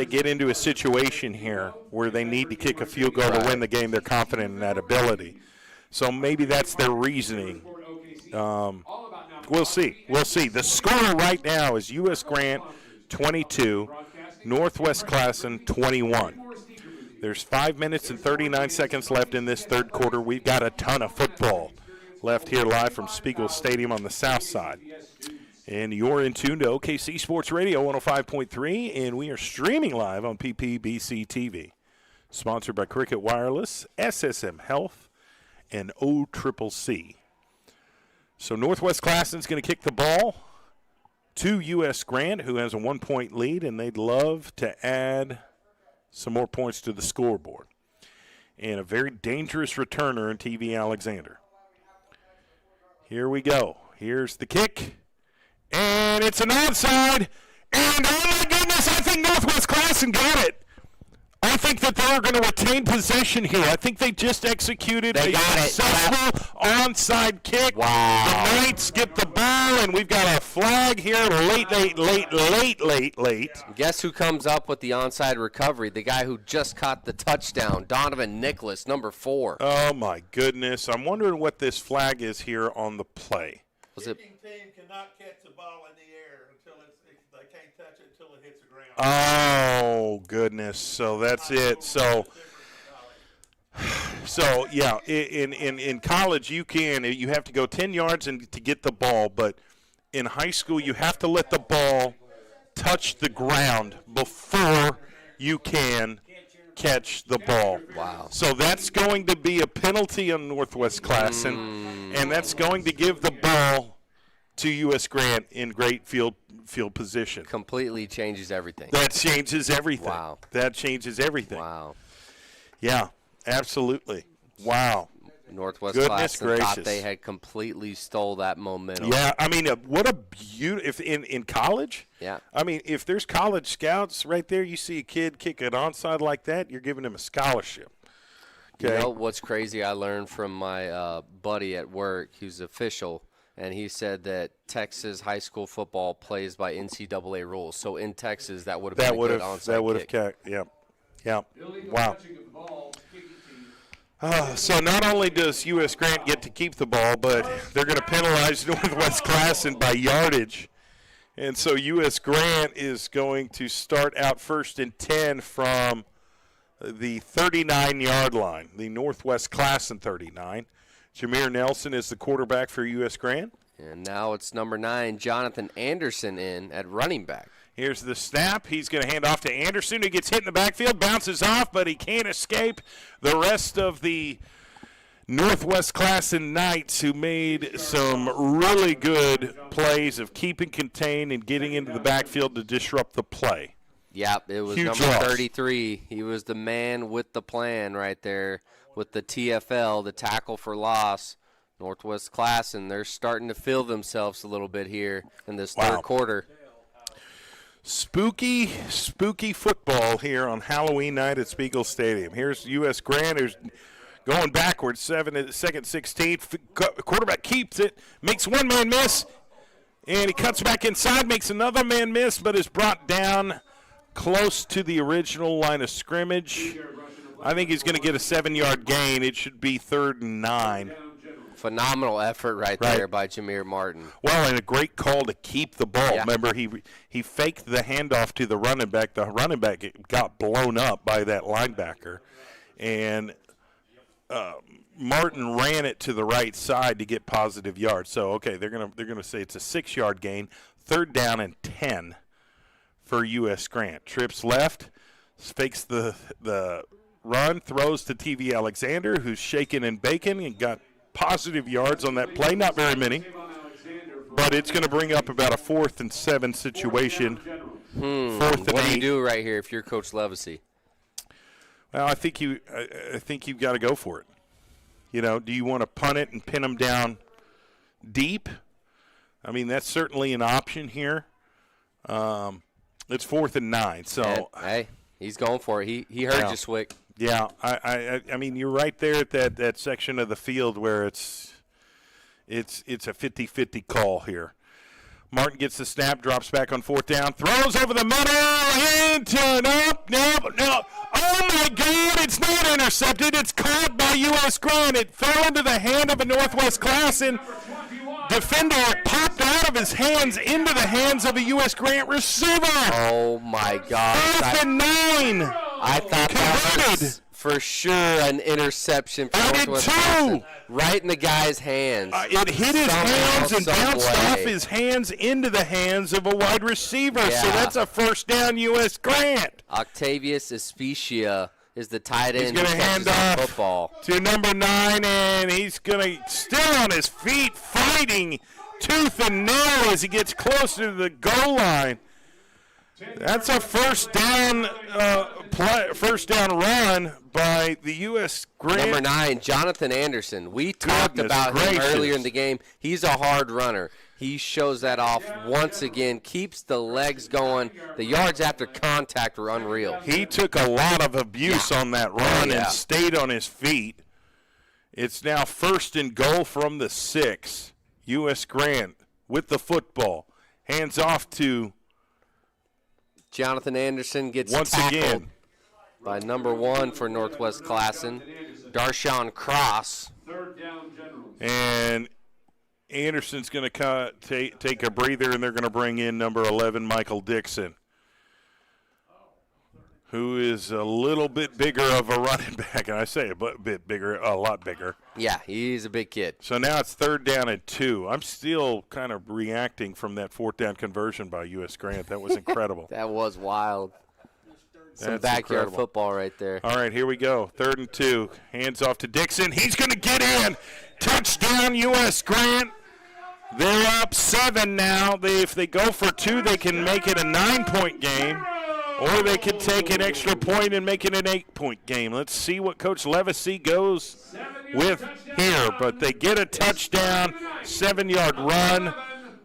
get into a situation here where they need to kick a field goal to win the game, they're confident in that ability. So maybe that's their reasoning. We'll see. The score right now is U.S. Grant 22, Northwest Classen 21. There's 5 minutes and 39 seconds left in this third quarter. We've got a ton of football left here live from Spiegel Stadium on the south side. And you're in tune to OKC Sports Radio 105.3, and we are streaming live on PPBC TV. Sponsored by Cricket Wireless, SSM Health, and OCCC. So Northwest Classen's going to kick the ball to U.S. Grant, who has a 1-point lead, and they'd love to add some more points to the scoreboard. And a very dangerous returner in TV Alexander. Here we go. Here's the kick. And it's an onside. And, oh, my goodness, I think Northwest Classen got it. I think that they're going to retain possession here. I think they just executed a successful onside kick. Wow. The Knights get the ball, and we've got a flag here late. Guess who comes up with the onside recovery? The guy who just caught the touchdown, Donovan Nicholas, number 4. Oh, my goodness. I'm wondering what this flag is here on the play. Was it? Kicking team cannot catch the ball in the air until they can't touch it until it hits the ground. Oh, goodness. So that's it. So yeah, in college you have to go 10 yards to get the ball, but in high school you have to let the ball touch the ground before you can catch the ball. Wow. So that's going to be a penalty on Northwest Classen, and that's going to give the ball to U.S. Grant in great field position. Completely changes everything. That changes everything. Wow. That changes everything. Wow. Yeah, absolutely. Wow. Northwest Goodness Classen thought gracious. they had completely stole that momentum. Yeah, I mean, what a beauty. If in college, Yeah. I mean, if there's college scouts right there, you see a kid kick an onside like that, you're giving him a scholarship. Okay. You know what's crazy? I learned from my buddy at work. He's official, and he said that Texas high school football plays by NCAA rules. So in Texas, that would have been a good onside kick. Yeah. Wow. So not only does U.S. Grant get to keep the ball, but they're going to penalize Northwest Classen by yardage. And so U.S. Grant is going to start out 1st and 10 from the 39-yard line, the Northwest Classen 39. Jameer Nelson is the quarterback for U.S. Grant. And now it's number 9, Jonathan Anderson in at running back. Here's the snap. He's going to hand off to Anderson, who gets hit in the backfield, bounces off, but he can't escape the rest of the Northwest Classen Knights, who made some really good plays of keeping contained and getting into the backfield to disrupt the play. Yep, it was Huge number loss. 33. He was the man with the plan right there with the TFL, the tackle for loss. Northwest Classen, they're starting to feel themselves a little bit here in this third quarter. Spooky football here on Halloween night at Spiegel Stadium. Here's U.S. Grant, who's going backwards, 2nd 16. Quarterback keeps it, makes one man miss, and he cuts back inside, makes another man miss, but is brought down close to the original line of scrimmage. I think he's going to get a 7-yard gain. It should be 3rd and 9. Phenomenal effort right there by Jameer Martin. Well, and a great call to keep the ball. Yeah. Remember, he faked the handoff to the running back. The running back got blown up by that linebacker, and Martin ran it to the right side to get positive yards. So, okay, they're gonna say it's a 6-yard gain, 3rd down and 10 for U.S. Grant. Trips left, fakes the run, throws to TV Alexander, who's shaking and baking and got positive yards on that play. Not very many, but it's going to bring up about a 4th and 7 situation. 4th and 8. What do you do right here if you're Coach Levacy? Well, I think you've got to go for it. You know, do you want to punt it and pin them down deep? I mean, that's certainly an option here. It's 4th and 9. So hey, he's going for it. He heard you, Swick. Yeah, I mean, you're right there at that section of the field where it's a 50-50 call here. Martin gets the snap, drops back on 4th down, throws over the middle, into no. Oh, my God, it's not intercepted. It's caught by U.S. Grant. It fell into the hand of a Northwest Classen defender. It popped out of his hands into the hands of a U.S. Grant receiver. Oh, my God. 4th and 9. I thought that was for sure an interception for Northwest Classen. Right in the guy's hands. It hit his hands and bounced off his hands into the hands of a wide receiver. Yeah. So that's a 1st down U.S. Grant. Octavius Especia is the tight end. He's going to hand off football to number 9, and he's going to still on his feet, fighting tooth and nail as he gets closer to the goal line. That's a 1st down run by the U.S. Grant. Number 9, Jonathan Anderson. We talked about him earlier in the game. He's a hard runner. He shows that off once again, keeps the legs going. The yards after contact were unreal. He took a lot of abuse on that run and stayed on his feet. It's now 1st and goal from the 6. U.S. Grant with the football. Hands off to Jonathan Anderson gets once tackled again by number 1 for Northwest Classen, Darshawn Cross. And Anderson's going to take a breather, and they're going to bring in number 11, Michael Dixon, who is a little bit bigger of a running back. And I say a bit bigger, a lot bigger. Yeah, he's a big kid. So now it's 3rd down and 2. I'm still kind of reacting from that 4th down conversion by U.S. Grant. That was incredible. That was wild. Some That's backyard incredible. football right there. All right, here we go. 3rd and 2. Hands off to Dixon. He's going to get in. Touchdown, U.S. Grant. They're up 7 now. If they go for 2, they can make it a 9-point game. Or they could take an extra point and make it an 8-point game. Let's see what Coach Levacy goes with here. But they get a touchdown, 7-yard run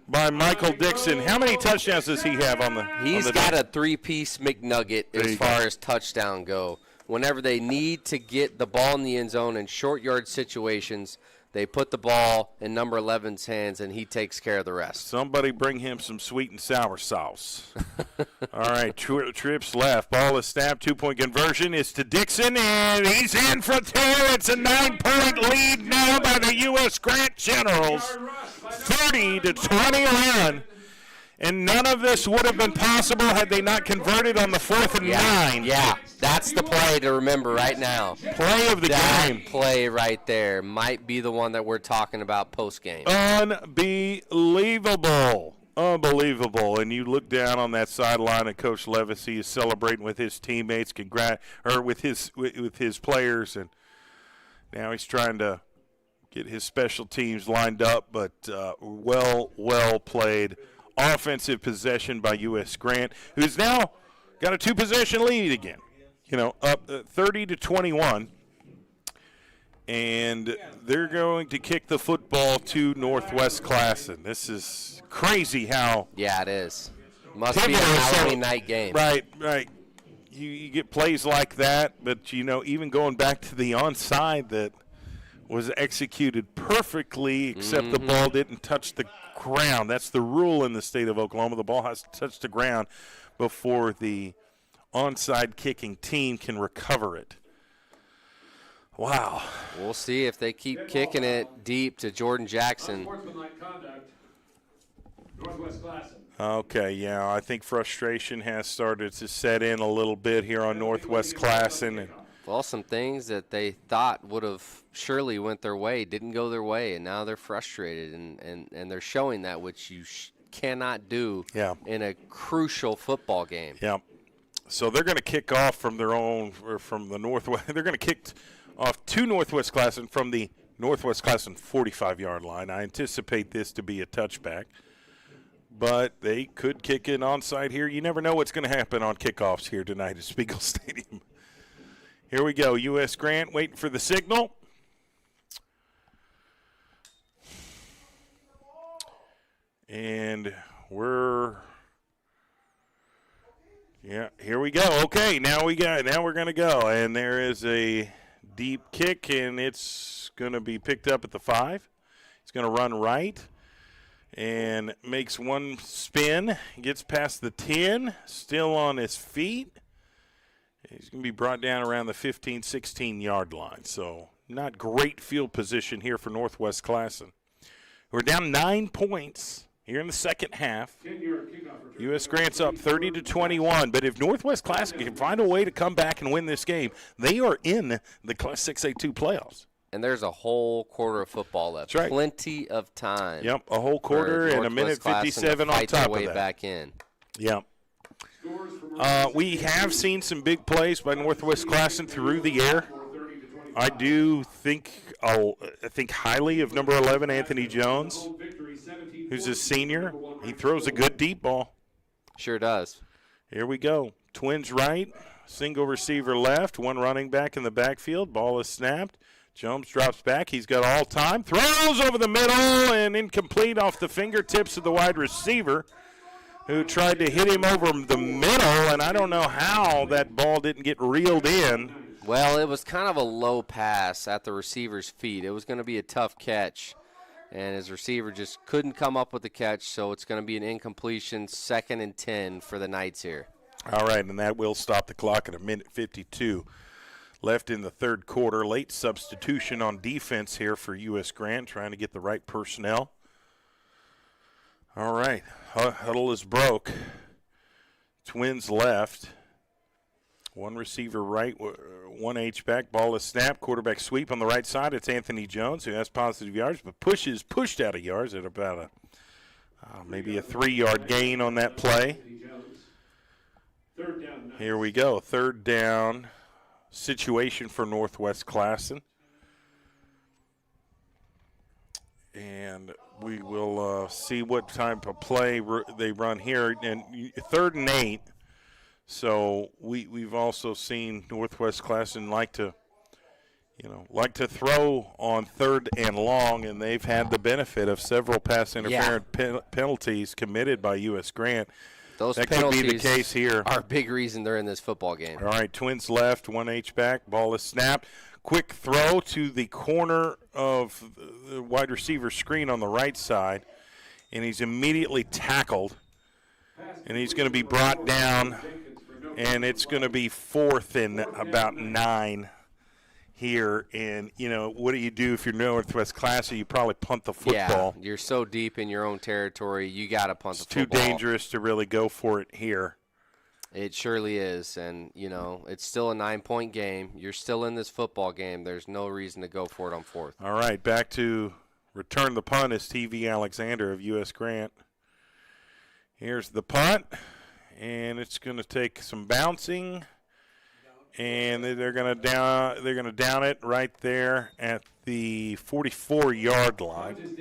by Michael Dixon. How many touchdowns does he have on the He's got a 3-piece McNugget as far as touchdown go. Whenever they need to get the ball in the end zone in short yard situations, they put the ball in number 11's hands, and he takes care of the rest. Somebody bring him some sweet and sour sauce. All right, trips left. Ball is snapped. 2-point conversion is to Dixon, and he's in for 2. It's a 9-point lead now by the U.S. Grant Generals. 30-21. And none of this would have been possible had they not converted on the 4th and 9. Yeah, that's the play to remember right now. Play of the game. That play right there might be the one that we're talking about post-game. Unbelievable. Unbelievable. And you look down on that sideline, and Coach Levis, he is celebrating with his teammates, with his players, and now he's trying to get his special teams lined up, but well played. Offensive possession by U.S. Grant, who's now got a 2-possession lead again, up 30-21. And they're going to kick the football to Northwest Classen. This is crazy how. Yeah, it is. Must be a Halloween night game. Right. You get plays like that, but, even going back to the onside that was executed perfectly, except the ball didn't touch the ground. That's the rule in the state of Oklahoma. The ball has to touch the ground before the onside kicking team can recover it. Wow. We'll see if they keep kicking it deep to Jordan Jackson. Okay, yeah, I think frustration has started to set in a little bit here on Northwest Classen. Well, some things that they thought would have surely went their way didn't go their way, and now they're frustrated, and they're showing that, which you cannot do in a crucial football game. Yeah. So they're going to kick off from their own, or from the Northwest. They're going to kick off to Northwest Classen from the Northwest Classen 45-yard line. I anticipate this to be a touchback, but they could kick it onside here. You never know what's going to happen on kickoffs here tonight at Spiegel Stadium. Here we go. U.S. Grant waiting for the signal. And here we go. Okay, now we're going to go. And there is a deep kick, and it's going to be picked up at the 5. He's going to run right and makes one spin, gets past the 10, still on his feet. He's going to be brought down around the 15, 16-yard line. So not great field position here for Northwest Classen. We're down 9 points here in the second half. U.S. Grant's up 30-21. But if Northwest Classen can find a way to come back and win this game, they are in the Class 6A2 playoffs. And there's a whole quarter of football left. That's right. Plenty of time. Yep, a whole quarter and a minute 57 on top of that. Back in. Yep. We have seen some big plays by Northwest Classen through the air. I do think highly of number 11, Anthony Jones, who's a senior. He throws a good deep ball. Sure does. Here we go. Twins right, single receiver left, one running back in the backfield. Ball is snapped. Jones drops back. He's got all time. Throws over the middle and incomplete off the fingertips of the wide receiver, who tried to hit him over the middle, and I don't know how that ball didn't get reeled in. Well, it was kind of a low pass at the receiver's feet. It was going to be a tough catch, and his receiver just couldn't come up with the catch, so it's going to be an incompletion, 2nd and 10 for the Knights here. All right, and that will stop the clock at a minute 52 left in the third quarter. Late substitution on defense here for U.S. Grant, trying to get the right personnel. All right, huddle is broke. Twins left. One receiver right, one H-back. Ball is snapped. Quarterback sweep on the right side. It's Anthony Jones, who has positive yards, but pushed out of yards at about maybe a 3-yard gain on that play. Here we go. Third down situation for Northwest Classen. And we will see what type of play they run here. And 3rd and 8. So we've also seen Northwest Classen like to throw on 3rd and long, and they've had the benefit of several pass interference penalties committed by U.S. Grant. Those that penalties could be the case here. Are a big reason they're in this football game. All right, Twins left, one H-back. Ball is snapped. Quick throw to the corner of the wide receiver screen on the right side, and he's immediately tackled, and he's going to be brought down, and it's going to be 4th and about 9 here. And, what do you do if you're Northwest Classic? You probably punt the football. Yeah, you're so deep in your own territory, you got to punt the football. It's too dangerous to really go for it here. It surely is, and, it's still a 9-point game. You're still in this football game. There's no reason to go for it on fourth. All right, back to return the punt is TV Alexander of US Grant. Here's the punt, and it's going to take some bouncing, and they're going to down it right there at the 44-yard line.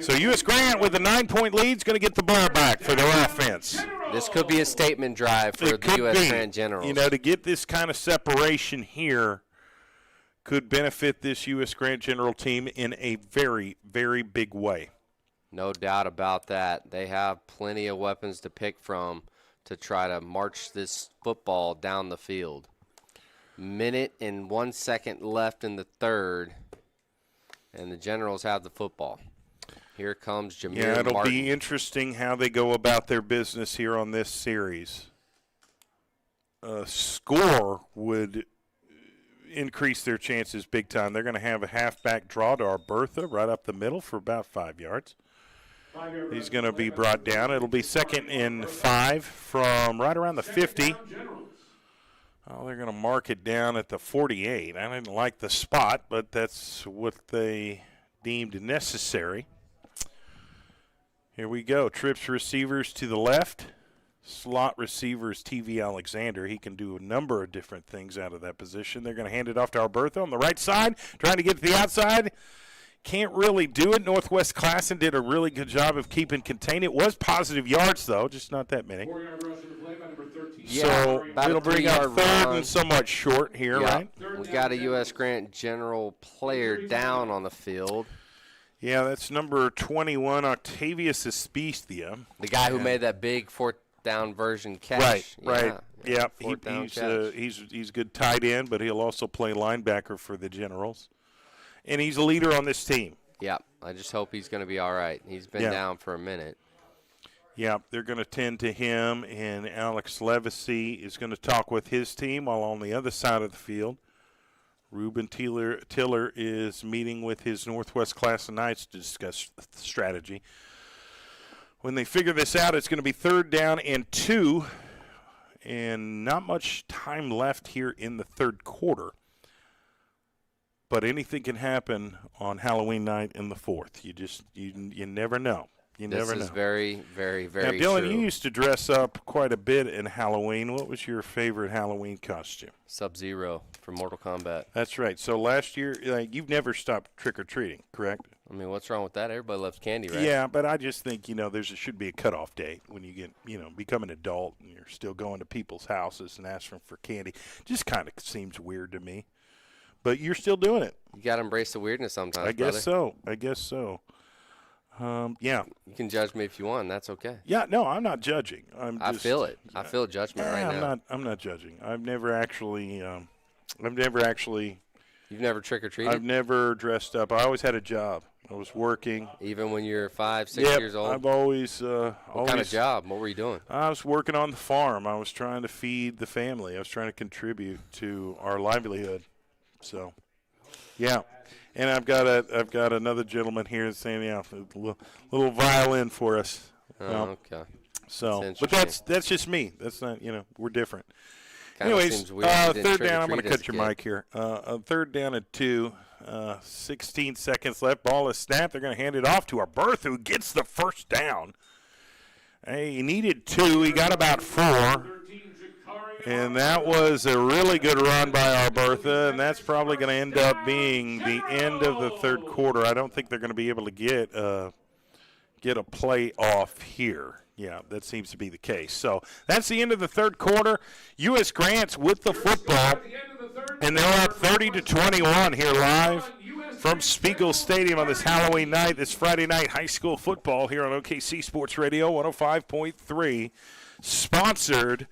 So US Grant with a 9-point lead is going to get the ball back for their offense. This could be a statement drive for the US Grant Generals. To get this kind of separation here could benefit this US Grant General team in a very, very big way. No doubt about that. They have plenty of weapons to pick from to try to march this football down the field. Minute and 1 second left in the third, and the Generals have the football. Here comes Jameer Yeah, it'll Martin. be interesting how they go about their business here on this series. A score would increase their chances big time. They're going to have a halfback draw to Arbertha right up the middle for about 5 yards. He's going to be brought down. It'll be 2nd and 5 from right around the 50. Oh, they're going to mark it down at the 48. I didn't like the spot, but that's what they deemed necessary. Here we go. Trips receivers to the left. Slot receivers TV Alexander. He can do a number of different things out of that position. They're going to hand it off to Arbertha on the right side, trying to get to the outside. Can't really do it. Northwest Classen did a really good job of keeping contained. It was positive yards, though, just not that many. So it'll bring up 3rd and somewhat short here, right? We got a U.S. Grant General player down on the field. Yeah, that's number 21, Octavius Espestia. The guy who made that big 4th down version catch. Right. Yeah, he's he's good tight end, but he'll also play linebacker for the Generals. And he's a leader on this team. Yeah, I just hope he's going to be all right. He's been down for a minute. Yeah, they're going to tend to him, and Alex Levacy is going to talk with his team while on the other side of the field. Ruben Tiller is meeting with his Northwest Class of Knights to discuss strategy. When they figure this out, it's going to be 3rd down and 2, and not much time left here in the 3rd quarter. But anything can happen on Halloween night in the 4th. You never know. This is very, very, very now, Dylan, true. you used to dress up quite a bit in Halloween. What was your favorite Halloween costume? Sub-Zero from Mortal Kombat. That's right. So last year, you've never stopped trick-or-treating, correct? I mean, what's wrong with that? Everybody loves candy, right? Yeah, but I just think, should be a cutoff date when you get, become an adult and you're still going to people's houses and asking for candy. Just kind of seems weird to me. But you're still doing it. You got to embrace the weirdness sometimes, I guess so. Yeah. You can judge me if you want. That's okay. Yeah, no, I'm not judging. I feel it. I feel judgment right now. I'm not judging. I've never actually. You've never trick-or-treated? I've never dressed up. I always had a job. I was working. Even when you're 5, 6 years old? I've always. What kind of job? What were you doing? I was working on the farm. I was trying to feed the family. I was trying to contribute to our livelihood. So, yeah. And I've got another gentleman here saying, a little violin for us. Oh, okay. So, but that's just me. That's not, we're different. Kinda Anyways, seems weird you didn't third down. I'm trick or going to treat cut as your a kid. mic here. 3rd down and 2. 16 seconds left. Ball is snapped. They're going to hand it off to Arbertha, who gets the 1st down. Hey, he needed 2. He got about 4. And that was a really good run by Arbertha, and that's probably going to end up being the end of the 3rd quarter. I don't think they're going to be able to get a play off here. Yeah, that seems to be the case. So that's the end of the 3rd quarter. U.S. Grant's with the football, and they're up 30-21 here live from Spiegel Stadium on this Halloween night, this Friday night high school football here on OKC Sports Radio 105.3, sponsored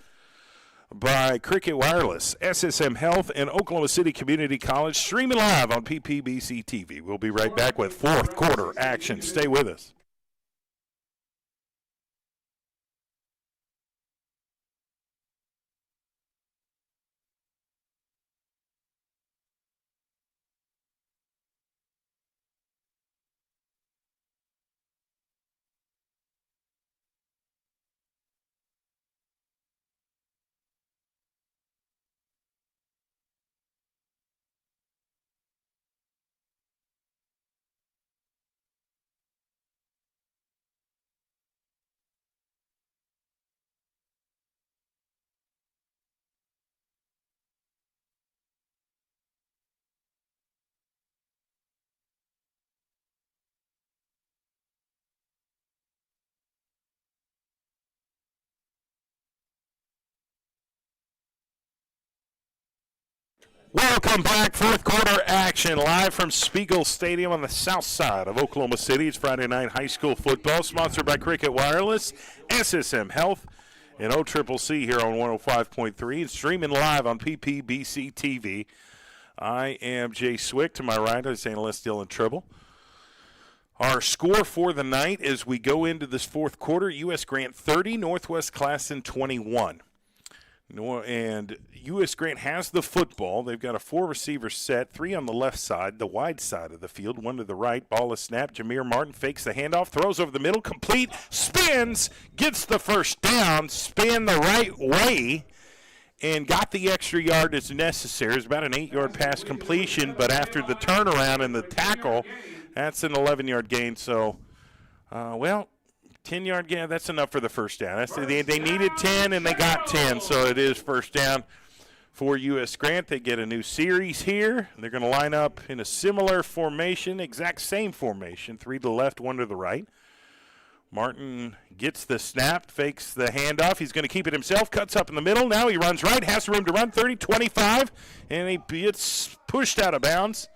by Cricket Wireless, SSM Health, and Oklahoma City Community College, streaming live on PPBC TV. We'll be right back with 4th quarter action. Stay with us. Welcome back. Fourth quarter action live from Spiegel Stadium on the south side of Oklahoma City. It's Friday night high school football, sponsored by Cricket Wireless, SSM Health, and OCCC here on 105.3 and streaming live on PPBC TV. I am Jay Swick. To my right is analyst Dylan Tribble. Our score for the night as we go into this fourth quarter, U.S. Grant 30, Northwest Classen 21. And U.S. Grant has the football. They've got a 4-receiver set, 3 on the left side, the wide side of the field, 1 to the right. Ball is snapped. Jameer Martin fakes the handoff, throws over the middle, complete, spins, gets the first down, spin the right way, and got the extra yard as necessary. It's about an 8-yard pass completion, but after the turnaround and the tackle, that's an 11-yard gain. So, 10-yard gain, that's enough for the first down. They needed 10, and they got 10, so it is first down for U.S. Grant. They get a new series here. They're going to line up in a similar formation, exact same formation, 3 to the left, 1 to the right. Martin gets the snap, fakes the handoff. He's going to keep it himself, cuts up in the middle. Now he runs right, has room to run, 30, 25, and he gets pushed out of bounds.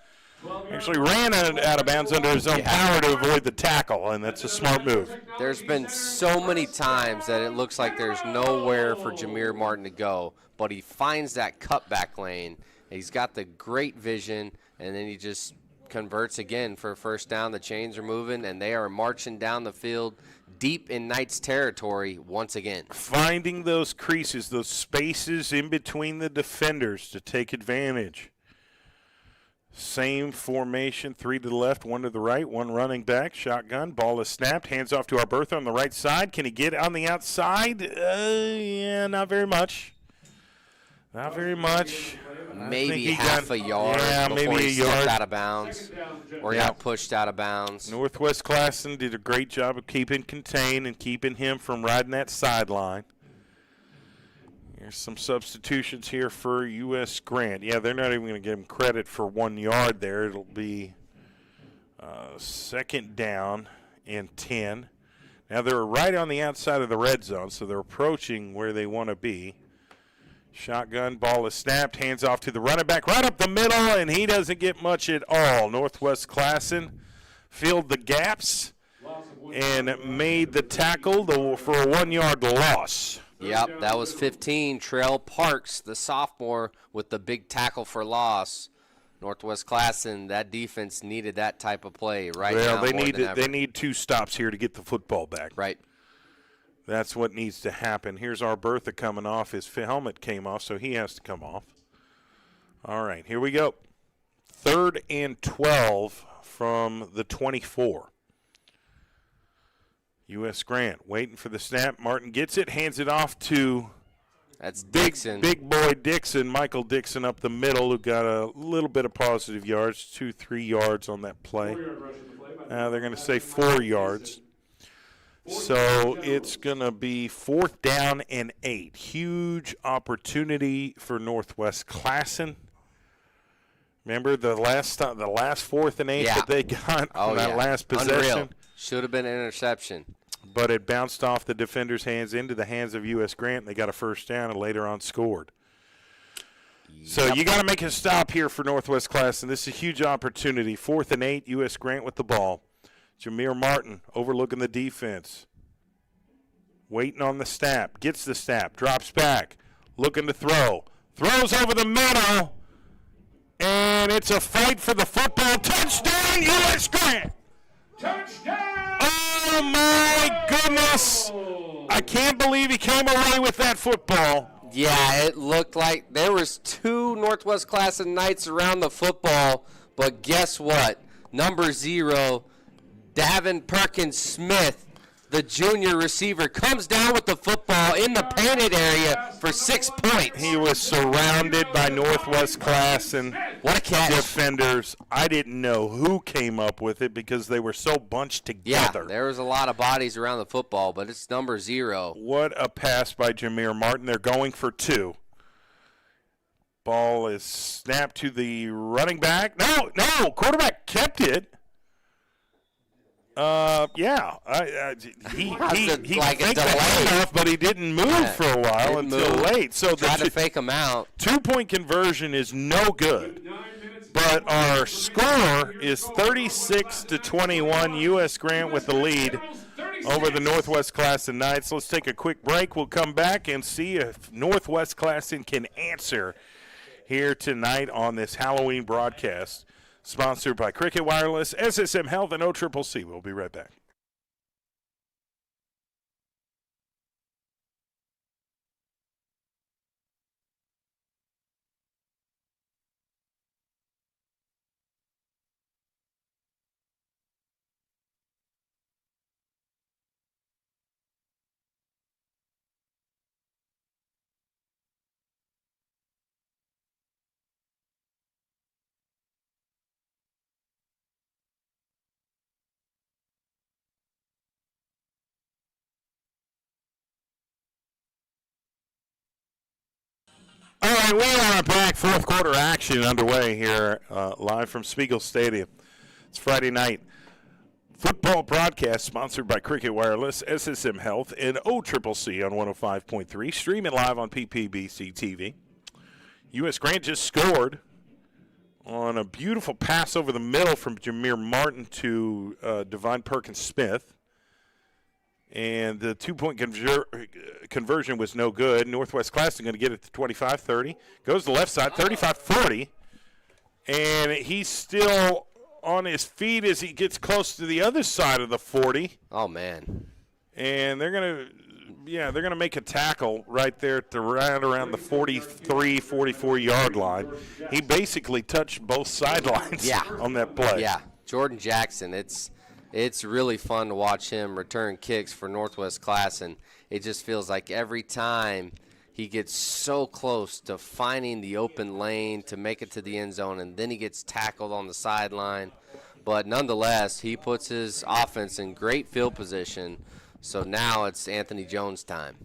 Actually ran out of bounds under his own power to avoid the tackle, and that's a smart move. There's been so many times that it looks like there's nowhere for Jameer Martin to go, but he finds that cutback lane. He's got the great vision, and then he just converts again for a first down. The chains are moving, and they are marching down the field deep in Knights territory once again. Finding those creases, those spaces in between the defenders to take advantage. Same formation, 3 to the left, 1 to the right, 1 running back, shotgun, ball is snapped, hands off to Arbertha on the right side. Can he get on the outside? Yeah, not very much. Not very much. Maybe half a yard before he stepped out of bounds or got pushed out of bounds. Northwest Classen did a great job of keeping contained and keeping him from riding that sideline. Here's some substitutions here for U.S. Grant. Yeah, they're not even going to give him credit for 1 yard there. It'll be second down and 10. Now they're right on the outside of the red zone, so they're approaching where they want to be. Shotgun, ball is snapped, hands off to the running back, right up the middle, and he doesn't get much at all. Northwest Classen filled the gaps and made the tackle for a 1 yard loss. Yep, that was 15. Trail Parks, the sophomore, with the big tackle for loss. Northwest Classen, that defense needed that type of play right now. They need 2 stops here to get the football back. Right. That's what needs to happen. Here's Arbertha coming off. His helmet came off, so he has to come off. All right, here we go. 3rd and 12 from the 24. U.S. Grant waiting for the snap. Martin gets it, hands it off to Dixon. Big boy Dixon, Michael Dixon up the middle, who got a little bit of positive yards, 2-3 yards on that play. Now they're going to say 4 yards. So it's going to be 4th down and 8. Huge opportunity for Northwest Classen. Remember the last 4th and 8 that they got on that last possession? Unreal. Should have been an interception. But it bounced off the defender's hands into the hands of U.S. Grant. They got a first down and later on scored. Yep. So you got to make a stop here for Northwest Classen. This is a huge opportunity. 4th and 8, U.S. Grant with the ball. Jameer Martin overlooking the defense. Waiting on the snap. Gets the snap. Drops back. Looking to throw. Throws over the middle. And it's a fight for the football. Touchdown, U.S. Grant! Touchdown! Oh, my goodness. I can't believe he came away with that football. Yeah, it looked like there was 2 Northwest Classen Knights around the football, but guess what? Number 0, Davin Perkins Smith, the junior receiver, comes down with the football in the painted area for 6 points. He was surrounded by Northwest Classen what a catch. Defenders. I didn't know who came up with it because they were so bunched together. Yeah, there was a lot of bodies around the football, but it's number 0. What a pass by Jameer Martin. They're going for 2. Ball is snapped to the running back. No, quarterback kept it. Yeah. He like a faked the delay. handoff, but he didn't move for a while until late. So tried to fake him out. 2-point conversion is no good. But our score is 36-21. U.S. Grant with the lead over the Northwest Classen Knights. Let's take a quick break. We'll come back and see if Northwest Classen can answer here tonight on this Halloween broadcast, sponsored by Cricket Wireless, SSM Health, and OCCC. We'll be right back. All right, we are back. Fourth quarter action underway here, live from Spiegel Stadium. It's Friday night football broadcast sponsored by Cricket Wireless, SSM Health, and OCCC on 105.3. Streaming live on PPBC TV. U.S. Grant just scored on a beautiful pass over the middle from Jameer Martin to Devine Perkins-Smith. And the 2-point conversion was no good. Northwest Classen going to get it to 25-30. Goes to the left side, 35-40. And he's still on his feet as he gets close to the other side of the 40. Oh, man. And they're going to make a tackle right there at around the 43, 44-yard line. He basically touched both sidelines on that play. Yeah, Jordan Jackson, it's really fun to watch him return kicks for Northwest Classen. It just feels like every time he gets so close to finding the open lane to make it to the end zone, and then he gets tackled on the sideline. But nonetheless, he puts his offense in great field position. So now it's Anthony Jones' time.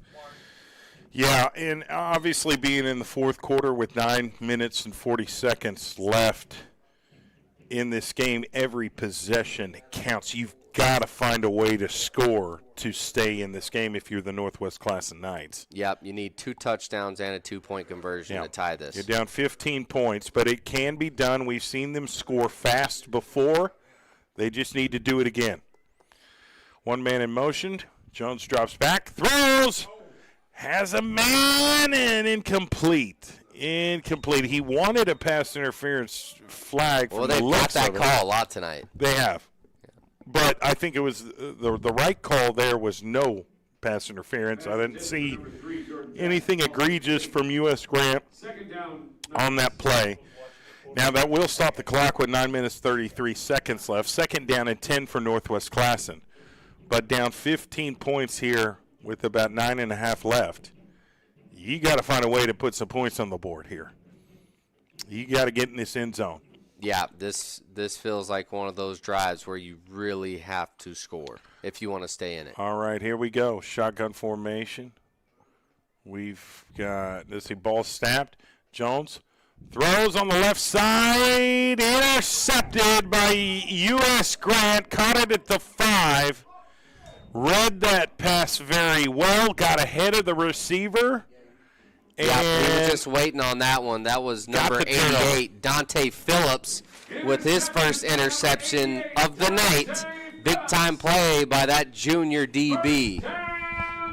Yeah, and obviously being in the fourth quarter with 9 minutes and 40 seconds left in this game, every possession counts. You've got to find a way to score to stay in this game if you're the Northwest Classen Knights. Yep, you need 2 touchdowns and a 2-point conversion to tie this. You're down 15 points, but it can be done. We've seen them score fast before. They just need to do it again. One man in motion. Jones drops back, throws, has a man, and incomplete. He wanted a pass interference flag from the looks of it. Well, they've got that call a lot tonight. They have. But I think it was the right call there was no pass interference. I didn't see anything egregious from U.S. Grant on that play. Now, that will stop the clock with 9 minutes, 33 seconds left. Second down and 10 for Northwest Classen. But down 15 points here with about 9.5 left. You got to find a way to put some points on the board here. You got to get in this end zone. Yeah, this feels like one of those drives where you really have to score if you want to stay in it. All right, here we go. Shotgun formation. We've got, let's see, ball snapped. Jones throws on the left side. Intercepted by U.S. Grant. Caught it at the 5. Read that pass very well. Got ahead of the receiver. Yeah, we were just waiting on that one. That was number 88, Dante Phillips, with his first interception of the night. Big-time play by that junior DB.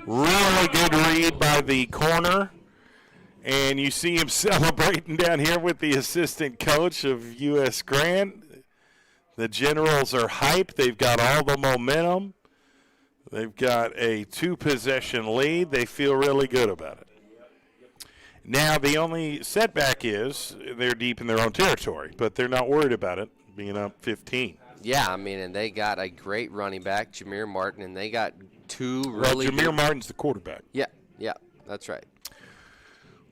Really good read by the corner. And you see him celebrating down here with the assistant coach of U.S. Grant. The Generals are hyped. They've got all the momentum. They've got a 2-possession lead. They feel really good about it. Now, the only setback is they're deep in their own territory, but they're not worried about it being up 15. Yeah, I mean, and they got a great running back, Jameer Martin, and they got 2 really good. Jameer Martin's the quarterback. Yeah, that's right.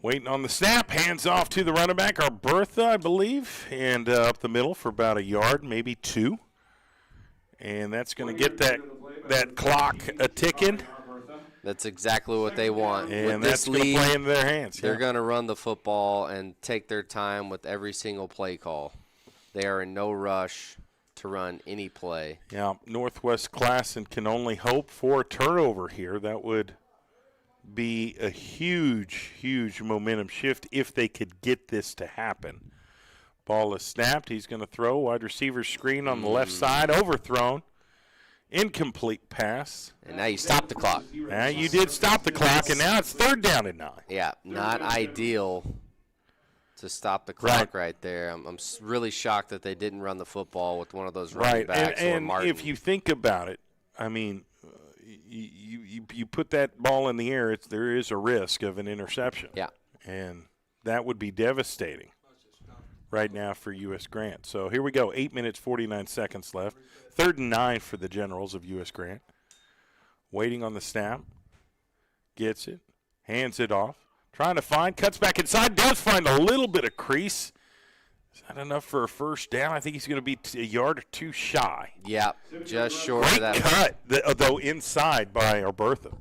Waiting on the snap, hands off to the running back, Bertha, I believe, and up the middle for about a yard, maybe 2. And that's going to get that clock a-ticking. That's exactly what they want. And with that's this going to lead, play into their hands. They're going to run the football and take their time with every single play call. They are in no rush. to run any play. Yeah, Northwest Classen can only hope for a turnover here. That would be a huge, huge momentum shift if they could get this to happen. Ball is snapped. He's going to throw. Wide receiver screen on the left side. Overthrown. Incomplete pass. And now you stop the clock. Now you did stop the clock, and now it's 3rd down and 9. Yeah, not ideal to stop the clock right there. I'm really shocked that they didn't run the football with one of those running backs. And if you think about it, I mean, you put that ball in the air, there is a risk of an interception. Yeah. And that would be devastating right now for U.S. Grant. So here we go, 8 minutes, 49 seconds left. 3rd and 9 for the Generals of U.S. Grant. Waiting on the snap. Gets it. Hands it off. Trying to find. Cuts back inside. Does find a little bit of crease. Is that enough for a first down? I think he's going to be a yard or two shy. Yeah, just short of that. Great cut, though, inside by Albertha.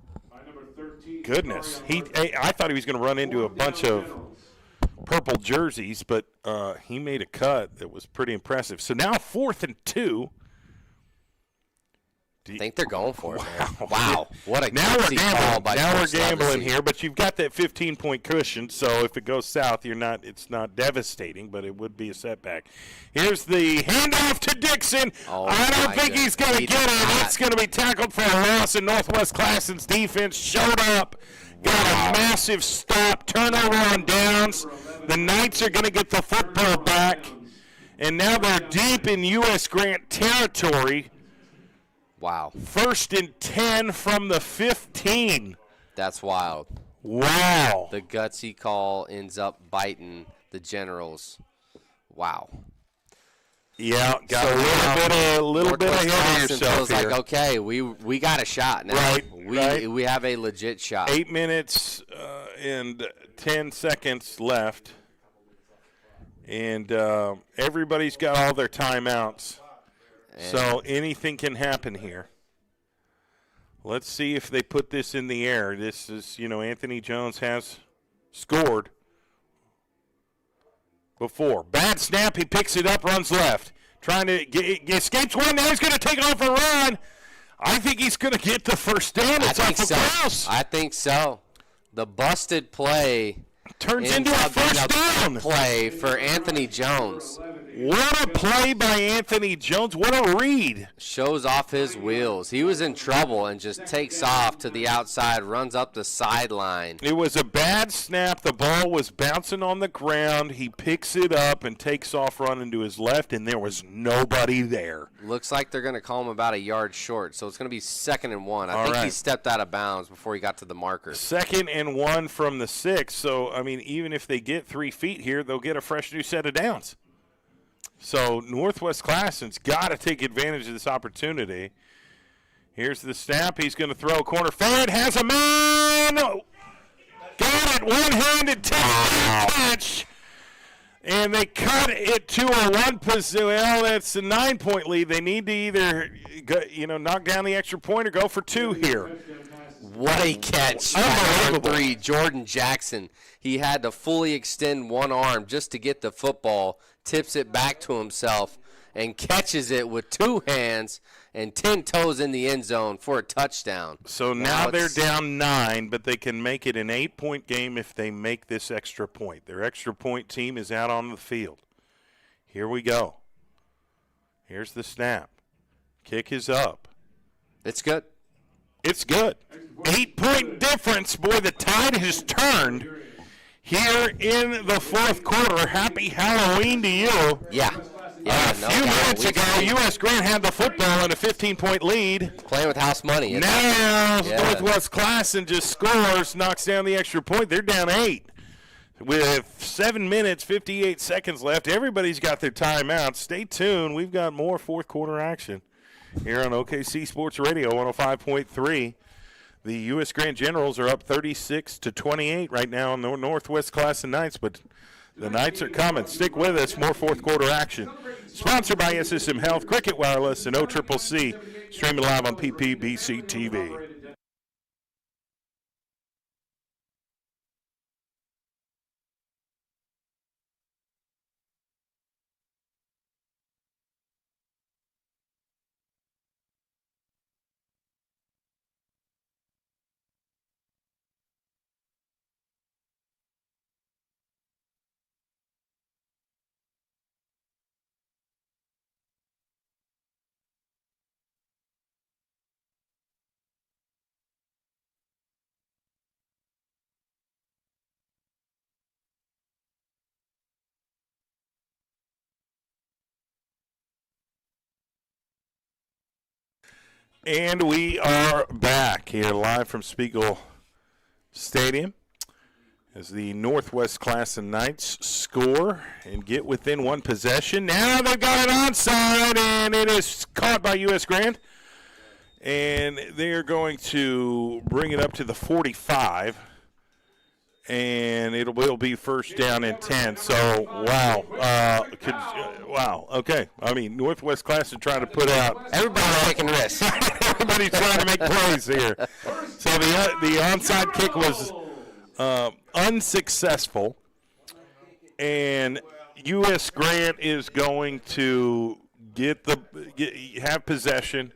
Goodness. I thought he was going to run into a bunch of purple jerseys, but he made a cut that was pretty impressive. So now 4th and 2. I think they're going for it, man. Wow. What a now we're gutsy call by Now we're Coach gambling Legacy. here, but you've got that 15-point cushion, so if it goes south, it's not devastating, but it would be a setback. Here's the handoff to Dixon. Oh, I don't think he's going to get it. It's going to be tackled for a loss, and Northwest Classen's defense showed up, got a massive stop, turnover on downs. The Knights are going to get the football back, and now they're deep in U.S. Grant territory. Wow. 1st and 10 from the 15. That's wild. Wow. The gutsy call ends up biting the Generals. Wow. Yeah, got a little bit ahead of yourself feels here. like, okay, we got a shot now. Right. We have a legit shot. 8 minutes and 10 seconds left. And everybody's got all their timeouts. So anything can happen here. Let's see if they put this in the air. This is, Anthony Jones has scored before. Bad snap. He picks it up, runs left. Trying to escapes one. Now he's going to take off a run. I think he's going to get the first down. It's off the cross. I think so. The busted play turns into a first down play for Anthony Jones. What a play by Anthony Jones. What a read. Shows off his wheels. He was in trouble and just takes off to the outside, runs up the sideline. It was a bad snap. The ball was bouncing on the ground. He picks it up and takes off running to his left, and there was nobody there. Looks like they're going to call him about a yard short, so it's going to be 2nd and 1. I think he stepped out of bounds before he got to the marker. 2nd and 1 from the 6. So, even if they get 3 feet here, they'll get a fresh new set of downs. So Northwest Classen's got to take advantage of this opportunity. Here's the snap. He's going to throw corner. Fed has a man. Got it. One-handed catch. And they cut it to a 1 position. Well, that's a 9-point lead. They need to either knock down the extra point or go for 2 here. What a catch by number 3, Jordan Jackson. He had to fully extend one arm just to get the football, tips it back to himself, and catches it with 2 hands and 10 toes in the end zone for a touchdown. So now they're down 9, but they can make it an 8-point game if they make this extra point. Their extra point team is out on the field. Here we go. Here's the snap. Kick is up. It's good. It's good. 8-point difference. Boy, the tide has turned here in the 4th quarter. Happy Halloween to you. Yeah. A few minutes ago, U.S. Grant had the football in a 15-point lead. Playing with house money. Now, Northwest Classen just scores, knocks down the extra point. They're down 8 with 7 minutes, 58 seconds left. Everybody's got their timeouts. Stay tuned. We've got more 4th quarter action here on OKC Sports Radio 105.3. The U.S. Grant Generals are up 36-28 right now on the Northwest Classen Knights, but the Knights are coming. Stick with us. More 4th quarter action. Sponsored by SSM Health, Cricket Wireless, and OCCC. Streaming live on PPBC TV. And we are back here live from Spiegel Stadium as the Northwest Classen Knights score and get within one possession. Now they've got it onside, and it is caught by US Grant. And they're going to bring it up to the 45. And it will be first down and 10. So, wow. Wow. Okay. I mean, Northwest Classen trying to put out. Everybody's taking risks. Everybody's trying to make plays here. So the onside kick was unsuccessful. And U.S. Grant is going to have possession.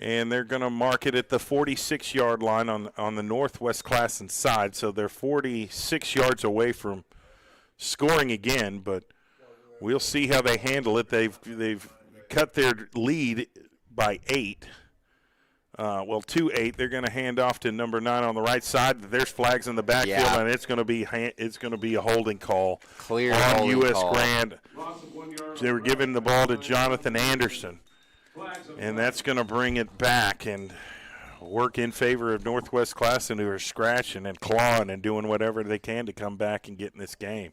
And they're going to mark it at the 46-yard line on the Northwest Classen side. So they're 46 yards away from scoring again, but we'll see how they handle it. They've cut their lead by 8. 2-8. They're going to hand off to number 9 on the right side. There's flags in the backfield, and it's going to be a holding call Clear on holding U.S. call. Grant. They were giving the ball to Jonathan Anderson. And that's going to bring it back and work in favor of Northwest Classen, who are scratching and clawing and doing whatever they can to come back and get in this game.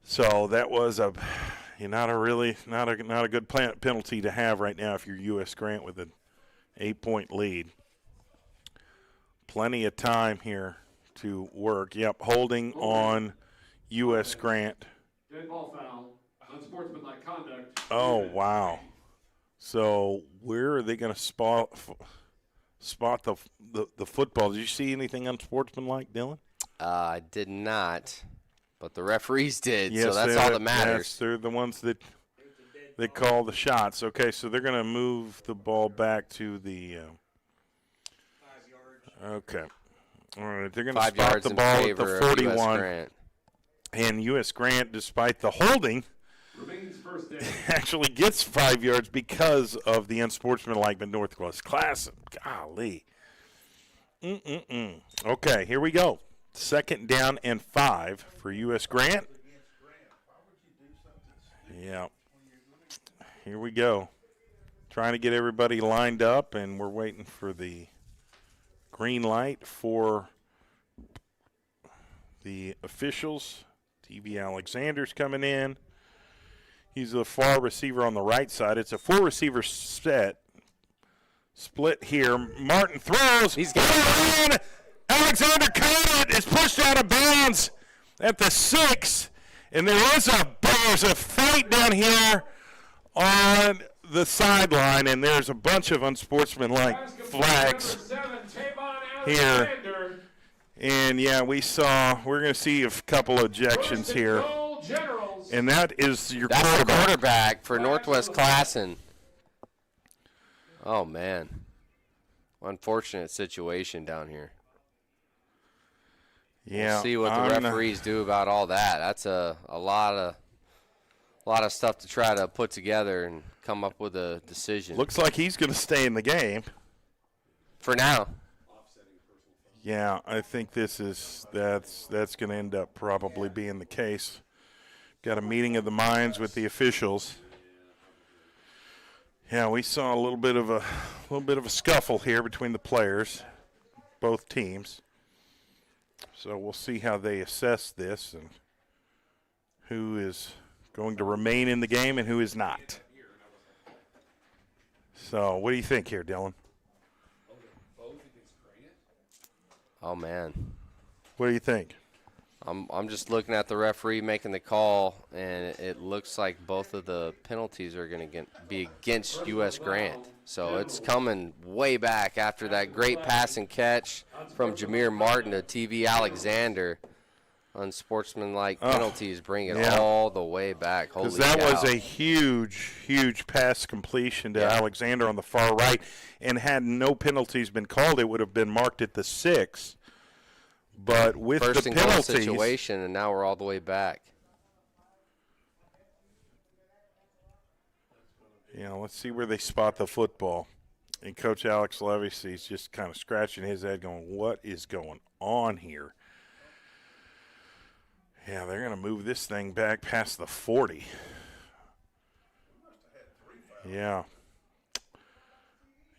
So that was not a good penalty to have right now if you're U.S. Grant with an 8-point lead. Plenty of time here to work. Yep, holding on U.S. Grant. Dead ball foul. Unsportsmanlike conduct. Oh, wow. So where are they going to spot the football? Did you see anything unsportsmanlike, Dylan? I did not, but the referees did, Yes, so that's all that matters. Yes, they're the ones that call the shots. Okay, so they're going to move the ball back to the 5 yards. okay. All right, they're going to 5 spot yards the in ball at favor the of US 41. Grant. And U.S. Grant, despite the holding, Remains first down. actually gets 5 yards because of the unsportsmanlike but Northwest Classen. Golly. Okay, here we go. 2nd down and 5 for U.S. Grant. Yeah. Here we go. Trying to get everybody lined up, and we're waiting for the green light for the officials. TV Alexander's coming in. He's the far receiver on the right side. It's a 4-receiver set. Split here. Martin throws. He's got it. Alexander caught it. It's pushed out of bounds at the 6. And there's a fight down here on the sideline, and there's a bunch of unsportsmanlike flags here. And, yeah, we're going to see a couple of ejections here. And that is your quarterback for Northwest Classen. Oh, man. Unfortunate situation down here. Yeah. We'll see what the referees do about all that. That's a lot of stuff to try to put together and come up with a decision. Looks like he's going to stay in the game. For now. Yeah, I think that's going to end up probably being the case. Got a meeting of the minds with the officials. Yeah, we saw a little bit of a scuffle here between the players, both teams. So we'll see how they assess this and who is going to remain in the game and who is not. So what do you think here, Dylan? Oh, man. What do you think? I'm just looking at the referee making the call, and it looks like both of the penalties are going to be against U.S. Grant. So it's coming way back after that great pass and catch from Jameer Martin to TV Alexander. Unsportsmanlike penalties bring it all the way back. Because that was a huge, huge pass completion to Alexander on the far right. And had no penalties been called, it would have been marked at the 6. But with First the and goal penalties, situation, and now we're all the way back. Yeah, let's see where they spot the football. And Coach Alex Levy's just kind of scratching his head going, what is going on here? Yeah, they're going to move this thing back past the 40.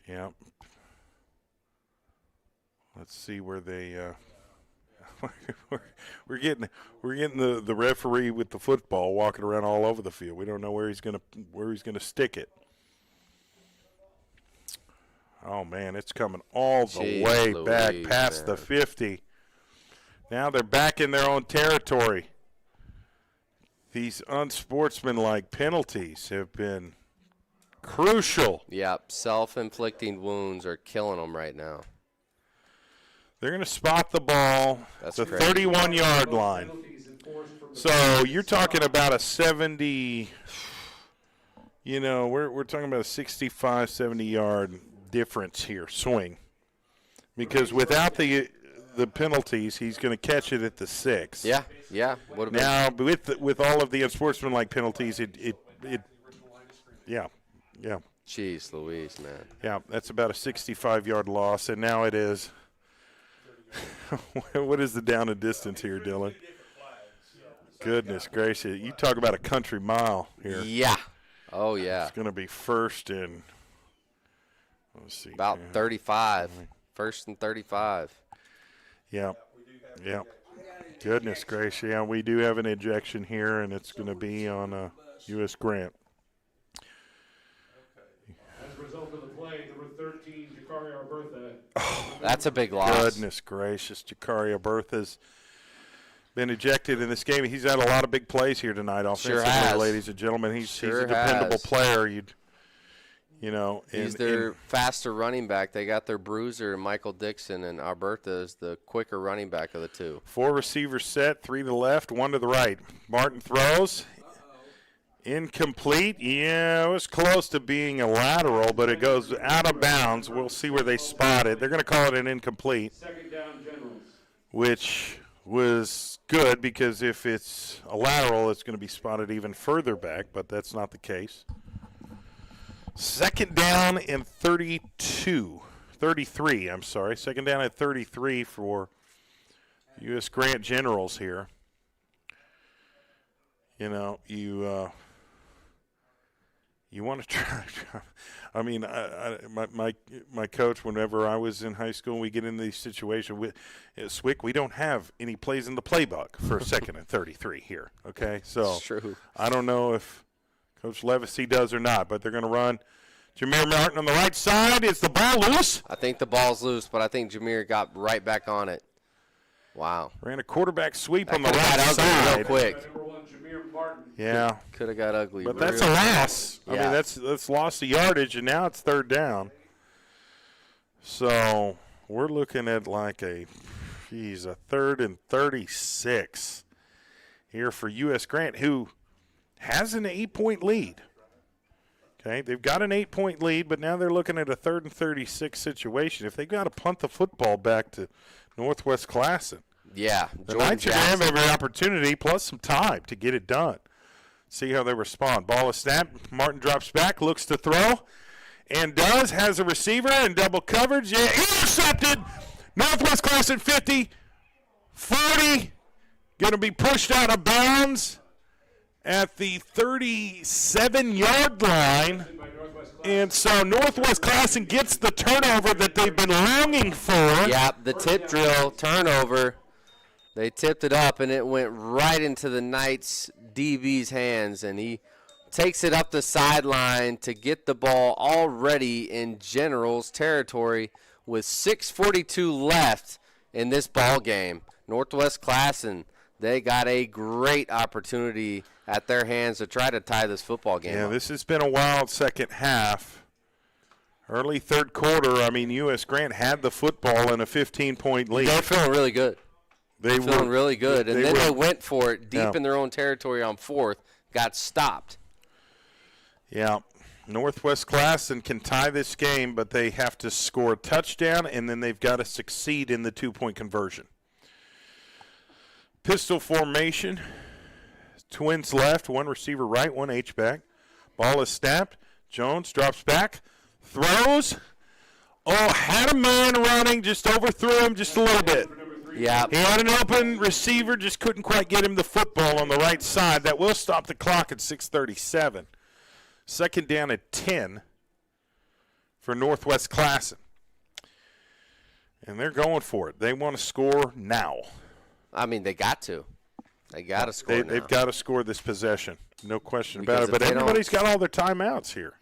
Yeah. Let's see where they we're getting the referee with the football walking around all over the field. We don't know where he's gonna stick it. Oh man, it's coming all the way back past the 50. Now they're back in their own territory. These unsportsmanlike penalties have been crucial. Yep, self-inflicting wounds are killing them right now. They're going to spot the ball at the 31-yard line. So you're talking about a 70, we're talking about a 65, 70-yard difference here, swing. Because without the penalties, he's going to catch it at the 6. Yeah. Now, with all of the unsportsmanlike penalties, yeah. Jeez Louise, man. Yeah, that's about a 65-yard loss, and now it is. What is the down and distance here, Dylan? Goodness gracious. You talk about a country mile here. Yeah. Oh, yeah. It's going to be first and, let's see. About 35. First and 35. Yeah. Goodness gracious. Yeah, we do have an ejection here, and it's going to be on US Grant. As a result of the play, number 13, Jakari Arbertha. Oh, that's a big loss. Goodness gracious. Jakari Arbertha's been ejected in this game. He's had a lot of big plays here tonight offensively, ladies and gentlemen. He's a dependable player. He's their faster running back. They got their bruiser, Michael Dixon, and Alberta is the quicker running back of the two. 4 receivers set, 3 to the left, 1 to the right. Martin throws. Incomplete. Yeah, it was close to being a lateral, but it goes out of bounds. We'll see where they spot it. They're going to call it an incomplete. Second down, Generals. Which was good because if it's a lateral, it's going to be spotted even further back, but that's not the case. Second down and 33, I'm sorry. Second down at 33 for U.S. Grant Generals here. You want to try. I mean, my coach, whenever I was in high school, we get in these situations. Swick, we don't have any plays in the playbook for second and 33 here, okay? So it's true. I don't know if Coach Levacy does or not, but they're going to run. Jameer Martin on the right side. Is the ball loose? I think the ball's loose, but I think Jameer got right back on it. Wow. Ran a quarterback sweep on the right side. Real quick. Yeah. Could have got ugly. But that's a loss. Yeah. I mean, that's loss of yardage, and now it's third down. So we're looking at like a 3rd and 36 here for U.S. Grant, who has an 8-point lead. Okay, they've got an 8-point lead, but now they're looking at a 3rd and 36 situation. If they've got to punt the football back to Northwest Classen, yeah, the Knights are going to have every opportunity plus some time to get it done. See how they respond. Ball is snapped. Martin drops back, looks to throw, and does. Has a receiver in double coverage. Yeah, intercepted. Northwest Classen 50, 40. Going to be pushed out of bounds at the 37-yard line. And so Northwest Classen gets the turnover that they've been longing for. Yeah, the tip drill turnover. They tipped it up, and it went right into the Knights DB's hands, and he takes it up the sideline to get the ball already in Generals territory with 6:42 left in this ball game. Northwest Classen, they got a great opportunity at their hands to try to tie this football game up. This has been a wild second half. Early third quarter, I mean, U.S. Grant had the football in a 15-point lead. They're feeling really good. They were feeling really good. And then they went for it deep in their own territory on 4th, got stopped. Yeah. Northwest Classen can tie this game, but they have to score a touchdown, and then they've got to succeed in the 2-point conversion. Pistol formation. Twins left, 1 receiver right, 1 H-back. Ball is snapped. Jones drops back, throws. Oh, had a man running, just overthrew him just a little bit. Yeah. He had an open receiver, just couldn't quite get him the football on the right side. That will stop the clock at 6:37. Second down at 10 for Northwest Classen. And they're going for it. They want to score now. I mean, they got to. They got to score now. They've got to score this possession. No question Because about it. But if they everybody's don't- got all their timeouts here.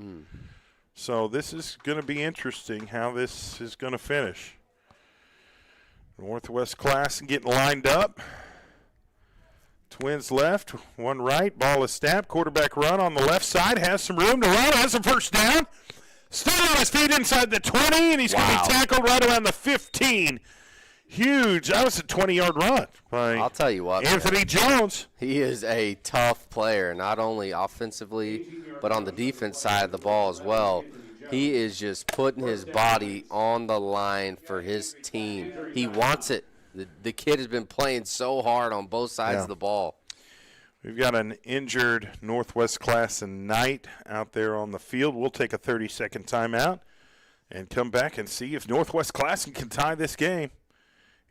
So this is going to be interesting how this is going to finish. Northwest Classen getting lined up. Twins left, one right. Ball is snapped. Quarterback run on the left side. Has some room to run. Has a first down. Still on his feet inside the 20, and he's going to be tackled right around the 15. Huge. That was a 20-yard run by I'll tell you what, Anthony man. Jones. He is a tough player, not only offensively, but on the defense side of the ball as well. He is just putting his body on the line for his team. He wants it. The kid has been playing so hard on both sides of the ball. We've got an injured Northwest Classen Knight out there on the field. We'll take a 30-second timeout and come back and see if Northwest Classen can tie this game.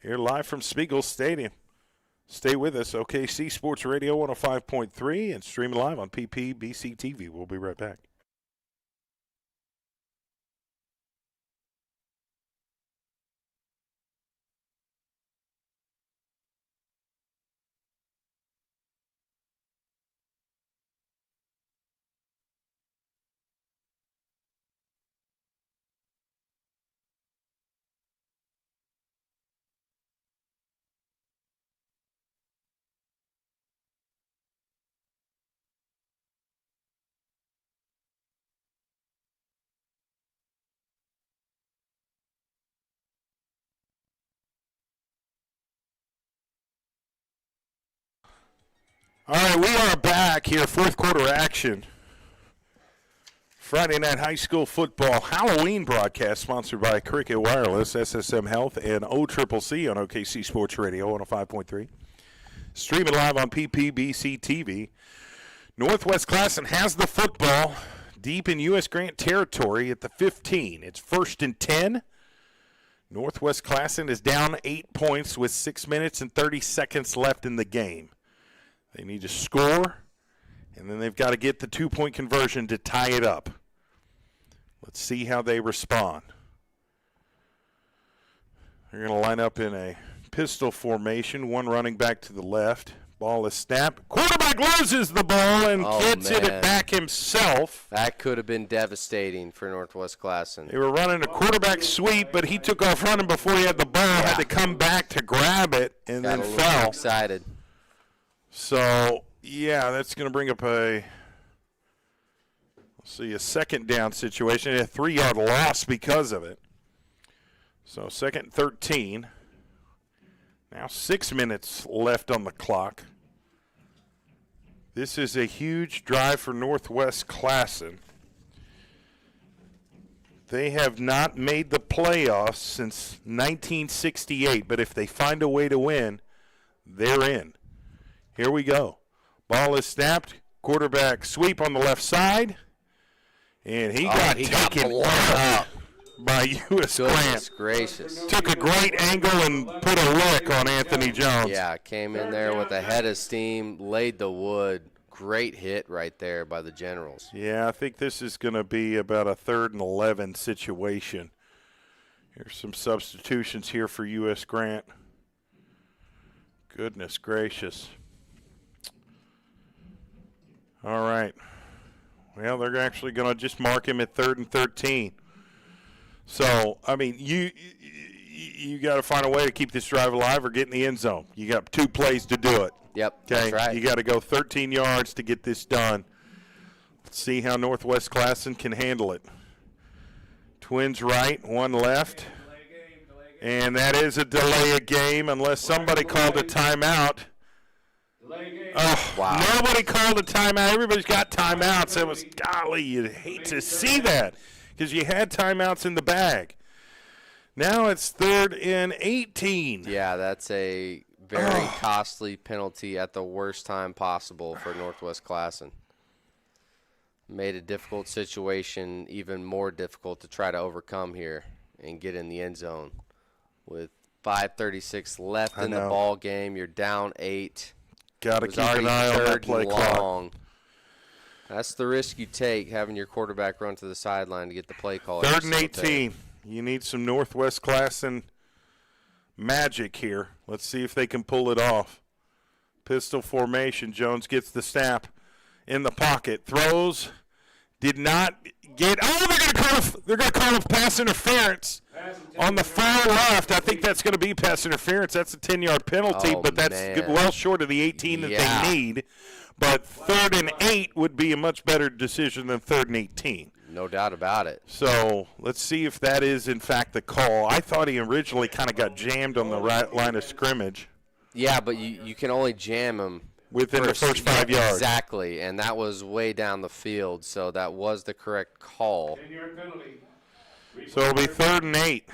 Here live from Spiegel Stadium. Stay with us, OKC Sports Radio 105.3 and stream live on PPBC TV. We'll be right back. All right, we are back here, fourth quarter action. Friday Night High School Football Halloween broadcast sponsored by Cricket Wireless, SSM Health, and OCCC on OKC Sports Radio 105.3. Streaming live on PPBC TV. Northwest Classen has the football deep in US Grant territory at the 15. It's 1st and 10. Northwest Classen is down 8 points with 6 minutes and 30 seconds left in the game. They need to score, and then they've got to get the 2-point conversion to tie it up. Let's see how they respond. They're going to line up in a pistol formation, one running back to the left. Ball is snapped. Quarterback loses the ball and gets it back himself. That could have been devastating for Northwest Classen. They were running a quarterback sweep, but he took off running before he had the ball, had to come back to grab it, and then fell. Excited. So, yeah, that's going to bring up a second down situation, a 3-yard loss because of it. So, 2nd and 13. Now 6 minutes left on the clock. This is a huge drive for Northwest Classen. They have not made the playoffs since 1968, but if they find a way to win, they're in. Here we go. Ball is snapped. Quarterback sweep on the left side. And he got taken out by US Grant. Goodness gracious. Took a great angle and put a lick on Anthony Jones. Yeah, came in there with a head of steam, laid the wood. Great hit right there by the Generals. Yeah, I think this is going to be about a 3rd and 11 situation. Here's some substitutions here for US Grant. Goodness gracious. All right. Well, they're actually going to just mark him at 3rd and 13. So, I mean, you got to find a way to keep this drive alive or get in the end zone. You got 2 plays to do it. Yep, okay? That's right. You got to go 13 yards to get this done. Let's see how Northwest Classen can handle it. Twins right, one left. And that is a delay of game unless somebody called a timeout. Oh, wow. Nobody called a timeout. Everybody's got timeouts. It was, golly, you'd hate to see that because you had timeouts in the bag. Now it's 3rd and 18. Yeah, that's a very costly penalty at the worst time possible for Northwest Classen. Made a difficult situation even more difficult to try to overcome here and get in the end zone. With 5:36 left in the ball game, you're down 8. Got to keep an eye on that play clock. That's the risk you take, having your quarterback run to the sideline to get the play call. 3rd and 18. You need some Northwest Classen magic here. Let's see if they can pull it off. Pistol formation. Jones gets the snap in the pocket. Throws. Did not get. Oh, they're going to call a pass interference on the far left. I think that's going to be pass interference. That's a 10-yard penalty, but that's well short of the 18 that they need. But 3rd and 8 would be a much better decision than 3rd and 18. No doubt about it. So let's see if that is, in fact, the call. I thought he originally kind of got jammed on the right line of scrimmage. Yeah, but you can only jam him within the first 5 yards. Exactly, and that was way down the field, so that was the correct call. 10-yard penalty. So it'll be 3rd and 8.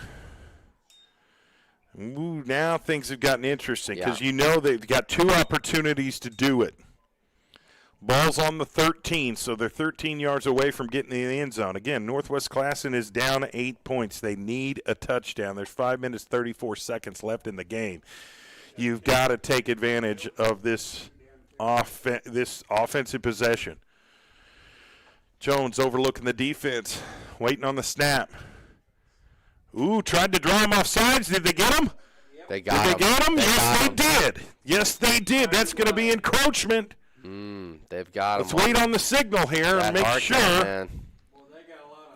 Ooh, now things have gotten interesting because you know they've got 2 opportunities to do it. Ball's on the 13, so they're 13 yards away from getting in the end zone. Again, Northwest Classen is down 8 points. They need a touchdown. There's 5 minutes, 34 seconds left in the game. You've got to take advantage of this offensive possession. Jones overlooking the defense, waiting on the snap. Ooh, tried to draw him off sides. Did they get him? They got him. Did they get him? Yes, they did. Yes, they did. That's going to be encroachment. They've got him. Let's wait on the signal here and make sure. Man.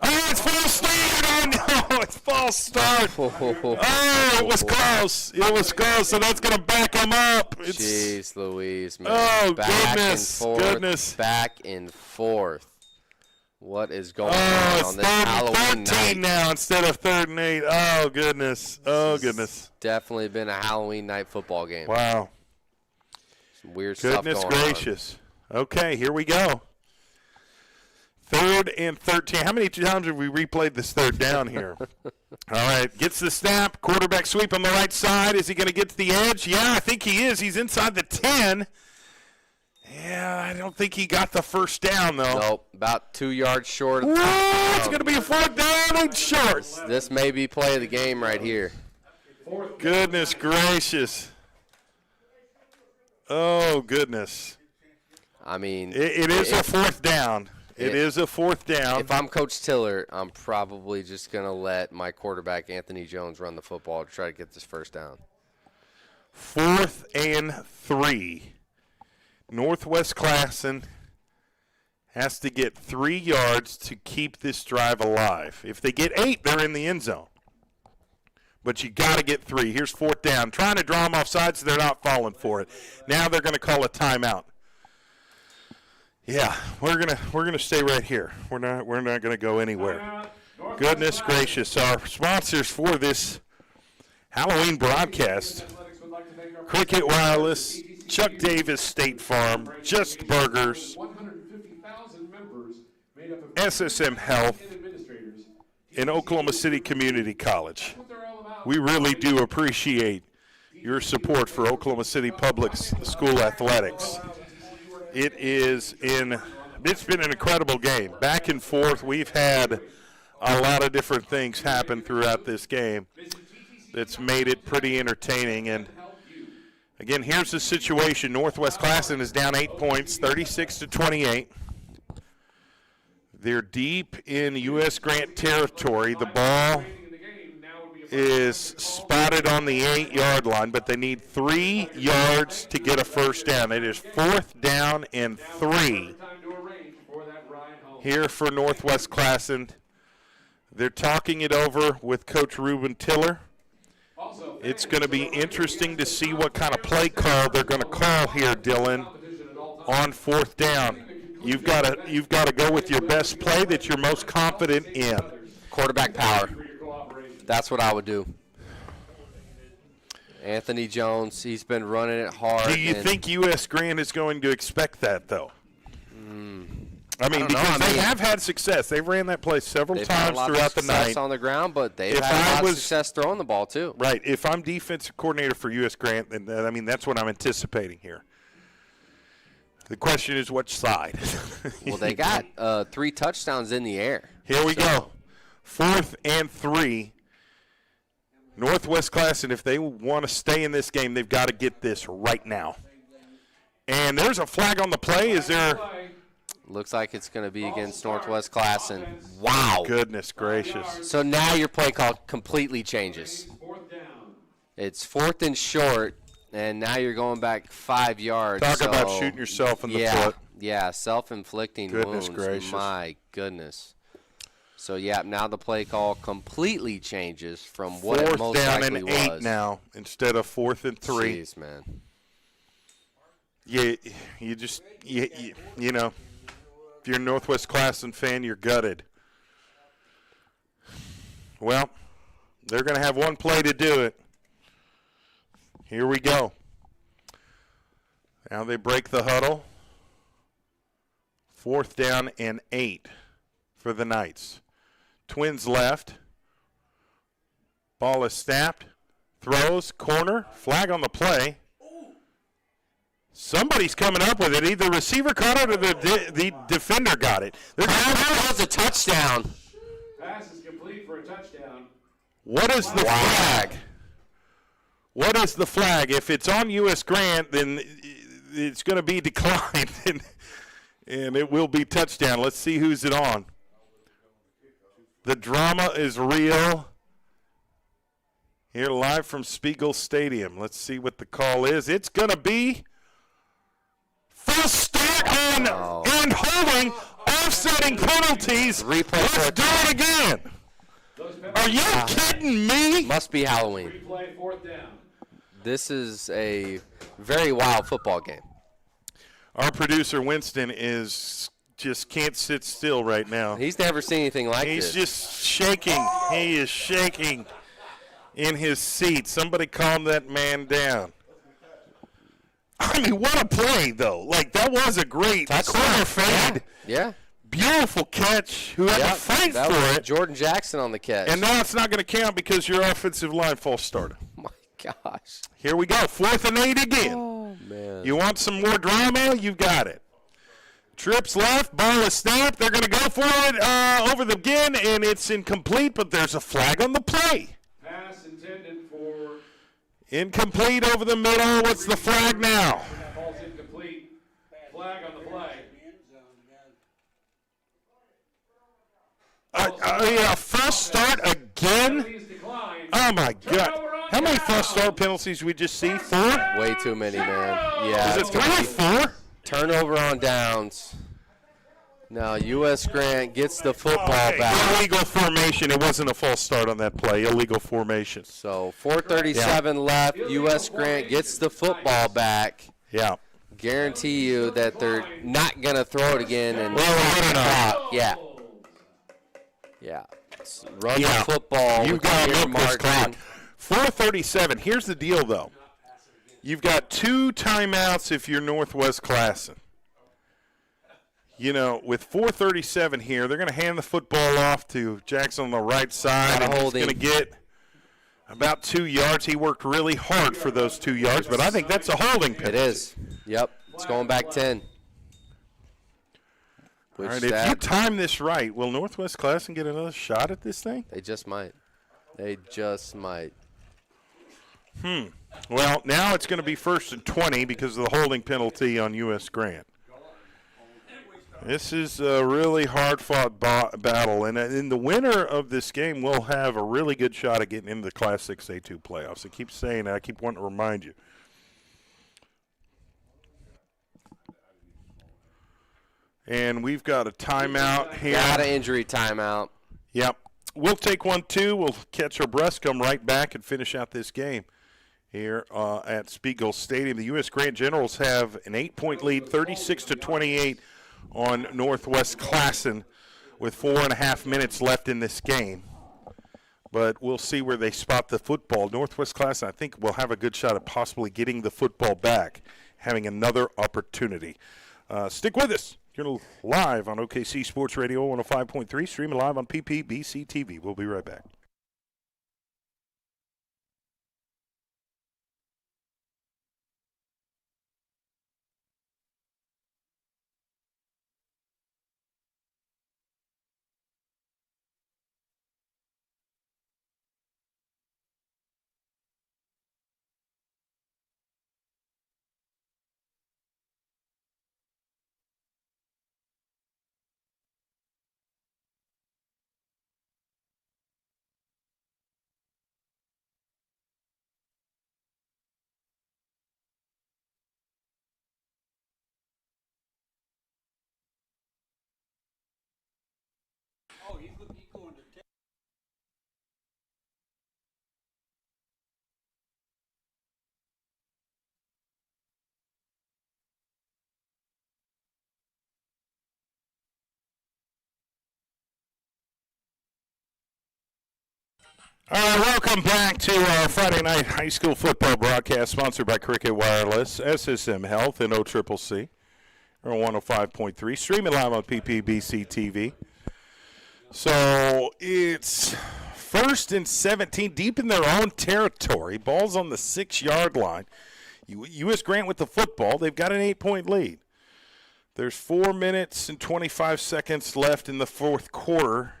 Oh, it's false start. Oh, no, it's false start. Oh, it was close. It was close, so that's going to back him up. Jeez Louise, man. Oh, back goodness. And forth, Goodness. Back and forth. What is going on this Halloween 13 night? now instead of 3rd and 8. Oh, goodness. Oh, goodness. Definitely been a Halloween night football game. Wow. Some weird stuff going on. Goodness gracious. Okay, here we go. 3rd and 13. How many times have we replayed this 3rd down here? All right, gets the snap. Quarterback sweep on the right side. Is he going to get to the edge? Yeah, I think he is. He's inside the 10. Yeah, I don't think he got the first down, though. Nope, about 2 yards short. Whoa, it's going to be a 4th down and short. This may be play of the game right here. Goodness gracious. Oh, goodness. I mean, it is a 4th down. It is a 4th down. If I'm Coach Tiller, I'm probably just going to let my quarterback, Anthony Jones, run the football to try to get this first down. 4th and 3. Northwest Classen has to get 3 yards to keep this drive alive. If they get 8, they're in the end zone. But you got to get 3. Here's 4th down. Trying to draw them off sides, so they're not falling for it. Now they're going to call a timeout. Yeah, we're gonna stay right here. We're not gonna go anywhere. Goodness gracious! Our sponsors for this Halloween broadcast: Cricket Wireless, Chuck Davis State Farm, Just Burgers, SSM Health, and Oklahoma City Community College. We really do appreciate your support for Oklahoma City Public School athletics. It's been an incredible game. Back and forth, we've had a lot of different things happen throughout this game that's made it pretty entertaining. And, again, here's the situation. Northwest Classen is down 8 points, 36-28. They're deep in U.S. Grant territory. The ball is spotted on the 8-yard line, but they need 3 yards to get a first down. It is 4th down and 3 here for Northwest Classen. They're talking it over with Coach Ruben Tiller. It's going to be interesting to see what kind of play call they're going to call here, Dylan, on 4th down. You've got to go with your best play that you're most confident in. Quarterback power. That's what I would do. Anthony Jones, he's been running it hard. Do you think U.S. Grant is going to expect that, though? I mean, because they have had success. They've ran that play several times throughout the night. On the ground, but they've had a lot of success throwing the ball, too. Right. If I'm defensive coordinator for U.S. Grant, then I mean, that's what I'm anticipating here. The question is which side. Well, they got 3 touchdowns in the air. Here we go. 4th and 3. Northwest Classen, if they want to stay in this game, they've got to get this right now. And there's a flag on the play. Is there? Looks like it's going to be against Northwest Classen. Wow. Goodness gracious. So now your play call completely changes. It's 4th and short, and now you're going back 5 yards. Talk about shooting yourself in the foot. Yeah, self-inflicting wounds. Gracious. My goodness. So, yeah, now the play call completely changes from what it most likely was. 4th down and 8 now instead of 4th and 3. Jeez, man. You just, you know, if you're a Northwest Classen fan, you're gutted. Well, they're going to have one play to do it. Here we go. Now they break the huddle. 4th down and 8 for the Knights. Twins left. Ball is snapped. Throws, corner, flag on the play. Somebody's coming up with it. Either the receiver caught it or the defender got it. That was a touchdown. Pass is complete for a touchdown. What is the flag? What is the flag? If it's on US Grant, then it's going to be declined, and it will be touchdown. Let's see who's it on. The drama is real. Here live from Spiegel Stadium. Let's see what the call is. It's going to be false start on and holding, offsetting penalties. Let's do it again. Are you kidding me? Must be Halloween. Replay 4th down. This is a very wild football game. Our producer, Winston, just can't sit still right now. He's never seen anything like this. He's just shaking. He is shaking in his seat. Somebody calm that man down. I mean, what a play, though. Like, that was a great corner fade. Yeah. Beautiful catch. Who had to fight that for was it. Jordan Jackson on the catch. And now it's not going to count because your offensive line false started. Oh, my gosh. Here we go. 4th and 8 again. Oh, man. You want some more drama? You've got it. Trips left. Ball is snapped. They're going to go for it over the again, and it's incomplete, but there's a flag on the play. Pass intended for. Incomplete over the middle. What's the flag now? That ball's incomplete. Flag on the play. A false start again? Oh, my God. How many false start penalties we just see? 4? Way too many, man. Yeah. Is it 3 or 4? Turnover on downs. Now, U.S. Grant gets the football back. Illegal formation. It wasn't a false start on that play. Illegal formation. So, 4:37 left. U.S. Grant gets the football back. Yeah. Guarantee you that they're not going to throw it again. And yeah. Yeah. Run the football. You've got a Northwest clock. 4:37. Here's the deal, though. You've got 2 timeouts if you're Northwest Classen. You know, with 4:37 here, they're going to hand the football off to Jackson on the right side, and he's going to get about 2 yards. He worked really hard for those 2 yards, but I think that's a holding penalty. It is. Yep. It's going back 10. All right, if you time this right, will Northwest Classen get another shot at this thing? They just might. They just might. Well, now it's going to be 1st and 20 because of the holding penalty on U.S. Grant. This is a really hard-fought battle, and the winner of this game will have a really good shot at getting into the Class 6A2 playoffs. I keep saying that. I keep wanting to remind you. And we've got a timeout here. Got an injury timeout. Yep. We'll take one, too. We'll catch our breath, come right back, and finish out this game here at Spiegel Stadium. The U.S. Grant Generals have an 8-point lead, 36-28 on Northwest Classen with 4.5 minutes left in this game. But we'll see where they spot the football. Northwest Classen, I think, will have a good shot at possibly getting the football back, having another opportunity. Stick with us. You're live on OKC Sports Radio 105.3, streaming live on PPBC TV. We'll be right back. Welcome back to our Friday night high school football broadcast, sponsored by Cricket Wireless, SSM Health, and OCCC. We're on 105.3, streaming live on PPBC TV. So it's 1st and 17, deep in their own territory. Ball's on the 6-yard line. U.S. Grant with the football. They've got an 8-point lead. There's 4 minutes and 25 seconds left in the fourth quarter.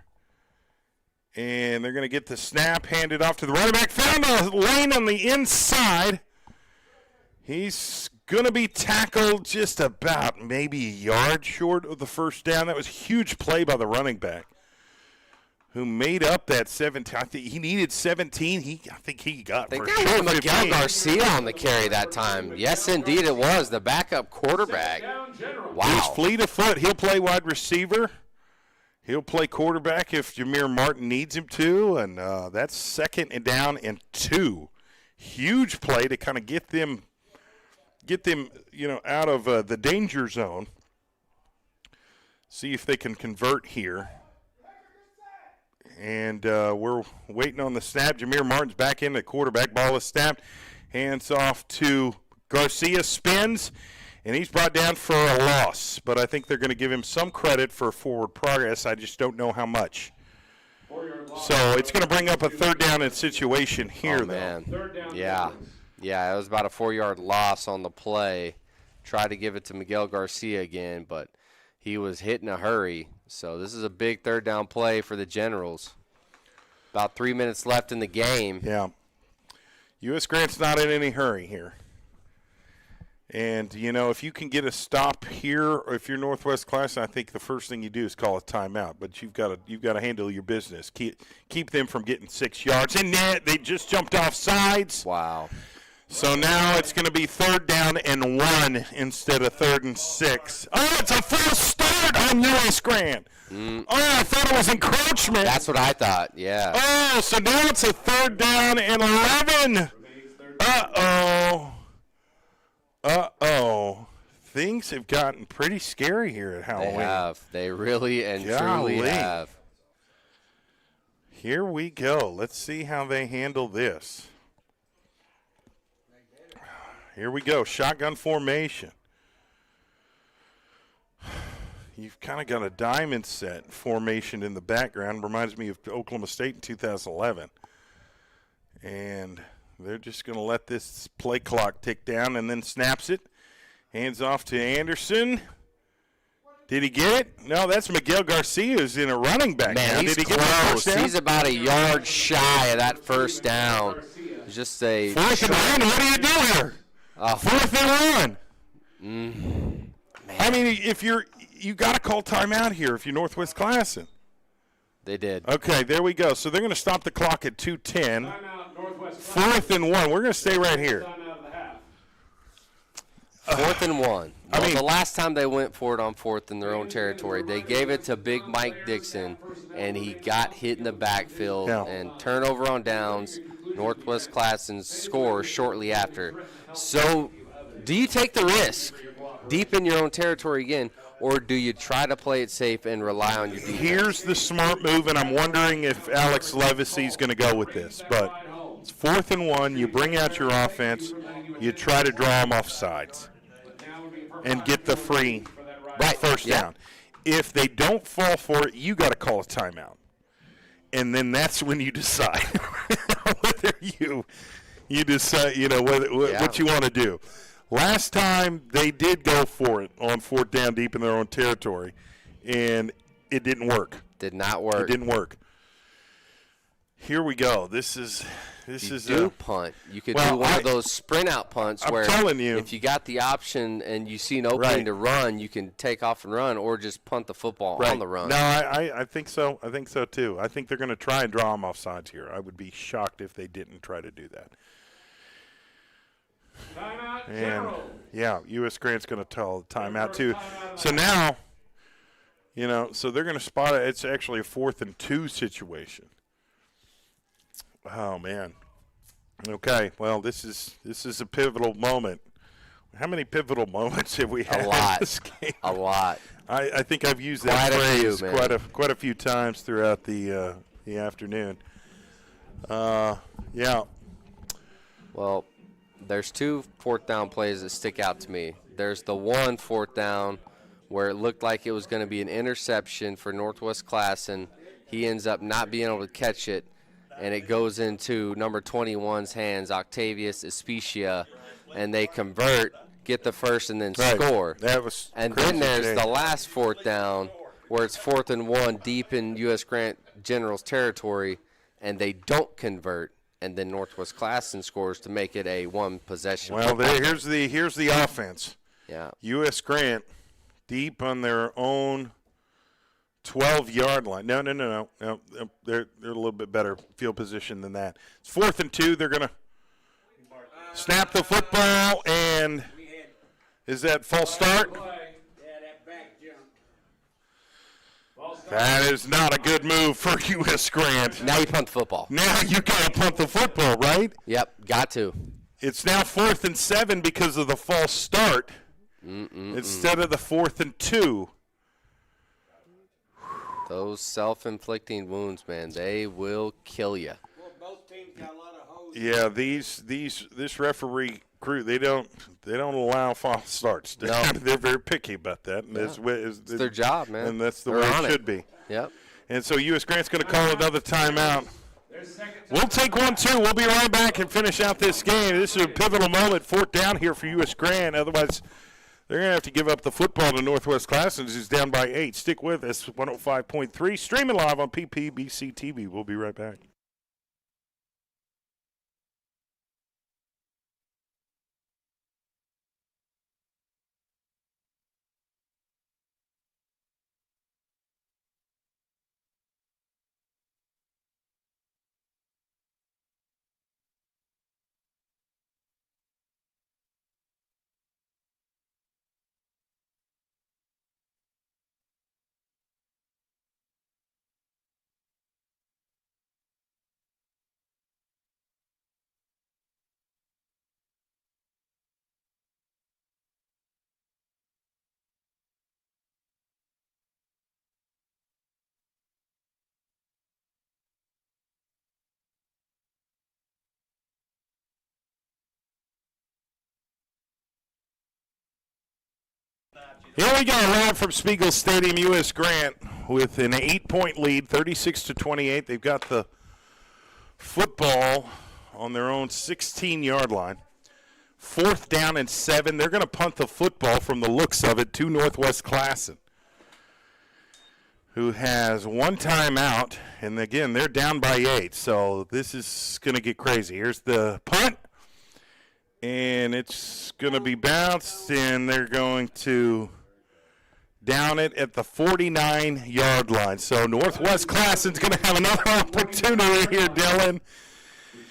And they're going to get the snap, handed off to the running back. Found a lane on the inside. He's going to be tackled just about maybe a yard short of the first down. That was a huge play by the running back, who made up that 17. I think he needed 17. I think he got for sure. Miguel Garcia on the carry that time. Yes, indeed it was. The backup quarterback. Wow. He's fleet of foot. He'll play wide receiver. He'll play quarterback if Jameer Martin needs him to, and that's 2nd and down and 2. Huge play to kind of get them, out of the danger zone. See if they can convert here. And we're waiting on the snap. Jameer Martin's back in. The quarterback ball is snapped. Hands off to Garcia, spins. And he's brought down for a loss, but I think they're going to give him some credit for forward progress. I just don't know how much. So it's going to bring up a 3rd down and situation here, though. Man. Yeah, it was about a 4-yard loss on the play. Tried to give it to Miguel Garcia again, but he was hit in a hurry. So this is a big 3rd down play for the Generals. About 3 minutes left in the game. Yeah. U.S. Grant's not in any hurry here. And, if you can get a stop here, or if you're Northwest Classen, I think the first thing you do is call a timeout. But you've got to handle your business. Keep them from getting 6 yards. And they just jumped off sides. Wow. So now it's going to be 3rd down and 1 instead of 3rd and 6. Oh, it's a false start on U.S. Grant. Oh, I thought it was encroachment. That's what I thought, yeah. Oh, so now it's a 3rd down and 11. Uh-oh. Things have gotten pretty scary here at Halloween. They have. They really and truly have. Here we go. Let's see how they handle this. Here we go. Shotgun formation. You've kind of got a diamond set formation in the background. Reminds me of Oklahoma State in 2011. And they're just going to let this play clock tick down and then snaps it. Hands off to Anderson. Did he get it? No, that's Miguel Garcia who's in a running back now. Did he get the first down? He's about a yard shy of that first down. Just a 4th and 1. What do you do here? 4th and 1. I mean, if you got to call timeout here if you're Northwest Classen. They did. Okay, there we go. So they're going to stop the clock at 2:10. 4th and 1. We're going to stay right here. 4th and 1. Well, the last time they went for it on 4th in their own territory, they gave it to Big Mike Dixon, and he got hit in the backfield and turnover on downs. Northwest Classen scores shortly after. So do you take the risk deep in your own territory again, or do you try to play it safe and rely on your defense? Here's the smart move, and I'm wondering if Alex Levacy's going to go with this. But it's 4th and 1. You bring out your offense. You try to draw them off sides and get the free first down. If they don't fall for it, you got to call a timeout. And then that's when you decide whether you decide, what you want to do. Last time they did go for it on 4th down deep in their own territory, and it didn't work. Did not work. It didn't work. Here we go. This is a punt. You could do one of those sprint out punts where if you got the option and you see an opening to run, you can take off and run, or just punt the football on the run. No, I think so. I think so too. I think they're going to try and draw them off sides here. I would be shocked if they didn't try to do that. Timeout, and General. yeah, U.S. Grant's going to tell timeout too. So now, so they're going to spot it. It's actually a 4th and 2 situation. Oh man. Okay. Well, this is a pivotal moment. How many pivotal moments have we had in this game? A lot. I think I've used that phrase quite a few times throughout the afternoon. Yeah. Well, there's 2 fourth down plays that stick out to me. There's the 1 fourth down where it looked like it was going to be an interception for Northwest Classen. He ends up not being able to catch it, and it goes into number 21's hands, Octavius Especia, and they convert, get the first, and then score. That was and then there's the last fourth down where it's 4th and 1 deep in U.S. Grant General's territory, and they don't convert, and then Northwest Classen scores to make it a 1-possession. Well, here's the offense. Yeah. U.S. Grant deep on their own 12-yard line. No. They're a little bit better field position than that. It's 4th and 2. They're going to snap the football, and is that false start? That is not a good move for U.S. Grant. Now you punt the football. Now you got to punt the football, right? Yep, got to. It's now 4th and 7 because of the false start instead of the 4th and 2. Those self-inflicting wounds, man, they will kill you. Well, both teams got a lot of hoes. Yeah, this referee crew, they don't allow false starts. They're very picky about that. And it's their job, man. And that's the way it should be. Yep. And so U.S. Grant's going to call another timeout. We'll take 1, 2. We'll be right back and finish out this game. This is a pivotal moment, 4th down here for U.S. Grant. Otherwise, they're going to have to give up the football to Northwest Classen, who's down by 8. Stick with us, 105.3, streaming live on PPBC TV. We'll be right back. Here we go, live from Spiegel Stadium, U.S. Grant, with an 8-point lead, 36-28. They've got the football on their own 16-yard line. 4th down and 7. They're going to punt the football from the looks of it to Northwest Classen, who has 1 timeout. And, again, they're down by 8, so this is going to get crazy. Here's the punt, and it's going to be bounced, and they're going to down it at the 49-yard line. So Northwest Classen's going to have another opportunity here, Dylan.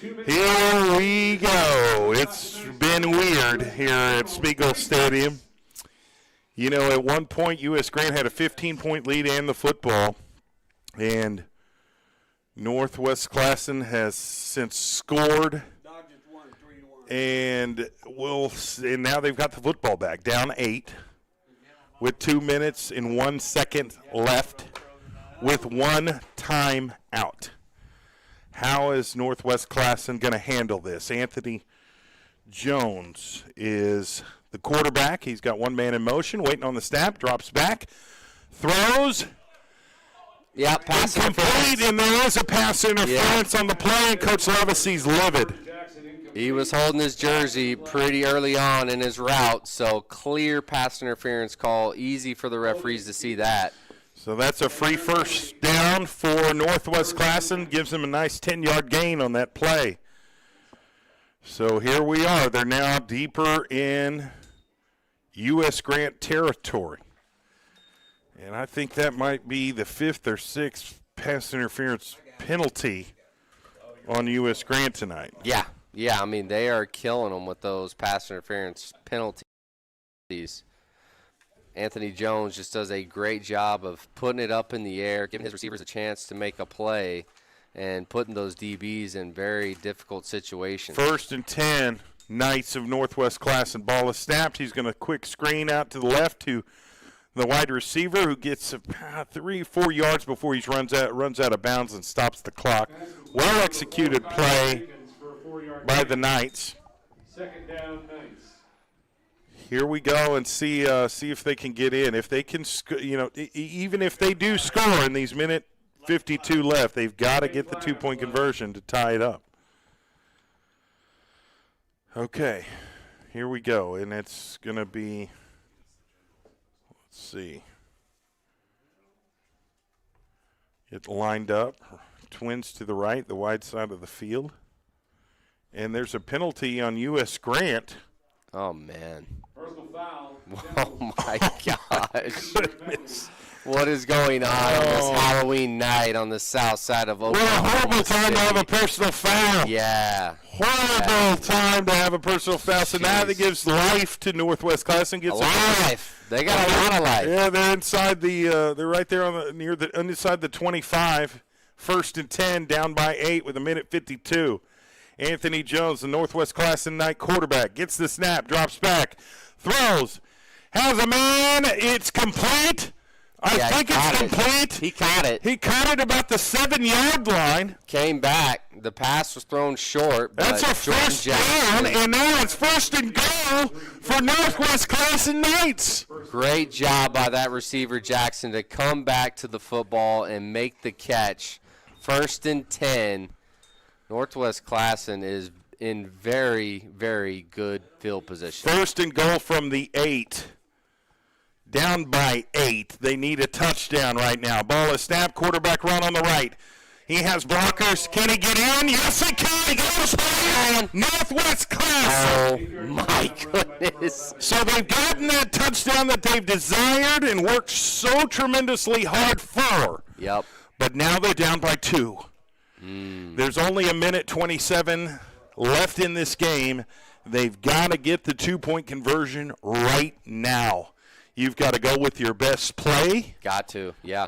Here we go. It's been weird here at Spiegel Stadium. You know, at one point, U.S. Grant had a 15-point lead and the football, and Northwest Classen has since scored, and now they've got the football back, down 8. With 2 minutes and 1 second left with 1 time out. How is Northwest Classen going to handle this? Anthony Jones is the quarterback. He's got 1 man in motion, waiting on the snap, drops back, throws. Yeah, pass incomplete, and there is a pass interference on the play, and Coach Levacy's livid. He was holding his jersey pretty early on in his route, so clear pass interference call. Easy for the referees to see that. So that's a free first down for Northwest Classen. Gives them a nice 10-yard gain on that play. So here we are. They're now deeper in U.S. Grant territory. And I think that might be the 5th or 6th pass interference penalty on U.S. Grant tonight. Yeah, I mean, they are killing them with those pass interference penalties. Anthony Jones just does a great job of putting it up in the air, giving his receivers a chance to make a play, and putting those DBs in very difficult situations. 1st and 10, Knights of Northwest Classen. Ball is snapped. He's going to quick screen out to the left to the wide receiver, who gets 3-4 yards before he runs out of bounds and stops the clock. Well-executed play by the Knights. Second down, Knights. Here we go and see if they can get in. If they can, even if they do score in these minute 52 left, they've got to get the 2-point conversion to tie it up. Okay, here we go, and it's going to be, let's see, it lined up, Twins to the right, the wide side of the field, and there's a penalty on US Grant. Oh, man. Personal foul. Oh, my gosh. What is going on this Halloween night on the south side of Oklahoma? What a horrible time City. to have a personal foul. Yeah. Horrible time to have a personal foul. So now that gives life to Northwest Classen. Gets life. They got a lot of life. Yeah, they're inside the. They're right there on the inside the 25. 1st and 10, down by 8 with a minute 52. Anthony Jones, the Northwest Classen Knight quarterback, gets the snap, drops back, throws, has a man. It's complete. I think it's complete. He caught it. He caught it about the 7-yard line. Came back. The pass was thrown short. That's a first down, and now it's 1st and goal for Northwest Classen Knights. Great job by that receiver, Jackson, to come back to the football and make the catch. 1st and 10. Northwest Classen is in very, very good field position. 1st and goal from the 8. Down by 8. They need a touchdown right now. Ball is snapped. Quarterback run on the right. He has blockers. Can he get in? Yes, he can. He goes by Northwest Classen. Oh, my goodness. So they've gotten that touchdown that they've desired and worked so tremendously hard for. Yep. But now they're down by 2. There's only a minute 27 left in this game. They've got to get the 2-point conversion right now. You've got to go with your best play. Got to, yeah.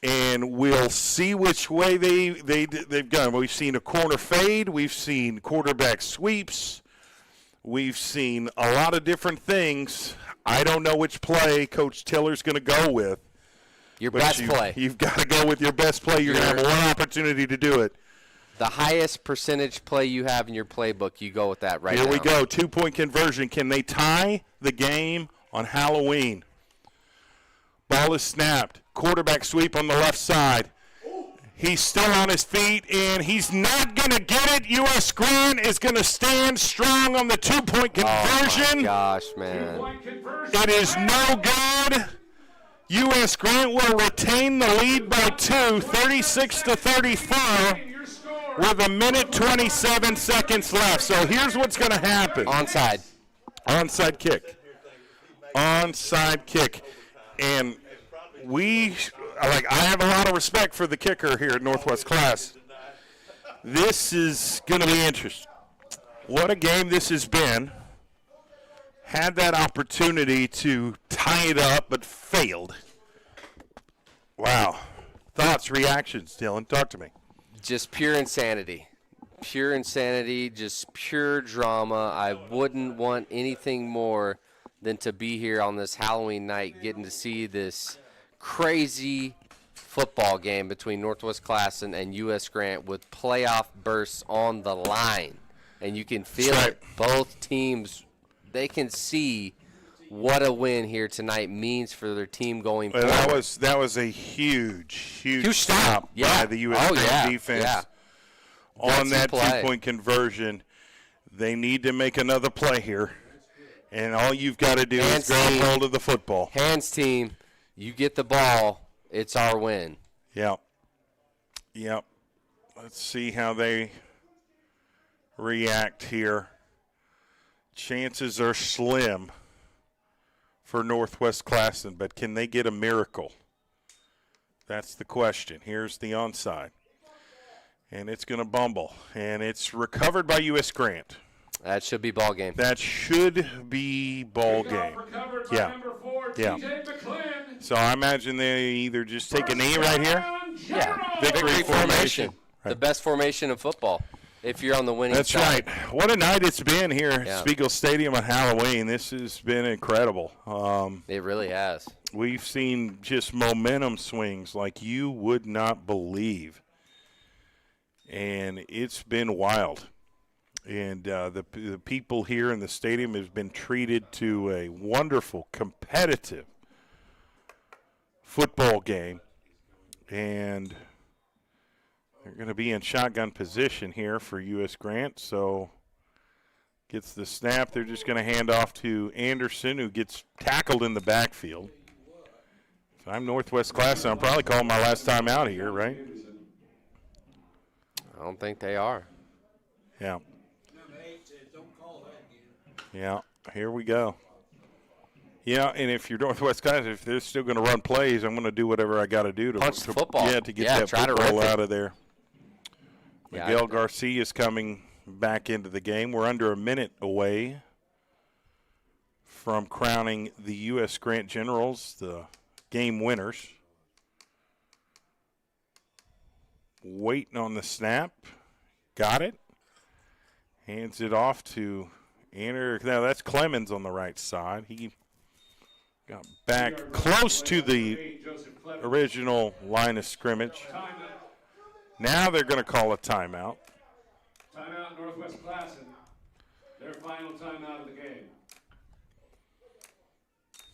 And we'll see which way they've gone. We've seen a corner fade. We've seen quarterback sweeps. We've seen a lot of different things. I don't know which play Coach Tiller's going to go with. Your best play. You've got to go with your best play. You're going to have one opportunity to do it. The highest percentage play you have in your playbook, you go with that right now. Here we go. 2-point conversion. Can they tie the game on Halloween? Ball is snapped. Quarterback sweep on the left side. He's still on his feet, and he's not going to get it. US Grant is going to stand strong on the 2-point conversion. Oh, my gosh, man. It is no good. US Grant will retain the lead by 2, 36-34, with a minute 27 seconds left. So here's what's going to happen. Onside. Onside kick. Onside kick. And I have a lot of respect for the kicker here at Northwest Class. This is going to be interesting. What a game this has been. Had that opportunity to tie it up, but failed. Wow. Thoughts, reactions, Dylan? Talk to me. Just pure insanity. Pure insanity, just pure drama. I wouldn't want anything more than to be here on this Halloween night getting to see this crazy football game between Northwest Classen and US Grant with playoff bursts on the line. And you can feel it. Both teams, they can see what a win here tonight means for their team going forward. That was a huge stop by the US Grant defense on that 2-point conversion. They need to make another play here. And all you've got to do is grab hold of the football. Hands team, you get the ball, it's our win. Yep. Let's see how they react here. Chances are slim for Northwest Classen, but can they get a miracle? That's the question. Here's the onside. And it's going to bumble. And it's recovered by US Grant. That should be ball game. That should be ball game. Yeah. So I imagine they either just take a knee right here. Yeah. Victory formation. The best formation in football if you're on the winning side. That's right. What a night it's been here at Spiegel Stadium on Halloween. This has been incredible. It really has. We've seen just momentum swings like you would not believe. and it's been wild. And the people here in the stadium has been treated to a wonderful, competitive football game. And they're going to be in shotgun position here for US Grant. So gets the snap. They're just going to hand off to Anderson, who gets tackled in the backfield. If I'm Northwest Classen, I'm probably calling my last time out here, right? I don't think they are. Yeah. Yeah, here we go. Yeah, and if you're Northwest guys, if they're still going to run plays, I'm going to do whatever I got to do to punch the football. Yeah, to get that try football to out of there. Miguel Yeah, Garcia is coming back into the game. We're under a minute away from crowning the U.S. Grant Generals the game winners. Waiting on the snap. Got it. Hands it off to Anderson. Now that's Clemens on the right side. He got back close to the original line of scrimmage. Now they're going to call a timeout. Timeout, Northwest Classen. Their final timeout of the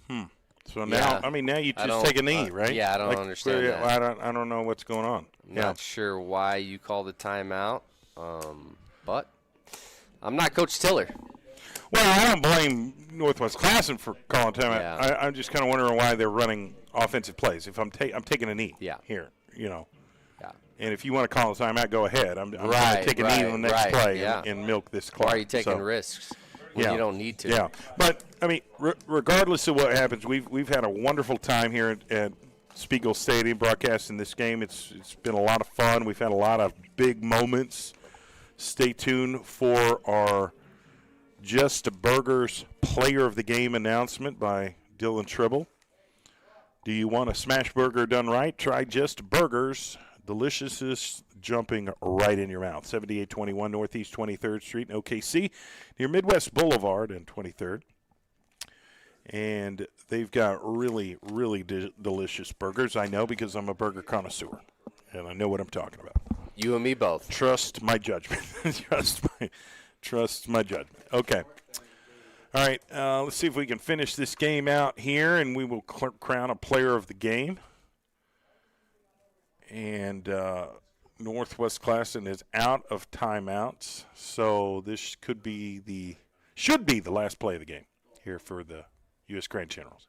game. So now, now you just take a knee, right? Yeah, I don't understand that. I don't know what's going on. I'm not sure why you call the timeout, but I'm not Coach Tiller. Well, I don't blame Northwest Classen for calling timeout. Yeah. I'm just kind of wondering why they're running offensive plays. If I'm taking a knee here, Yeah. And if you want to call a timeout, go ahead. I'm going to take a knee on the next play and milk this clock. Why are you taking risks when you don't need to? Yeah, but I mean, regardless of what happens, we've had a wonderful time here at Spiegel Stadium broadcasting this game. It's been a lot of fun. We've had a lot of big moments. Stay tuned for our Just Burgers Player of the Game announcement by Dylan Tribble. Do you want a smash burger done right? Try Just Burgers. Deliciousness jumping right in your mouth. 7821 Northeast 23rd Street in OKC, near Midwest Boulevard and 23rd. And they've got really, really delicious burgers. I know because I'm a burger connoisseur, and I know what I'm talking about. You and me both. Trust my judgment. Trust my judgment. Okay. All right. Let's see if we can finish this game out here, and we will crown a player of the game. And Northwest Classen is out of timeouts, so this should be the last play of the game here for the U.S. Grant Generals.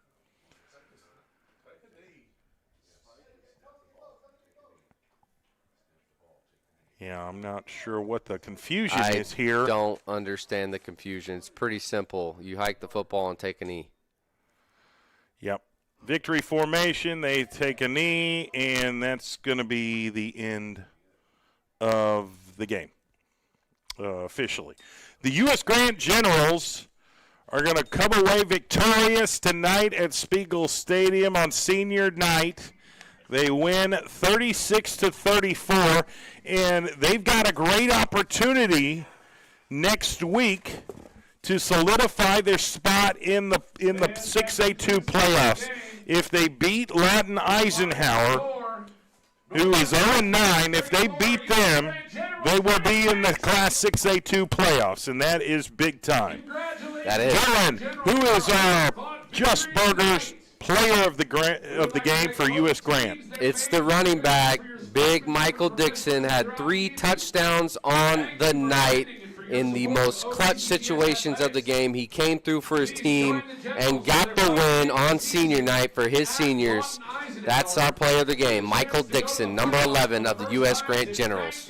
Yeah, I'm not sure what the confusion is here. I don't understand the confusion. It's pretty simple. You hike the football and take a knee. Yep. Victory formation, they take a knee, and that's going to be the end of the game officially. The U.S. Grant Generals are going to come away victorious tonight at Spiegel Stadium on senior night. They win 36-34, and they've got a great opportunity next week to solidify their spot in the 6A2 playoffs. If they beat Lawton Eisenhower, who is 0-9, if they beat them, they will be in the Class 6A2 playoffs, and that is big time. That is. Dylan, who is our Just Burgers player of the game for U.S. Grant? It's the running back, big Michael Dixon, had 3 touchdowns on the night. In the most clutch situations of the game, he came through for his team and got the win on senior night for his seniors. That's our player of the game, Michael Dixon, number 11 of the U.S. Grant Generals.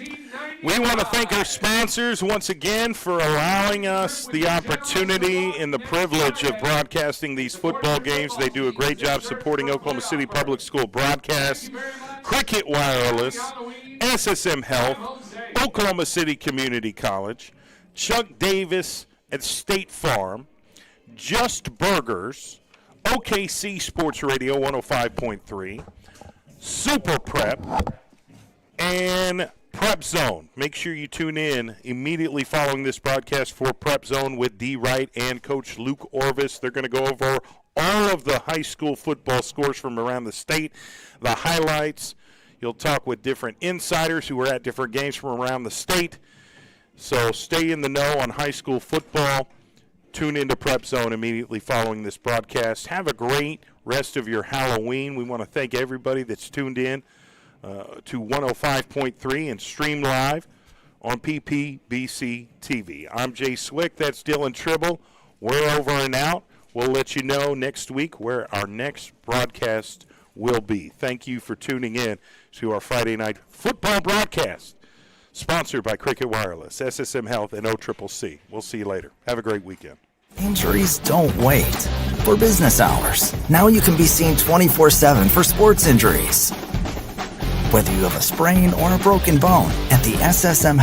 We want to thank our sponsors once again for allowing us the opportunity and the privilege of broadcasting these football games. They do a great job supporting Oklahoma City Public School broadcasts, Cricket Wireless, SSM Health, Oklahoma City Community College, Chuck Davis at State Farm, Just Burgers, OKC Sports Radio 105.3, Super Prep, and Prep Zone. Make sure you tune in immediately following this broadcast for Prep Zone with D. Wright and Coach Luke Orvis. They're going to go over all of the high school football scores from around the state, the highlights. He'll talk with different insiders who are at different games from around the state. So stay in the know on high school football. Tune into Prep Zone immediately following this broadcast. Have a great rest of your Halloween. We want to thank everybody that's tuned in to 105.3 and stream live on PPBC TV. I'm Jay Swick. That's Dylan Tribble. We're over and out. We'll let you know next week where our next broadcast will be. Thank you for tuning in to our Friday night football broadcast, sponsored by Cricket Wireless, SSM Health, and OCCC. We'll see you later. Have a great weekend. Injuries don't wait. For business hours, now you can be seen 24/7 for sports injuries. Whether you have a sprain or a broken bone, at the SSM